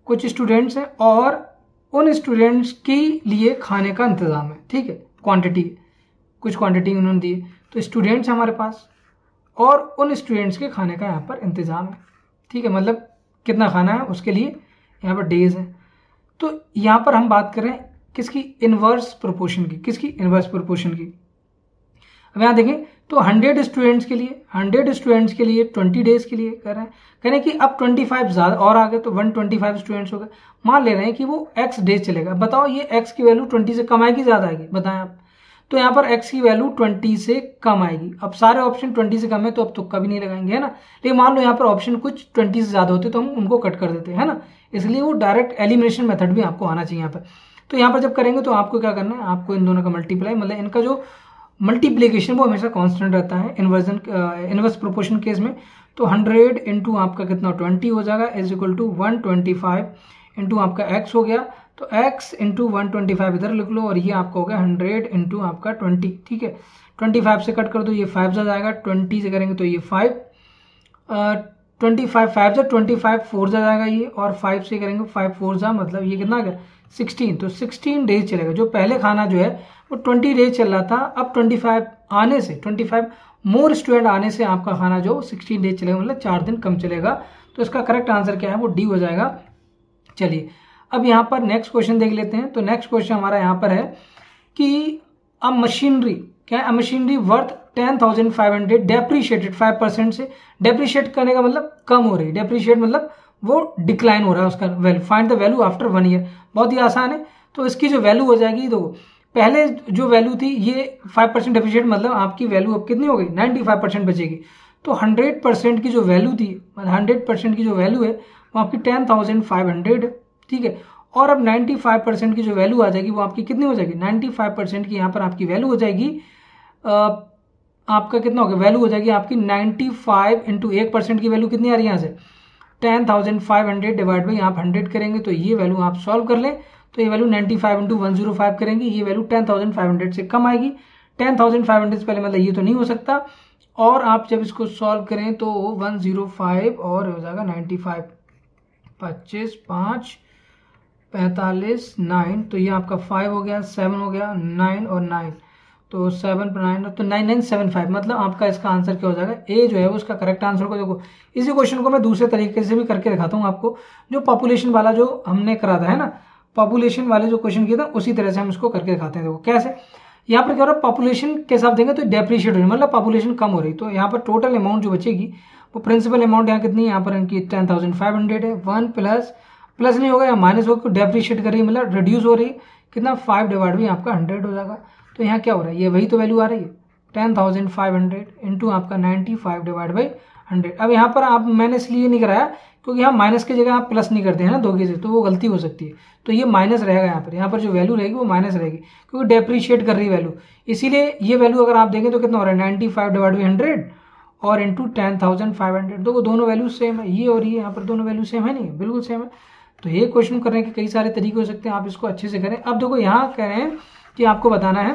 कुछ स्टूडेंट्स हैं, और उन स्टूडेंट्स के लिए खाने का इंतजाम है, ठीक है, क्वांटिटी, कुछ क्वांटिटी उन्होंने दी है। तो स्टूडेंट्स हमारे पास, और उन स्टूडेंट्स के खाने का यहाँ पर इंतजाम है, ठीक है, मतलब कितना खाना है उसके लिए यहाँ पर डेज है। तो यहाँ पर हम बात कर रहे हैं किसकी? इनवर्स प्रोपोर्शन की। किसकी? इनवर्स प्रोपोर्शन की। अब यहाँ देखें तो 100 स्टूडेंट्स के लिए 20 डेज के लिए कर रहे हैं, कह रहे हैं कि अब 25 ज्यादा और आ गए, तो 125 स्टूडेंट्स हो गए। मान ले रहे हैं कि वो x डेज चलेगा। बताओ ये x की वैल्यू 20 से कम आएगी, ज्यादा आएगी? बताएं आप। तो यहाँ पर x की वैल्यू 20 से कम आएगी। अब सारे ऑप्शन 20 से कम है, तो अब तुक्का भी नहीं लगाएंगे, है ना। लेकिन मान लो यहाँ पर ऑप्शन कुछ 20 से ज्यादा होते तो हम उनको कट कर देते, है ना। इसलिए वो डायरेक्ट एलिमिनेशन मेथड भी आपको आना चाहिए यहाँ पर। तो यहाँ पर जब करेंगे तो आपको क्या करना है, आपको इन दोनों का मल्टीप्लाई, मतलब इनका जो मल्टीप्लीकेशन वो हमेशा कांस्टेंट रहता है इनवर्स प्रोपोर्शन केस में। तो 100 इंटू आपका कितना 20 हो जाएगा, इज इक्वल टू 125 इंटू आपका x हो गया। तो x इंटू 125 इधर लिख लो, और ये आपका हो गया 100 इंटू आपका 20, ठीक है। 25 से कट कर दो, ये 5 जा जाएगा, 20 से करेंगे तो ये 5, 25 5 जा 25, 4 जा जाएगा ये, और 5 से करेंगे 5 4 जा, मतलब ये कितना आ गया 16। तो 16 डेज चलेगा। जो पहले खाना जो है वो 20 डेज चल रहा था, अब 25 आने से 25 मोर स्टूडेंट आने से आपका खाना जो 16 डेज चलेगा, मतलब 4 दिन कम चलेगा। तो इसका करेक्ट आंसर क्या है, वो डी हो जाएगा। चलिए अब यहाँ पर नेक्स्ट क्वेश्चन देख लेते हैं। तो नेक्स्ट क्वेश्चन हमारा यहाँ पर है कि अ मशीनरी, क्या है, अ मशीनरी वर्थ 10,500 डेप्रीशिएटेड 5% से। डेप्रीशिएट करने का मतलब कम हो रही है, डेप्रीशिएट मतलब वो डिक्लाइन हो रहा है उसका value. Find the value after 1 year, बहुत ही आसान है। तो इसकी जो वैल्यू हो जाएगी, तो पहले जो वैल्यू थी ये 5% डेप्रीशिएट, मतलब आपकी वैल्यू अब कितनी हो गई, 95% बचेगी। तो 100% की जो वैल्यू थी, 100% की जो वैल्यू है वो आपकी 10,500, ठीक है। और अब 95% की जो वैल्यू आ जाएगी वो आपकी कितनी हो जाएगी, 95% की यहाँ पर आपकी वैल्यू हो जाएगी, आपका कितना होगा, वैल्यू हो जाएगी आपकी 95 इंटू 1% की वैल्यू कितनी आ रही है यहाँ से, 10,500 डिवाइड बाई आप 100 करेंगे तो ये वैल्यू आप सॉल्व कर लें, तो ये वैल्यू 95 इंटू 105 करेंगे, ये वैल्यू 10,500 से कम आएगी। 10,500 से पहले मतलब ये तो नहीं हो सकता। और आप जब इसको सॉल्व करें तो 105 और हो जाएगा 95, 25, 5, 45, 9, तो ये आपका 5 हो गया, 7 हो गया, 9 और 9, तो 7 पर 9 तो 9975, मतलब आपका इसका आंसर क्या हो जाएगा, ए जो है वो उसका करेक्ट आंसर होगा। देखो इसी क्वेश्चन को मैं दूसरे तरीके से भी करके दिखाता हूँ आपको, जो पॉपुलेशन वाला जो हमने करा था है ना, पॉपुलेशन वाले जो क्वेश्चन किया था उसी तरह से हम इसको करके दिखाते हैं। देखो कैसे, यहाँ पर क्या हो रहा है, पॉपुलेशन के हिसाब देंगे तो डेप्रीशिएट हो रही है, मतलब पॉपुलेशन कम हो रही, तो यहाँ पर टोटल अमाउंट जो बचेगी वो प्रिंसिपल अमाउंट यहाँ कितनी है, यहाँ पर इनकी 10,500 है। 1 प्लस नहीं होगा या माइनस होगा, डेप्रीशिएट कर रही है मतलब रिड्यूस हो रही है, कितना 5 डिवाइड भी आपका 100 हो जाएगा। तो यहाँ क्या हो रहा है, ये वही तो वैल्यू आ रही है 10,500 इंटू आपका 95 डिवाइड बाई 100। अब यहाँ पर आप मैंने इसलिए नहीं कराया क्योंकि यहाँ माइनस की जगह आप प्लस नहीं करते हैं ना धोखे से, तो वो गलती हो सकती है, तो ये माइनस रहेगा यहाँ पर जो वैल्यू रहेगी वो माइनस रहेगी क्योंकि डेप्रीशिएट कर रही वैल्यू, इसीलिए ये वैल्यू अगर आप देखें तो कितना हो रहा है 95 डिवाइड बाई 100 और इंटू 10,500, तो दोनों वैल्यू सेम है, ये और ये यहाँ पर दोनों वैल्यू सेम है, नहीं बिल्कुल सेम है। तो ये क्वेश्चन करने के कई सारे तरीके हो सकते हैं, आप इसको अच्छे से करें। अब देखो यहाँ कह रहे हैं कि आपको बताना है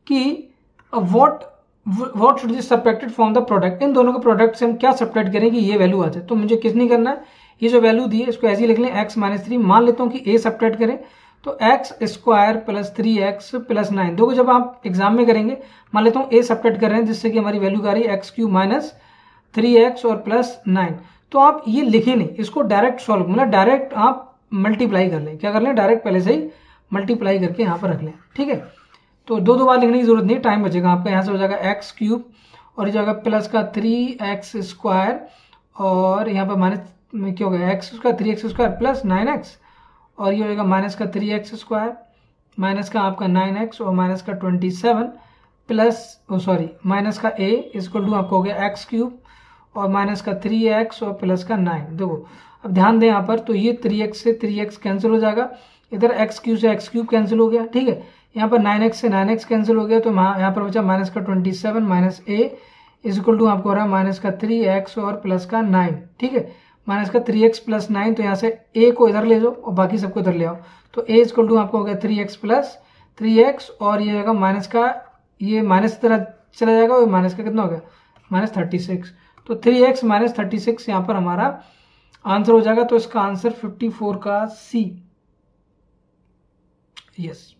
कि what should be subtracted from the product, इन दोनों के प्रोडक्ट से हम क्या सब्ट्रैक्ट करें कि ये वैल्यू आ जाए। तो मुझे किस नहीं करना है, ये जो वैल्यू दी है इसको ऐसे ही लिख लें, x - 3, मान लेता हूँ कि a सब्ट्रैक्ट करें तो x square plus 3x plus 9, देखो जब आप एग्जाम में करेंगे मान लेता हूँ a सब्ट्रैक्ट कर रहे हैं जिससे कि हमारी वैल्यू आ रही है x³ माइनस 3x और प्लस 9, तो आप ये लिखें नहीं, इसको डायरेक्ट सॉल्व, मतलब डायरेक्ट आप मल्टीप्लाई कर लें, क्या कर लें, डायरेक्ट पहले से ही मल्टीप्लाई करके यहाँ पर रख लें, ठीक है। तो दो बार लिखने की जरूरत नहीं, टाइम बचेगा आपका, यहाँ से हो जाएगा x³ और ये जाएगा प्लस का 3x स्क्वायर और यहाँ पर माइनस में क्या हो गया x square 3x square plus 9x और ये हो जाएगा माइनस का 3x स्क्वायर माइनस का आपका 9x और माइनस का 27 प्लस माइनस का a इक्वल टू आपको हो गया x³ और माइनस का 3x और प्लस का 9। देखो अब ध्यान दें यहाँ पर, तो ये 3x से 3x कैंसिल हो जाएगा, इधर x³ से x³ कैंसिल हो गया, ठीक है। यहाँ पर 9x से 9x कैंसिल हो गया, तो यहाँ पर बचा माइनस का 27 माइनस a इक्वल टू आपको हो रहा है माइनस का 3x और प्लस का 9, ठीक है। माइनस का 3x प्लस 9, तो यहाँ से a को इधर ले जाओ और बाकी सबको इधर ले आओ, तो a इक्वल टू आपको हो गया 3x प्लस 3x और ये जाएगा माइनस का, ये माइनस तरह चला जाएगा और माइनस का कितना हो गया माइनस 36, तो 3x माइनस 36 यहाँ पर हमारा आंसर हो जाएगा। तो इसका आंसर 54 का C, यस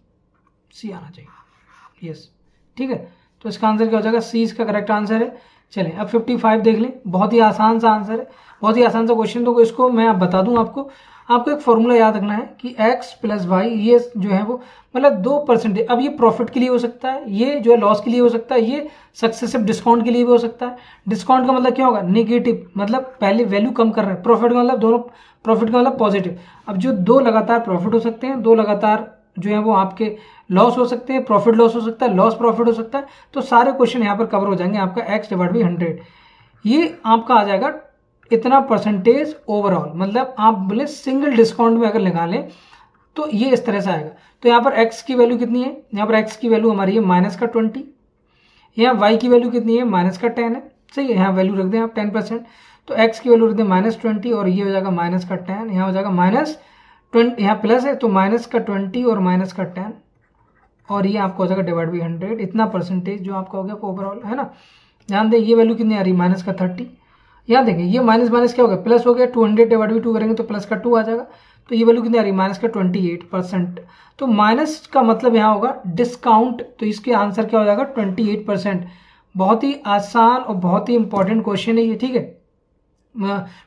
C आना चाहिए, यस, ठीक है। तो इसका आंसर क्या हो जाएगा, C इसका करेक्ट आंसर है। चलें अब 55 देख लें, बहुत ही आसान सा आंसर है, बहुत ही आसान सा क्वेश्चन। तो इसको मैं आप बता दूं आपको एक फॉर्मूला याद रखना है कि x प्लस वाई, ये जो है वो मतलब 2%, अब ये प्रॉफिट के लिए हो सकता है, ये जो है लॉस के लिए हो सकता है, ये सक्सेसिव डिस्काउंट के लिए भी हो सकता है। डिस्काउंट का मतलब क्या होगा, नेगेटिव, मतलब पहले वैल्यू कम कर रहे हैं। प्रॉफिट का मतलब दोनों, प्रॉफिट का मतलब पॉजिटिव। अब जो दो लगातार प्रॉफिट हो सकते हैं, दो लगातार जो है वो आपके लॉस हो सकते हैं, प्रॉफिट लॉस हो सकता है, लॉस प्रॉफिट हो सकता है। तो सारे क्वेश्चन यहाँ पर कवर हो जाएंगे आपका x डिवाइड बाई 100, ये आपका आ जाएगा इतना परसेंटेज ओवरऑल, मतलब आप बोले सिंगल डिस्काउंट में अगर निकालें तो ये इस तरह से आएगा। तो यहाँ पर x की वैल्यू कितनी है, यहाँ पर x की वैल्यू हमारी है माइनस का 20, यहाँ y की वैल्यू कितनी है माइनस का 10 है, सही है। यहाँ वैल्यू रख दें आप 10%, तो x की वैल्यू रख दें -20 और ये हो जाएगा माइनस का 10, यहाँ हो जाएगा -20, यहाँ प्लस है तो माइनस का 20 और माइनस का 10 और ये आपको हो जाएगा डिवाइड बाई 100, इतना परसेंटेज जो आपका हो गया ओवरऑल, है ना। ध्यान दें ये वैल्यू कितनी आ रही है माइनस का 30, यहाँ देखें ये माइनस माइनस क्या हो गया प्लस हो गया, 200 डिवाइड बाई 2 करेंगे तो प्लस का 2 आ जाएगा, तो ये वैल्यू कितनी आ रही है माइनस का 28%। तो माइनस का मतलब यहाँ होगा डिस्काउंट, तो इसके आंसर क्या हो जाएगा 28%। बहुत ही आसान और बहुत ही इंपॉर्टेंट क्वेश्चन है ये, ठीक है,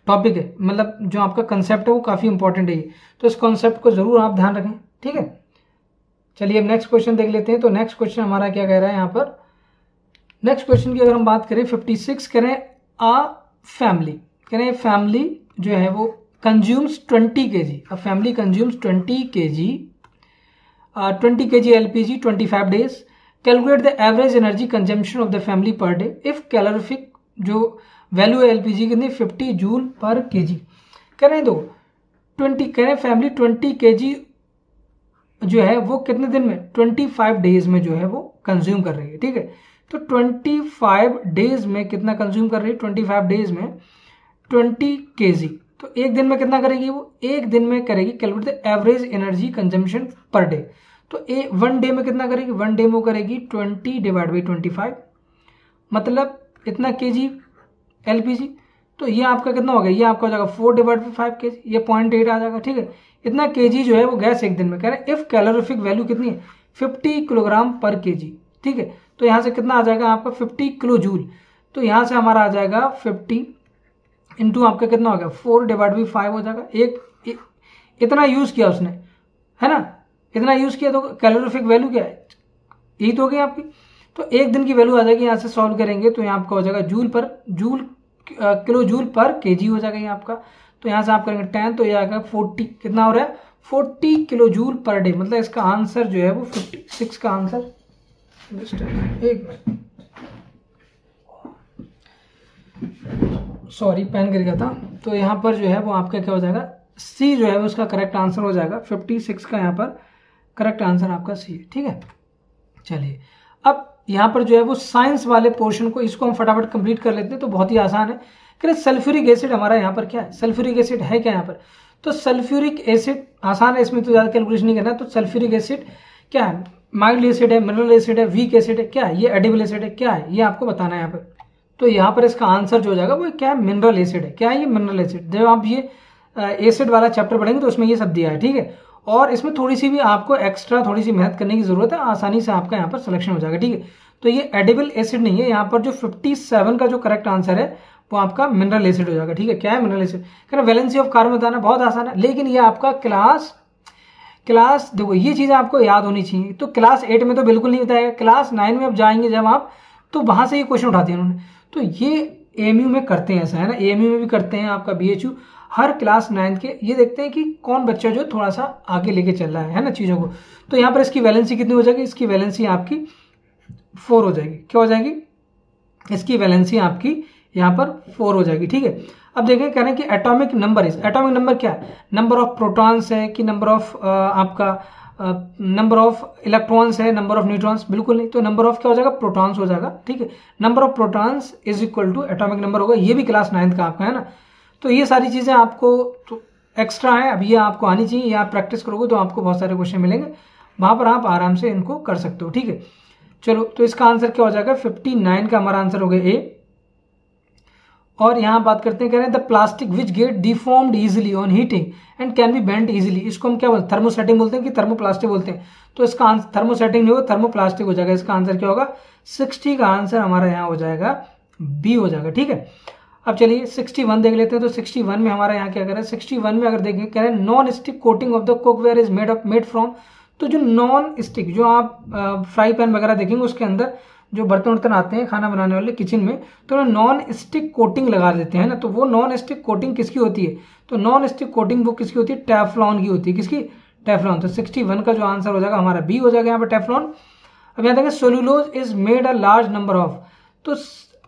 टॉपिक है, मतलब जो आपका कंसेप्ट है वो काफी इंपॉर्टेंट है ये, तो इस कॉन्सेप्ट को जरूर आप ध्यान रखें, ठीक है। चलिए अब नेक्स्ट क्वेश्चन देख लेते हैं। तो नेक्स्ट क्वेश्चन हमारा क्या कह रहा है यहाँ पर नेक्स्ट क्वेश्चन की अगर हम बात करें 56 करें अ फैमिली, करें फैमिली जो है वो consumes 20 kg, a family consumes 20 kg 20 kg LPG 25 days, calculate the average energy consumption of the family per day if calorific जो वैल्यू है एलपीजी कितनी 50 जूल पर केजी। करें दो 20 करें फैमिली 20 kg जो है वो कितने दिन में 25 डेज में जो है वो कंज्यूम कर रही है, ठीक है। तो 25 डेज में कितना कंज्यूम कर रही है, 25 डेज में 20 kg, तो एक दिन में कितना करेगी वो, एक दिन में करेगी calculate the average energy consumption per day. तो वन डे में कितना करेगी, वन डे में वो करेगी 20 डिवाइड बाई 25, मतलब इतना केजी एलपीजी। तो ये आपका कितना हो गया, ये आपका हो जाएगा 4 डिवाइड बाई 5 kg, ये 0.8 आ जाएगा, ठीक है। इतना केजी जो है वो गैस एक दिन में कह रहे हैं। इफ कैलोरीफिक वैल्यू कितनी है 50 किलोग्राम पर केजी, ठीक है। तो यहाँ से कितना आ जाएगा आपका 50 किलो जूल, तो यहाँ से हमारा आ जाएगा 50 इंटू आपका कितना हो गया 4 डिवाइड बाई 5 हो जाएगा। एक इतना यूज किया उसने, है ना, इतना यूज किया, तो कैलोरीफिक वैल्यू क्या है, यही तो हो गई आपकी। तो एक दिन की वैल्यू आ जाएगी, यहाँ से सॉल्व करेंगे तो यहाँ आपका हो जाएगा किलो जूल पर केजी हो जाएगा ये आपका। तो यहाँ से आप करेंगे 10, तो ये आएगा 40, कितना हो रहा है 40 किलो जूल पर डे, मतलब इसका आंसर जो है वो 56 का आंसर। एक मिनट, सॉरी पेन गिर गया था। तो यहाँ पर जो है वो आपका क्या हो जाएगा, सी जो है वो उसका करेक्ट आंसर हो जाएगा। 56 का यहाँ पर करेक्ट आंसर आपका सी है, ठीक है। चलिए अब यहाँ पर जो है वो साइंस वाले पोर्शन को इसको हम फटाफट कंप्लीट कर लेते हैं, तो बहुत ही आसान है। करें सल्फ्यूरिक एसिड हमारा यहाँ पर क्या है, सल्फ्यूरिक एसिड है क्या यहाँ पर, तो सल्फ्यूरिक एसिड आसान है, इसमें तो ज़्यादा कैलकुलेशन नहीं करना। तो सल्फ्यूरिक एसिड क्या है, माइल्ड एसिड है, मिनरल एसिड है, वीक एसिड है, क्या है ये एडिबल एसिड है, क्या है ये आपको बताना है यहाँ पर। तो यहाँ पर इसका आंसर जो हो जाएगा वो क्या है, मिनरल एसिड है। क्या है ये मिनरल एसिड, जब आप ये एसिड वाला चैप्टर पढ़ेंगे तो उसमें ये सब दिया है, ठीक है। और इसमें थोड़ी सी भी आपको एक्स्ट्रा थोड़ी सी मेहनत करने की जरूरत है, आसानी से आपका यहाँ पर सिलेक्शन हो जाएगा, ठीक है। तो ये एडिबल एसिड नहीं है, यहाँ पर जो 57 का जो करेक्ट आंसर है वो आपका मिनरल एसिड हो जाएगा, ठीक है। क्या है मिनरल एसिड, कहना वैलेंसी ऑफ कार्बन बताना बहुत आसान है, लेकिन ये आपका क्लास देखो ये चीज़ें आपको याद होनी चाहिए। तो क्लास 8 में तो बिल्कुल नहीं बताएगा, क्लास 9 में अब जाएंगे जब आप, तो वहां से ये क्वेश्चन उठाते हैं उन्होंने। तो ये एएमयू में करते हैं ऐसा, है ना, एएमयू में भी करते हैं, आपका बीएचयू हर क्लास 9 के ये देखते हैं कि कौन बच्चा जो थोड़ा सा आगे लेके चल रहा है ना चीज़ों को। तो यहाँ पर इसकी वैलेंसी कितनी हो जाएगी, इसकी वैलेंसी आपकी 4 हो जाएगी। क्या हो जाएगी, इसकी वैलेंसी आपकी यहाँ पर 4 हो जाएगी, ठीक है। अब देखें कह रहे हैं कि एटॉमिक नंबर एटॉमिक नंबर क्या है, नंबर ऑफ प्रोटॉन्स है कि नंबर ऑफ आपका नंबर ऑफ इलेक्ट्रॉन्स है, नंबर ऑफ न्यूट्रॉन्स, बिल्कुल नहीं। तो नंबर ऑफ क्या हो जाएगा, प्रोटॉन्स हो जाएगा, ठीक है। Number of protons is equal to atomic number होगा, ये भी क्लास 9 का आपका है ना। तो ये सारी चीजें आपको तो एक्स्ट्रा है, अब ये आपको आनी चाहिए, ये आप प्रैक्टिस करोगे तो आपको बहुत सारे क्वेश्चन मिलेंगे, वहां पर आप आराम से इनको कर सकते हो, ठीक है। चलो तो इसका आंसर क्या हो जाएगा, 59 का हमारा आंसर हो गया ए। और यहाँ बात करते हैं, कह रहे हैं the plastic which get deformed easily on heating and can be bend easily, इसको हम क्या बोलते हैं, थर्मोसेटिंग बोलते हैं कि थर्मोप्लास्टिक बोलते हैं। तो इसका आंसर थर्मोसेटिंग नहीं होगा, थर्मोप्लास्टिक हो जाएगा। इसका आंसर क्या होगा, 60 का आंसर हमारा यहाँ हो जाएगा बी हो जाएगा, ठीक है। अब चलिए 61 देख लेते हैं। तो 61 में हमारा यहाँ क्या कर रहा है, 61 में अगर देखें कह रहे हैं non stick coating of the cookware is made from, तो जो नॉन स्टिक जो आप फ्राई पैन वगैरह देखेंगे उसके अंदर जो बर्तन वर्तन आते हैं खाना बनाने वाले किचन में, तो नॉन स्टिक कोटिंग लगा देते हैं ना। तो वो नॉन स्टिक कोटिंग किसकी होती है, तो नॉन स्टिक कोटिंग वो किसकी होती है, टेफ्लॉन की होती है। किसकी, टेफ्लॉन। तो 61 का जो आंसर हो जाएगा हमारा बी हो जाएगा यहाँ पर टेफ्लॉन। अब यहाँ देखें cellulose is made a large number of, तो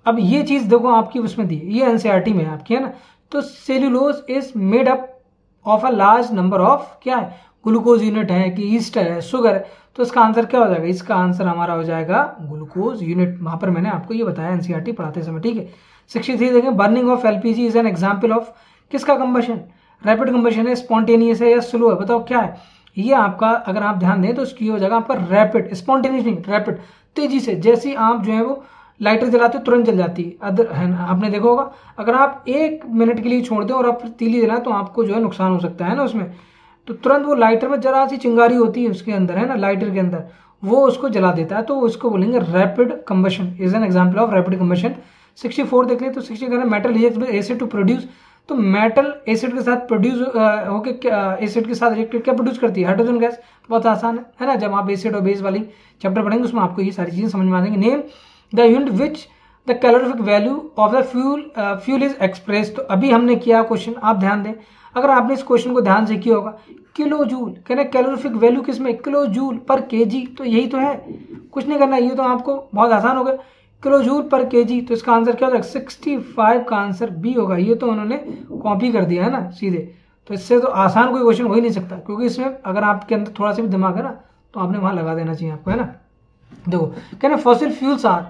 अब ये चीज देखो आपकी उसमें दी, ये एनसीईआरटी में आपकी है ना। तो cellulose is made up of a large number of, क्या है, ग्लूकोज यूनिट है कि ईस्ट है, शुगर है। तो इसका आंसर क्या हो जाएगा, इसका आंसर हमारा हो जाएगा ग्लूकोज यूनिट। वहां पर मैंने आपको ये बताया एनसीईआरटी पढ़ाते समय, ठीक है। 63 देखें burning of LPG is an example of किसका कंबशन, रैपिड कंबशन है, स्पॉन्टेनियस है या स्लो है, बताओ क्या है। ये आपका अगर आप ध्यान दें तो इसकी हो जाएगा आपका रैपिड, स्पॉन्टेनियस नहीं, रैपिड, तेजी से। जैसे आप जो है वो लाइटर जलाते हो तुरंत जल जाती है, अदर है ना, आपने देखा होगा। अगर आप 1 मिनट के लिए छोड़ दें और आप तीली जलाएं तो आपको जो है नुकसान हो सकता है ना उसमें। तो तुरंत वो लाइटर में जरा सी चिंगारी होती है उसके अंदर, है ना, लाइटर के अंदर, वो उसको जला देता है। तो उसको बोलेंगे rapid combustion, is an example of rapid combustion. 64 देख ले तो 60 का metal react with acid to produce, तो मेटल एसिड के साथ प्रोड्यूस होकर एसिड के साथ रिएक्ट क्या प्रोड्यूस करती है, हाइड्रोजन गैस। बहुत आसान है ना, जब आप एसिड और बेस वाली चैप्टर पढ़ेंगे उसमें आपको ये सारी चीजें समझ में आ जाएंगी। Name the unit which the calorific value of the fuel is express. तो अभी हमने किया क्वेश्चन, आप ध्यान दें, अगर आपने इस क्वेश्चन को ध्यान से किया होगा, किलो जूल कहना कैलोरीफिक वैल्यू किसमें, किलो जूल पर केजी, तो यही तो है, कुछ नहीं करना, ये तो आपको बहुत आसान हो गया, किलो जूल पर केजी। तो इसका आंसर क्या होगा, 65 का आंसर बी होगा। ये तो उन्होंने कॉपी कर दिया है ना सीधे, तो इससे तो आसान कोई क्वेश्चन हो ही नहीं सकता, क्योंकि इसमें अगर आपके अंदर थोड़ा सा भी दिमाग है ना तो आपने वहां लगा देना चाहिए आपको, है ना। देखो कहना फॉसिल फ्यूल्स आर,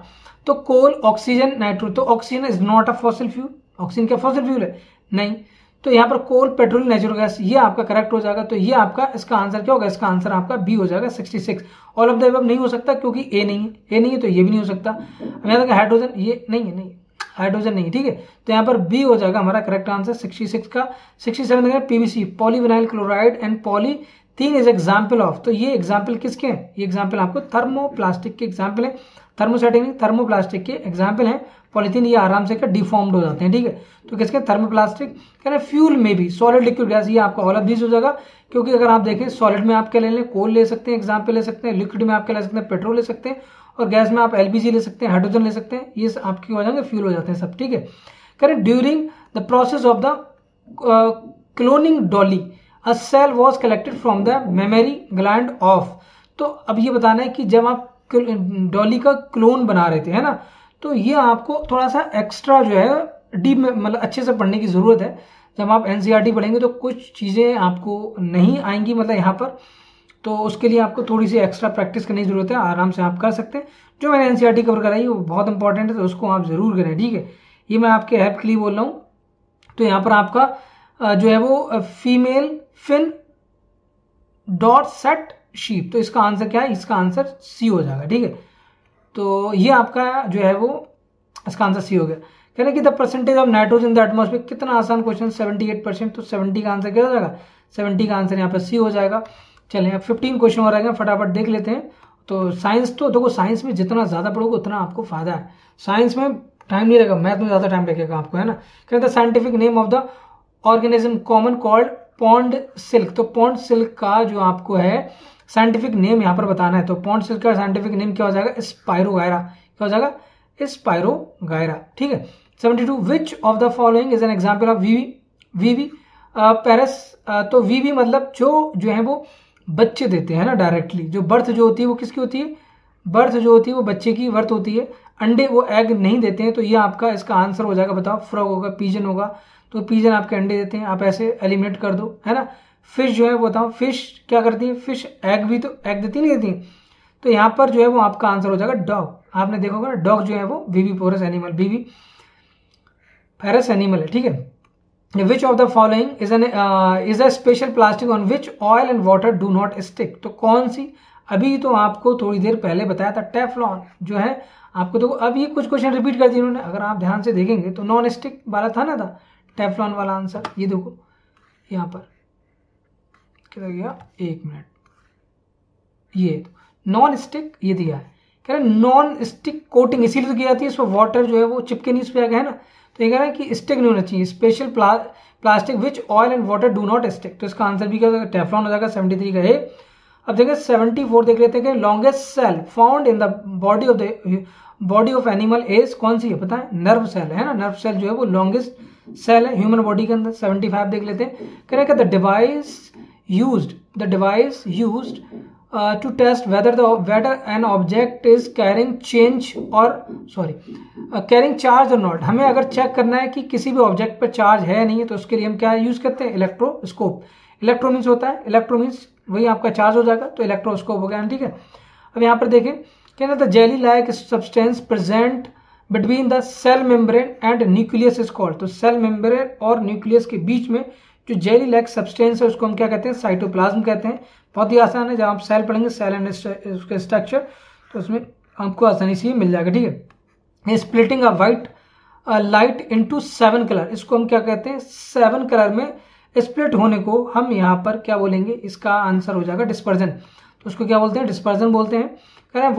तो कोल, ऑक्सीजन, नाइट्रो, तो oxygen is not a fossil fuel, oxygen क्या फॉसिल फ्यूल है, नहीं। तो यहाँ पर कोल, पेट्रोल, नेचुरल गैस, ये आपका करेक्ट हो जाएगा। तो ये आपका इसका आंसर क्या होगा, इसका आंसर आपका बी हो जाएगा 66। ऑल ऑफ द अबव नहीं हो सकता क्योंकि ए नहीं है, ए नहीं है तो ये भी नहीं हो सकता। अब यहाँ तक हाइड्रोजन, ये नहीं है, नहीं हाइड्रोजन नहीं, ठीक है। तो यहाँ पर बी हो जाएगा हमारा करेक्ट आंसर 66 का। 67 PVC, polyvinyl chloride and polythene is example of, तो ये एग्जाम्पल किसके हैं, ये एग्जाम्पल आपको थर्मोप्लास्टिक के एग्जाम्पल है, थर्मोस्टेटिक नहीं, थर्मोप्लास्टिक के एग्जाम्पल हैं। पॉलीथीन ये आराम से डिफॉर्म्ड हो जाते हैं, ठीक है। तो किसके, थर्मोप्लास्टिक। कह रहे फ्यूल में भी सॉलिड, लिक्विड, गैस, ये आपका ऑल ऑफ दिस हो जाएगा, क्योंकि अगर आप देखें सॉलिड में आप क्या ले लें, कोल ले सकते हैं, एग्जाम्पल ले सकते हैं, लिक्विड में आप क्या ले सकते हैं, पेट्रोल ले सकते हैं, और गैस में आप एलपीजी ले सकते हैं, हाइड्रोजन ले सकते हैं, ये आपके हो जाएंगे फ्यूल हो जाते हैं सब, ठीक है। कह रहे during the process of the cloning Dolly a cell was collected from the memory gland of. तो अब ये बताना है कि जब आप डॉली का क्लोन बना रहे थे, है ना, तो ये आपको थोड़ा सा एक्स्ट्रा जो है डीप में मतलब अच्छे से पढ़ने की जरूरत है। जब आप एनसीईआरटी पढ़ेंगे तो कुछ चीजें आपको नहीं आएंगी मतलब यहाँ पर, तो उसके लिए आपको थोड़ी सी एक्स्ट्रा प्रैक्टिस करने की जरूरत है, आराम से आप कर सकते हैं। जो मैंने एनसीईआरटी कवर कराई वो बहुत इंपॉर्टेंट है, तो उसको आप जरूर करें, ठीक है। ये मैं आपके हेल्प के लिए बोल रहा हूँ। तो यहाँ पर आपका जो है वो female Finn Dorset sheep, तो इसका आंसर क्या है, इसका आंसर सी हो जाएगा, ठीक है। तो ये आपका जो है वो इसका आंसर सी हो गया। कहना कि the percentage of nitrogen in the atmosphere, कितना आसान क्वेश्चन, 78%, तो 70 का आंसर क्या हो जाएगा, 70 का आंसर यहाँ पर सी हो जाएगा। चलिए अब 15 क्वेश्चन और रहेंगे, फटाफट देख लेते हैं। तो साइंस, तो देखो साइंस में जितना ज्यादा पढ़ोगे उतना आपको फायदा है, साइंस में टाइम नहीं लगेगा, मैथ में ज्यादा टाइम लगेगा आपको, है ना। कहते हैं scientific name of the organism common called pond silk, तो पॉन्ड सिल्क का जो आपको है साइंटिफिक नेम यहाँ पर बताना है। तो पॉन्ड सिल्क का साइंटिफिक नेम क्या हो जाएगा, स्पाइरोगायरा, क्या हो जाएगा, स्पाइरोगायरा, ठीक है। 72 which of the following is an example of viviparous, तो वीवी मतलब जो है वो बच्चे देते हैं ना डायरेक्टली, जो बर्थ जो होती है वो किसकी होती है, बर्थ जो होती है वो बच्चे की बर्थ होती है, अंडे वो एग नहीं देते हैं। तो ये आपका इसका आंसर हो जाएगा, बताओ, फ्रॉग होगा, पीजन होगा, तो पीजन आपके अंडे देते हैं, आप ऐसे एलिमिनेट कर दो, है ना। फिश जो है बताओ, फिश क्या करती है, फिश एग भी तो एग देती नहीं देती, तो यहाँ पर जो है वो आपका आंसर हो जाएगा डॉग। आपने देखा होगा ना, डॉग जो है वो विविपोरस एनिमल, विवी पेरिस एनिमल है, ठीक है। विच of the following is a special plastic on which oil and water do not stick, तो कौन सी, अभी तो आपको थोड़ी देर पहले बताया था टेफ्लॉन जो है आपको, तो अब ये कुछ क्वेश्चन रिपीट कर दिए उन्होंने, अगर आप ध्यान से देखेंगे तो नॉन स्टिक वाला था ना, था टेफ्लॉन वाला आंसर, ये देखो यहाँ पर कितना गया, 1 मिनट, ये नॉन स्टिक ये दिया है, कह रहे नॉन स्टिक कोटिंग इसीलिए तो की जाती है, इसमें वाटर जो है वो चिपके नहीं, इस पे है ना, तो ये कह रहा है कि स्टिक नहीं होना चाहिए, special plastic which oil and water do not stick, तो इसका आंसर भी क्या हो जाएगा, टेफ्लॉन हो जाएगा, 73 का है। अब देखिए 74 देख लेते हैं कि longest cell found in the body of animal is, कौन सी है पता है, नर्व सेल है ना, नर्व सेल जो है वो लॉन्गेस्ट सेल है ह्यूमन बॉडी के अंदर। 75 देख लेते हैं, कह रहे हैं the device used to test whether an object is carrying carrying charge or not, हमें अगर चेक करना है कि किसी भी ऑब्जेक्ट पर चार्ज है या नहीं है, तो उसके लिए हम क्या यूज करते हैं, इलेक्ट्रोस्कोप। इलेक्ट्रो मीन्स होता है, इलेक्ट्रो मीन्स वही आपका चार्ज हो जाएगा, तो इलेक्ट्रोस्कोप हो गया, ठीक है। अब यहाँ पर देखें, कहना the jelly like substance present between the cell membrane and nucleus is called, तो सेल मेम्ब्रेन और न्यूक्लियस के बीच में जो जेली लाइक सब्सटेंस है उसको हम क्या कहते हैं, साइटोप्लाज्म कहते हैं। बहुत ही आसान है, जब आप सेल पढ़ेंगे सेल एंड उसके स्ट्रक्चर, तो उसमें आपको आसानी से मिल जाएगा, ठीक है। स्प्लिटिंग अ वाइट लाइट इनटू 7 कलर, इसको हम क्या कहते हैं, 7 कलर में स्प्लिट होने को हम यहाँ पर क्या बोलेंगे, इसका आंसर हो जाएगा डिस्पर्जन, तो उसको क्या बोलते हैं, डिस्पर्जन बोलते हैं। कह रहे हैं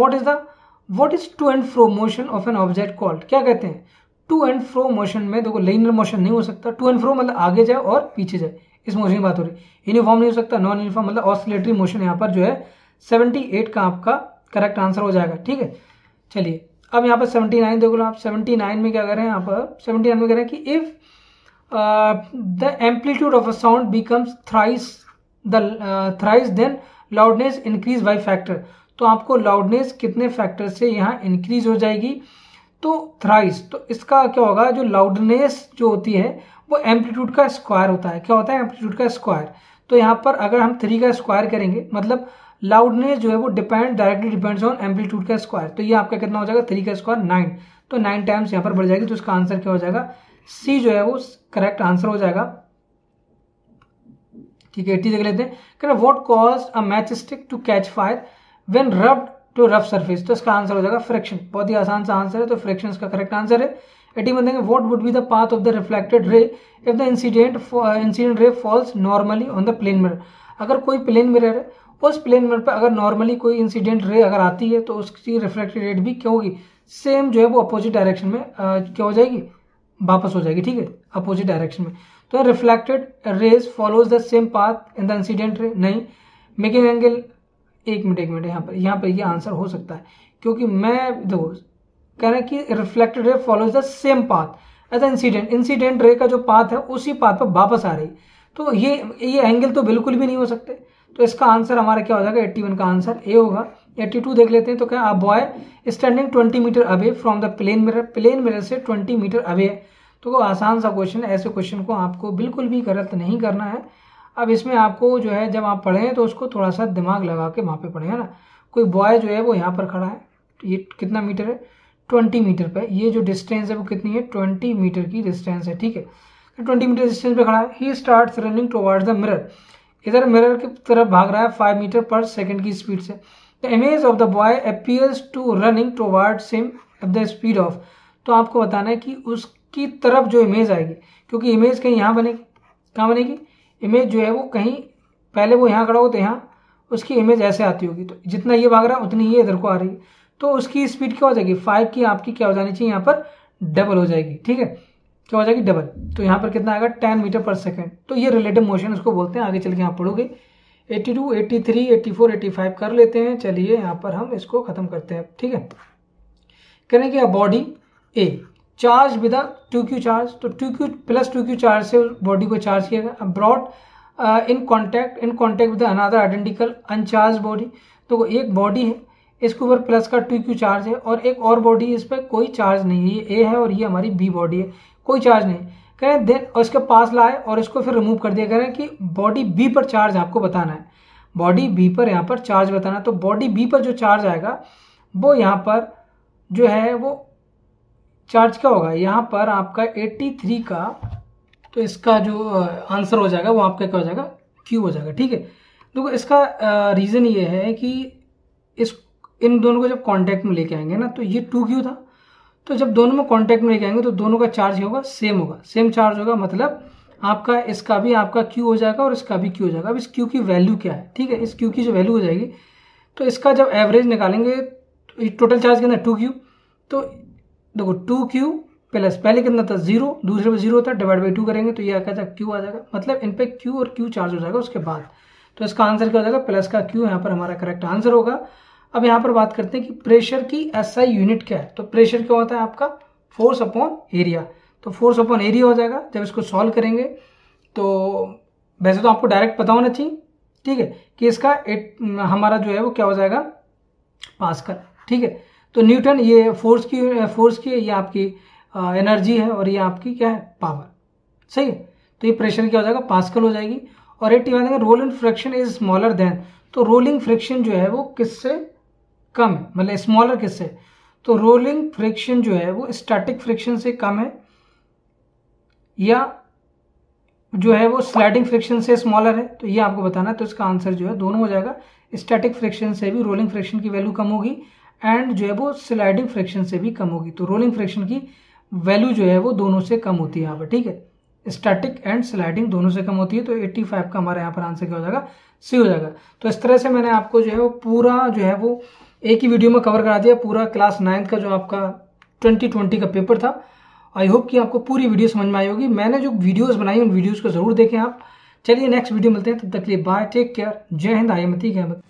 what is to and fro motion of an object called, क्या कहते हैं, टू एंड फ्रो मोशन में देखो लीनियर मोशन नहीं हो सकता, टू एंड फ्रो मतलब आगे जाए और पीछे जाए, इस मोशन की बात हो रही है। यूनिफॉर्म नहीं हो सकता, नॉन यूनिफॉर्म मतलब ऑसिलेटरी मोशन, यहाँ पर जो है 78 का आपका करेक्ट आंसर हो जाएगा, ठीक है। चलिए अब यहाँ पर 79 देखो आप, 79 में क्या कर रहे हैं, यहाँ पर 79 में कह रहे हैं कि if the amplitude of a sound becomes thrice then loudness increase by factor. तो आपको लाउडनेस कितने फैक्टर से यहाँ इंक्रीज हो जाएगी, तो थ्राइस। तो इसका क्या होगा, जो लाउडनेस जो होती है वो एम्पलीट्यूड का स्क्वायर होता है। क्या होता है, एम्पलीट्यूड का स्क्वायर। तो यहाँ पर अगर हम 3 का स्क्वायर करेंगे, मतलब लाउडनेस जो है वो डायरेक्टली डिपेंड्स ऑन एम्पलीट्यूड का स्क्वायर। तो ये आपका कितना हो जाएगा, 3 का स्क्वायर 9। तो 9 टाइम्स यहाँ पर बढ़ जाएगी। तो इसका आंसर क्या हो जाएगा, सी जो है वो करेक्ट आंसर हो जाएगा। ठीक है, 80 देख लेते हैं। What cause a match stick to catch fire when rubbed to rough surface. तो इसका आंसर हो जाएगा फ्रिक्शन। बहुत ही आसान सा आंसर है, तो फ्रिक्शन इसका करेक्ट आंसर है। 81 देंगे, what would be the path of the reflected ray if the incident ray falls normally on the plane mirror. अगर कोई प्लेन मिरर है, उस प्लेन मिरर पर अगर नॉर्मली कोई इंसिडेंट रे अगर आती है, तो उसकी रिफ्लेक्टेड रेट भी क्या होगी, सेम जो है वो अपोजिट डायरेक्शन में क्या हो जाएगी, वापस हो जाएगी। ठीक है, अपोजिट डायरेक्शन में। तो reflected raise follows the same path in the incident रे, नहीं। मेकिंग एंगल, एक मिनट यहाँ पर ये आंसर हो सकता है, क्योंकि मैं देखो कह रहे हैं कि reflected ray follows the same path as incident ray का जो पाथ है उसी पाथ पर वापस आ रही। तो ये एंगल तो बिल्कुल भी नहीं हो सकते। तो इसका आंसर हमारा क्या हो जाएगा, 81 का आंसर ए होगा। 82 देख लेते हैं। तो क्या, a boy standing 20 metre away from the plane mirror से 20 मीटर अवे। तो आसान सा क्वेश्चन है, ऐसे क्वेश्चन को आपको बिल्कुल भी गलत नहीं करना है। अब इसमें आपको जो है जब आप पढ़ें तो उसको थोड़ा सा दिमाग लगा के वहाँ पे पढ़ें, है ना। कोई बॉय जो है वो यहाँ पर खड़ा है, तो ये कितना मीटर है, 20 मीटर पे। ये जो डिस्टेंस है वो कितनी है, 20 मीटर की डिस्टेंस है। ठीक है, 20 मीटर डिस्टेंस पे खड़ा है। He starts running towards the mirror. इधर मिरर की तरफ भाग रहा है 5 मीटर पर सेकंड की स्पीड से। The image of the boy appears to running towards him at the speed of. तो आपको बताना है कि उसकी तरफ जो इमेज आएगी, क्योंकि इमेज कहीं यहाँ बनेगी, कहाँ बनेगी, इमेज जो है वो कहीं, पहले वो यहाँ खड़ा हो तो यहाँ उसकी इमेज ऐसे आती होगी। तो जितना ये भाग रहा है उतनी ये इधर को आ रही है। तो उसकी स्पीड क्या हो जाएगी, 5 की आपकी क्या हो जानी चाहिए, यहाँ पर डबल हो जाएगी। ठीक है, क्या हो जाएगी, डबल। तो यहाँ पर कितना आएगा, 10 मीटर पर सेकेंड। तो ये रिलेटिव मोशन उसको बोलते हैं। आगे चल के आप पढ़ोगे। 82, 83, 84, 85 कर लेते हैं। चलिए यहाँ पर हम इसको खत्म करते हैं। ठीक है, कहने की body a charge with 2q charge. तो 2q प्लस 2q चार्ज से बॉडी को चार्ज किया गया। Brought in contact with another identical uncharged body. तो एक बॉडी है, इसके ऊपर प्लस का 2q चार्ज है, और एक और बॉडी, इस पर कोई चार्ज नहीं है। ये ए है और ये हमारी बी बॉडी है, कोई चार्ज नहीं। कह रहे हैं देन और इसके पास लाए और इसको फिर रिमूव कर दिया। कह रहे हैं कि बॉडी बी पर चार्ज आपको बताना है, बॉडी बी पर यहाँ पर चार्ज बताना। तो बॉडी बी पर जो चार्ज आएगा वो यहाँ पर जो है वो चार्ज क्या होगा, यहाँ पर आपका 83 का, तो इसका जो आंसर हो जाएगा वो आपका क्या हो जाएगा, क्यू हो जाएगा। ठीक है, देखो इसका रीज़न ये है कि इन दोनों को जब कांटेक्ट में लेके आएंगे ना, तो ये 2q था, तो जब दोनों में कांटेक्ट में लेके आएंगे तो दोनों का चार्ज होगा सेम, होगा सेम चार्ज होगा। मतलब आपका इसका भी आपका q हो जाएगा और इसका भी q हो जाएगा। अब इस q की वैल्यू क्या है, ठीक है, इस q की जो वैल्यू हो जाएगी, तो इसका जब एवरेज निकालेंगे तो टोटल चार्ज कितना 2q। तो देखो 2q प्लस पहले कितना था 0, दूसरे पे 0 था, डिवाइड बाई 2 करेंगे तो ये आ जाएगा q आ जाएगा। मतलब इन पे q और q चार्ज हो जाएगा उसके बाद। तो इसका आंसर क्या हो जाएगा, प्लस का q यहाँ पर हमारा करेक्ट आंसर होगा। अब यहाँ पर बात करते हैं कि प्रेशर की SI यूनिट क्या है। तो प्रेशर क्या होता है आपका, फोर्स अपॉन एरिया। तो फोर्स अपॉन एरिया हो जाएगा जब इसको सॉल्व करेंगे। तो वैसे तो आपको डायरेक्ट पता होना चाहिए, ठीक है, कि इसका हमारा जो है वो क्या हो जाएगा, पास्कल। ठीक है, तो न्यूटन ये फोर्स की ये आपकी एनर्जी है और ये आपकी क्या है, पावर। सही है, तो ये प्रेशर क्या हो जाएगा, पास्कल हो जाएगी। और 81 rolling friction is smaller than. तो रोलिंग फ्रिक्शन जो है वो किससे कम है, मतलब स्मॉलर किससे, तो रोलिंग फ्रिक्शन जो है वो स्टैटिक फ्रिक्शन से कम है, या जो है वो स्लाइडिंग फ्रिक्शन से स्मॉलर है। तो ये आपको बताना है। तो इसका आंसर जो है दोनों हो जाएगा। स्टैटिक फ्रिक्शन से भी रोलिंग फ्रिक्शन की वैल्यू कम होगी, एंड जो है वो स्लाइडिंग फ्रिक्शन से भी कम होगी। तो रोलिंग फ्रिक्शन की वैल्यू जो है वो दोनों से कम होती है यहाँ पर। ठीक है, स्टैटिक एंड स्लाइडिंग दोनों से कम होती है। तो 85 का हमारा यहाँ पर आंसर क्या हो जाएगा, सी हो जाएगा। तो इस तरह से मैंने आपको जो है वो पूरा जो है वो एक ही वीडियो में कवर करा दिया, पूरा क्लास 9th का जो आपका 2020 का पेपर था। आई होप कि आपको पूरी वीडियो समझ में आई होगी। मैंने जो वीडियोस बनाई उन वीडियोस को जरूर देखें आप। चलिए नेक्स्ट वीडियो मिलते हैं, तब तक के लिए बाय, टेक केयर, जय हिंद, आई एम अतीक अहमद।